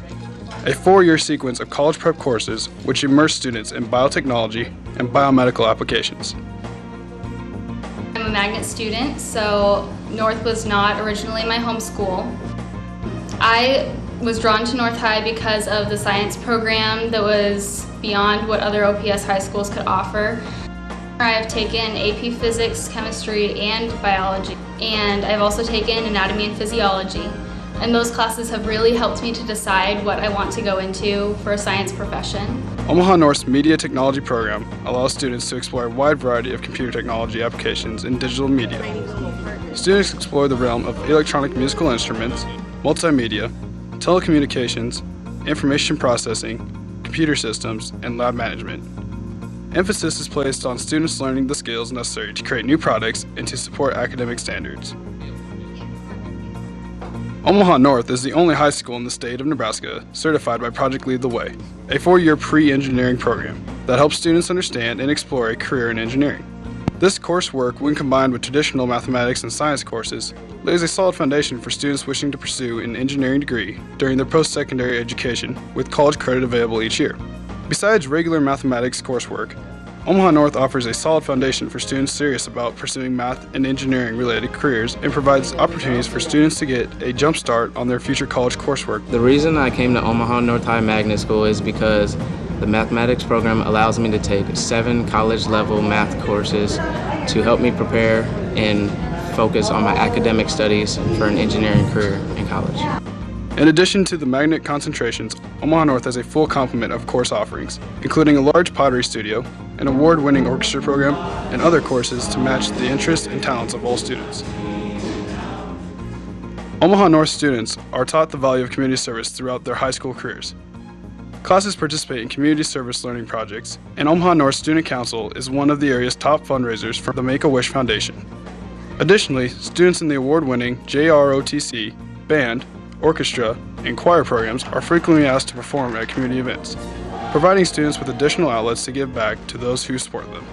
a 4-year sequence of college prep courses which immerse students in biotechnology and biomedical applications. I'm a magnet student, so North was not originally my home school. I was drawn to North High because of the science program that was beyond what other OPS high schools could offer. I have taken AP Physics, Chemistry, and Biology, and I've also taken Anatomy and Physiology. And those classes have really helped me to decide what I want to go into for a science profession. Omaha North's Media Technology program allows students to explore a wide variety of computer technology applications in digital media. Students explore the realm of electronic musical instruments, multimedia, telecommunications, information processing, computer systems, and lab management. Emphasis is placed on students learning the skills necessary to create new products and to support academic standards. Omaha North is the only high school in the state of Nebraska certified by Project Lead the Way, a 4-year pre-engineering program that helps students understand and explore a career in engineering. This coursework, when combined with traditional mathematics and science courses, lays a solid foundation for students wishing to pursue an engineering degree during their post-secondary education with college credit available each year. Besides regular mathematics coursework, Omaha North offers a solid foundation for students serious about pursuing math and engineering-related careers and provides opportunities for students to get a jump start on their future college coursework. The reason I came to Omaha North High Magnet School is because the mathematics program allows me to take 7 college-level math courses to help me prepare and focus on my academic studies for an engineering career in college. In addition to the magnet concentrations, Omaha North has a full complement of course offerings, including a large pottery studio, an award-winning orchestra program, and other courses to match the interests and talents of all students. Omaha North students are taught the value of community service throughout their high school careers. Classes participate in community service learning projects, and Omaha North Student Council is one of the area's top fundraisers for the Make-A-Wish Foundation. Additionally, students in the award-winning JROTC, band, orchestra, and choir programs are frequently asked to perform at community events, providing students with additional outlets to give back to those who support them.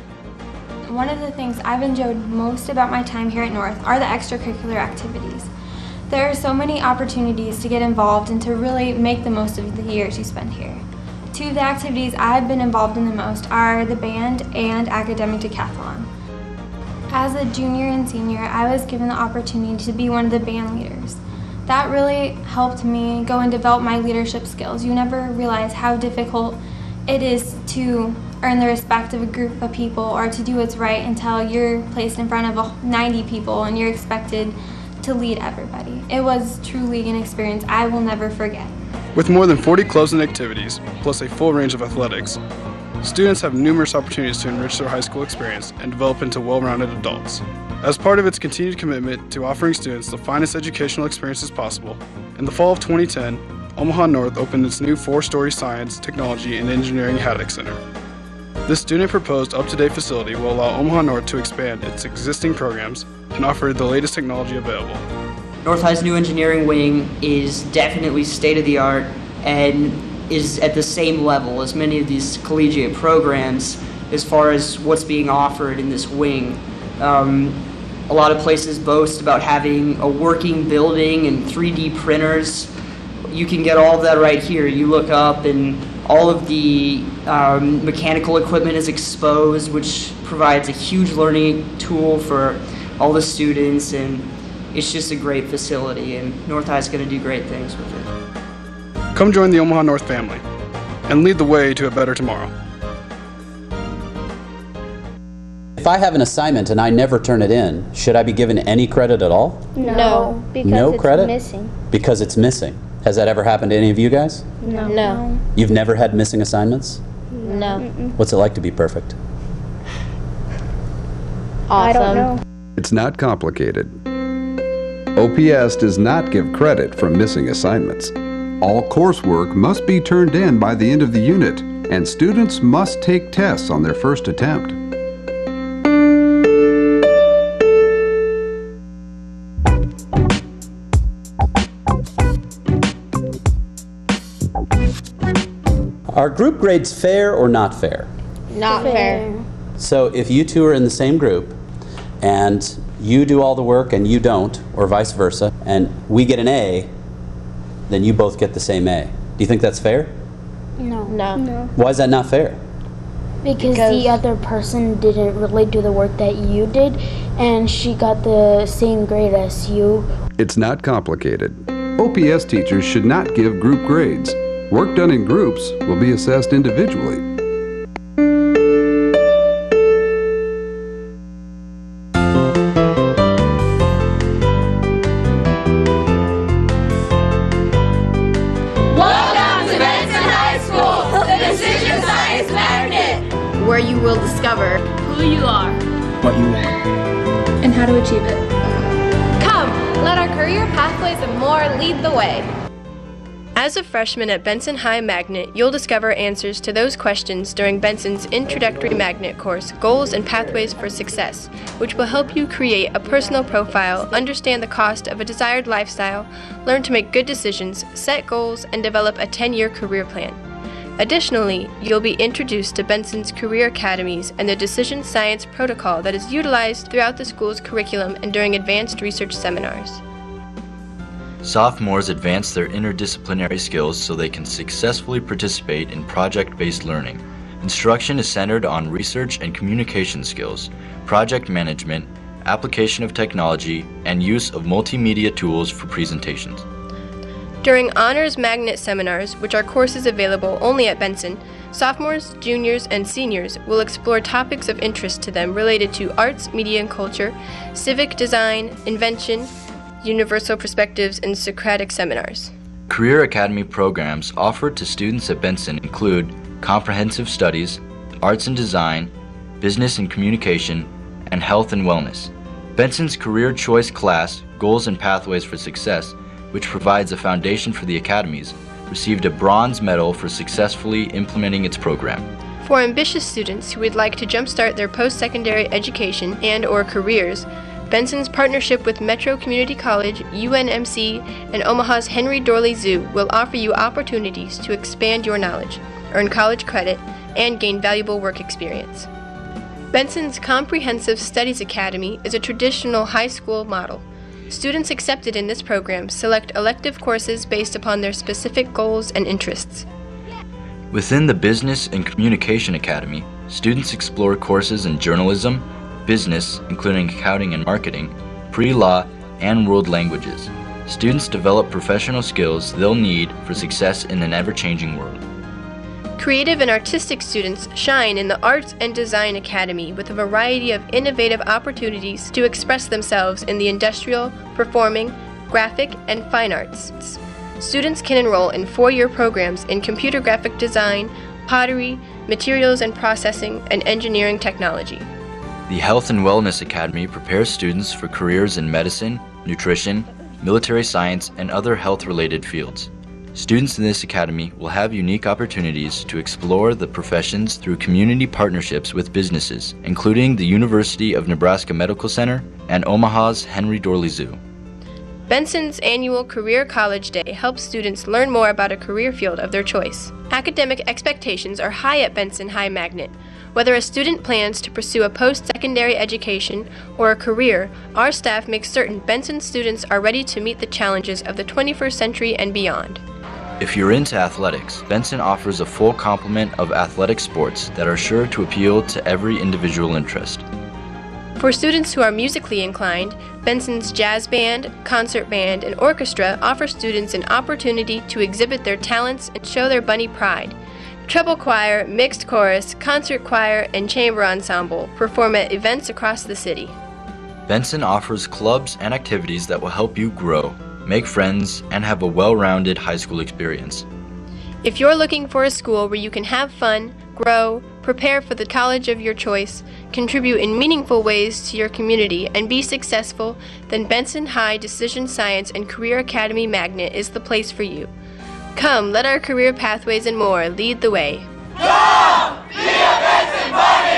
One of the things I've enjoyed most about my time here at North are the extracurricular activities. There are so many opportunities to get involved and to really make the most of the years you spend here. 2 of the activities I've been involved in the most are the band and academic decathlon. As a junior and senior, I was given the opportunity to be one of the band leaders. That really helped me go and develop my leadership skills. You never realize how difficult it is to earn the respect of a group of people or to do what's right until you're placed in front of 90 people and you're expected to lead everybody. It was truly an experience I will never forget. With more than 40 clubs and activities, plus a full range of athletics, students have numerous opportunities to enrich their high school experience and develop into well-rounded adults. As part of its continued commitment to offering students the finest educational experiences possible, in the fall of 2010, Omaha North opened its new 4-story Science, Technology, and Engineering Haddock Center. This student-proposed up-to-date facility will allow Omaha North to expand its existing programs and offer the latest technology available. North High's new engineering wing is definitely state-of-the-art and is at the same level as many of these collegiate programs as far as what's being offered in this wing. A lot of places boast about having a working building and 3D printers. You can get all of that right here. You look up and all of the mechanical equipment is exposed, which provides a huge learning tool for all the students, and it's just a great facility, and North High is going to do great things with it. Come join the Omaha North family and lead the way to a better tomorrow. If I have an assignment and I never turn it in, should I be given any credit at all? No, because No it's credit? missing. Because it's missing. Has that ever happened to any of you guys? No. You've never had missing assignments? No. No. What's it like to be perfect? Awesome. I don't know. It's not complicated. OPS does not give credit for missing assignments. All coursework must be turned in by the end of the unit, and students must take tests on their first attempt. Are group grades fair or not fair? Not fair. So if you two are in the same group and you do all the work and you don't, or vice versa, and we get an A, then you both get the same A. Do you think that's fair? No. No. Why is that not fair? Because the other person didn't really do the work that you did, and she got the same grade as you. It's not complicated. OPS teachers should not give group grades. Work done in groups will be assessed individually. Welcome to Benson High School, the Decision Science Magnet, where you will discover who you are, What you want. and how to achieve it. Come, let our career pathways and more lead the way. As a freshman at Benson High Magnet, you'll discover answers to those questions during Benson's Introductory Magnet course, Goals and Pathways for Success, which will help you create a personal profile, understand the cost of a desired lifestyle, learn to make good decisions, set goals, and develop a 10-year career plan. Additionally, you'll be introduced to Benson's Career Academies and the Decision Science Protocol that is utilized throughout the school's curriculum and during advanced research seminars. Sophomores advance their interdisciplinary skills so they can successfully participate in project-based learning. Instruction is centered on research and communication skills, project management, application of technology, and use of multimedia tools for presentations. During Honors Magnet seminars, which are courses available only at Benson, sophomores, juniors, and seniors will explore topics of interest to them related to arts, media and culture, civic design, invention, universal perspectives, and Socratic seminars. Career Academy programs offered to students at Benson include comprehensive studies, arts and design, business and communication, and health and wellness. Benson's Career Choice class, Goals and Pathways for Success, which provides a foundation for the academies, received a bronze medal for successfully implementing its program. For ambitious students who would like to jumpstart their post-secondary education and/or careers, Benson's partnership with Metro Community College, UNMC, and Omaha's Henry Dorley Zoo will offer you opportunities to expand your knowledge, earn college credit, and gain valuable work experience. Benson's Comprehensive Studies Academy is a traditional high school model. Students accepted in this program select elective courses based upon their specific goals and interests. Within the Business and Communication Academy, students explore courses in journalism, business, including accounting and marketing, pre-law, and world languages. Students develop professional skills they'll need for success in an ever-changing world. Creative and artistic students shine in the Arts and Design Academy with a variety of innovative opportunities to express themselves in the industrial, performing, graphic, and fine arts. Students can enroll in 4-year programs in computer graphic design, pottery, materials and processing, and engineering technology. The Health and Wellness Academy prepares students for careers in medicine, nutrition, military science, and other health-related fields. Students in this academy will have unique opportunities to explore the professions through community partnerships with businesses, including the University of Nebraska Medical Center and Omaha's Henry Dorley Zoo. Benson's annual Career College Day helps students learn more about a career field of their choice. Academic expectations are high at Benson High Magnet. Whether a student plans to pursue a post-secondary education or a career, our staff makes certain Benson students are ready to meet the challenges of the 21st century and beyond. If you're into athletics, Benson offers a full complement of athletic sports that are sure to appeal to every individual interest. For students who are musically inclined, Benson's Jazz Band, Concert Band, and Orchestra offer students an opportunity to exhibit their talents and show their bunny pride. Treble choir, mixed chorus, concert choir, and chamber ensemble perform at events across the city. Benson offers clubs and activities that will help you grow, make friends, and have a well-rounded high school experience. If you're looking for a school where you can have fun, grow, prepare for the college of your choice, contribute in meaningful ways to your community, and be successful, then Benson High Decision Science and Career Academy Magnet is the place for you. Come, let our career pathways and more lead the way. Come, be a Benson Bunny!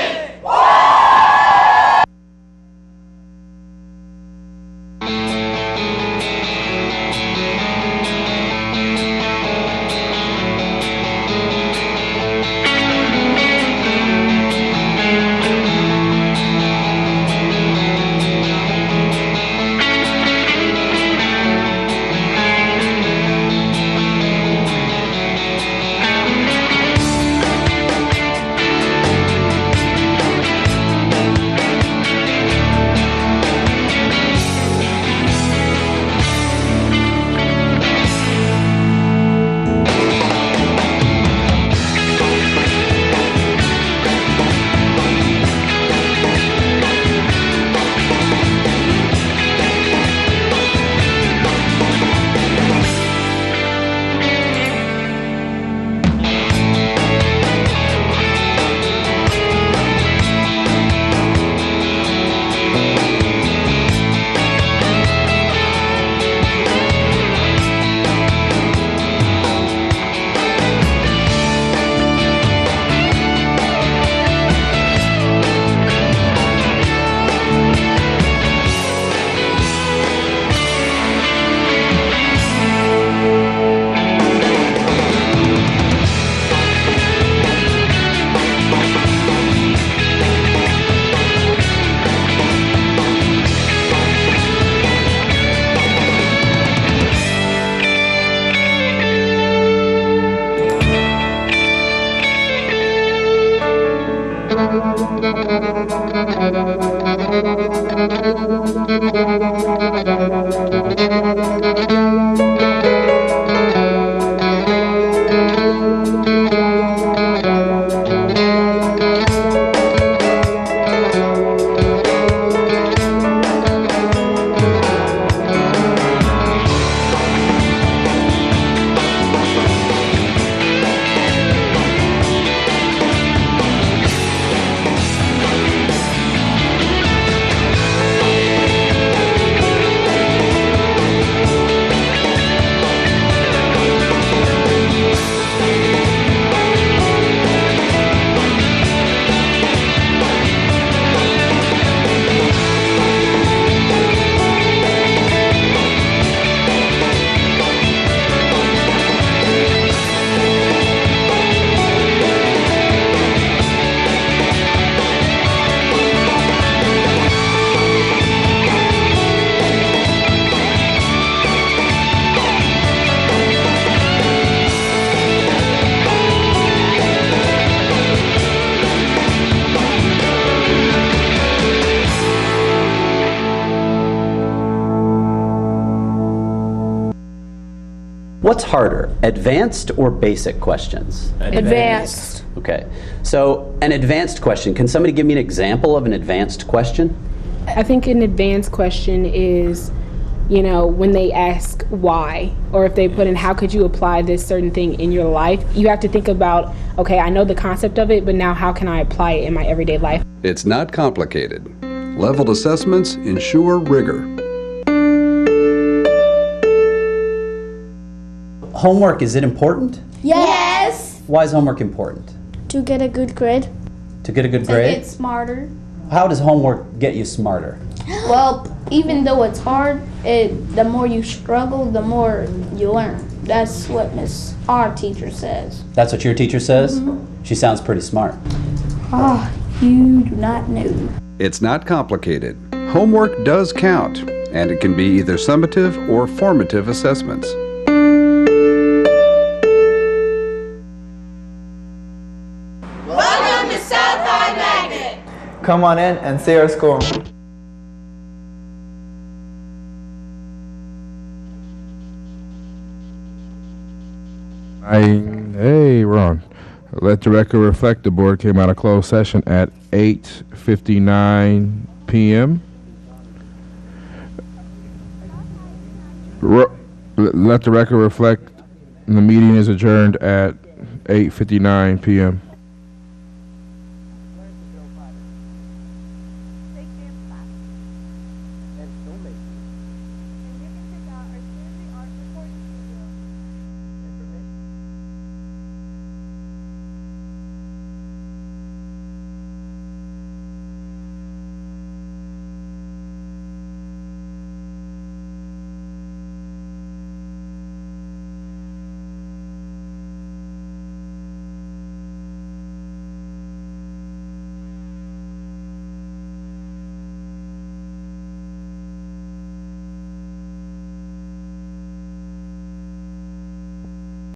What's harder, advanced or basic questions? Advanced. Okay. So, an advanced question. Can somebody give me an example of an advanced question? I think an advanced question is, you know, when they ask why, or if they put in how could you apply this certain thing in your life, you have to think about, okay, I know the concept of it, but now how can I apply it in my everyday life? It's not complicated. Leveled assessments ensure rigor. Homework, is it important? Yes! Why is homework important? To get a good grade. To get a good grade? To get smarter. How does homework get you smarter? Well, even though it's hard, the more you struggle, the more you learn. That's what our teacher says. That's what your teacher says? Mm-hmm. She sounds pretty smart. Ah, you do not know. It's not complicated. Homework does count, and it can be either summative or formative assessments. Welcome to South High Magnet. Come on in and see our school. Hey, we're on. Let the record reflect the board came out of closed session at 8:59 p.m. Let the record reflect the meeting is adjourned at 8:59 p.m.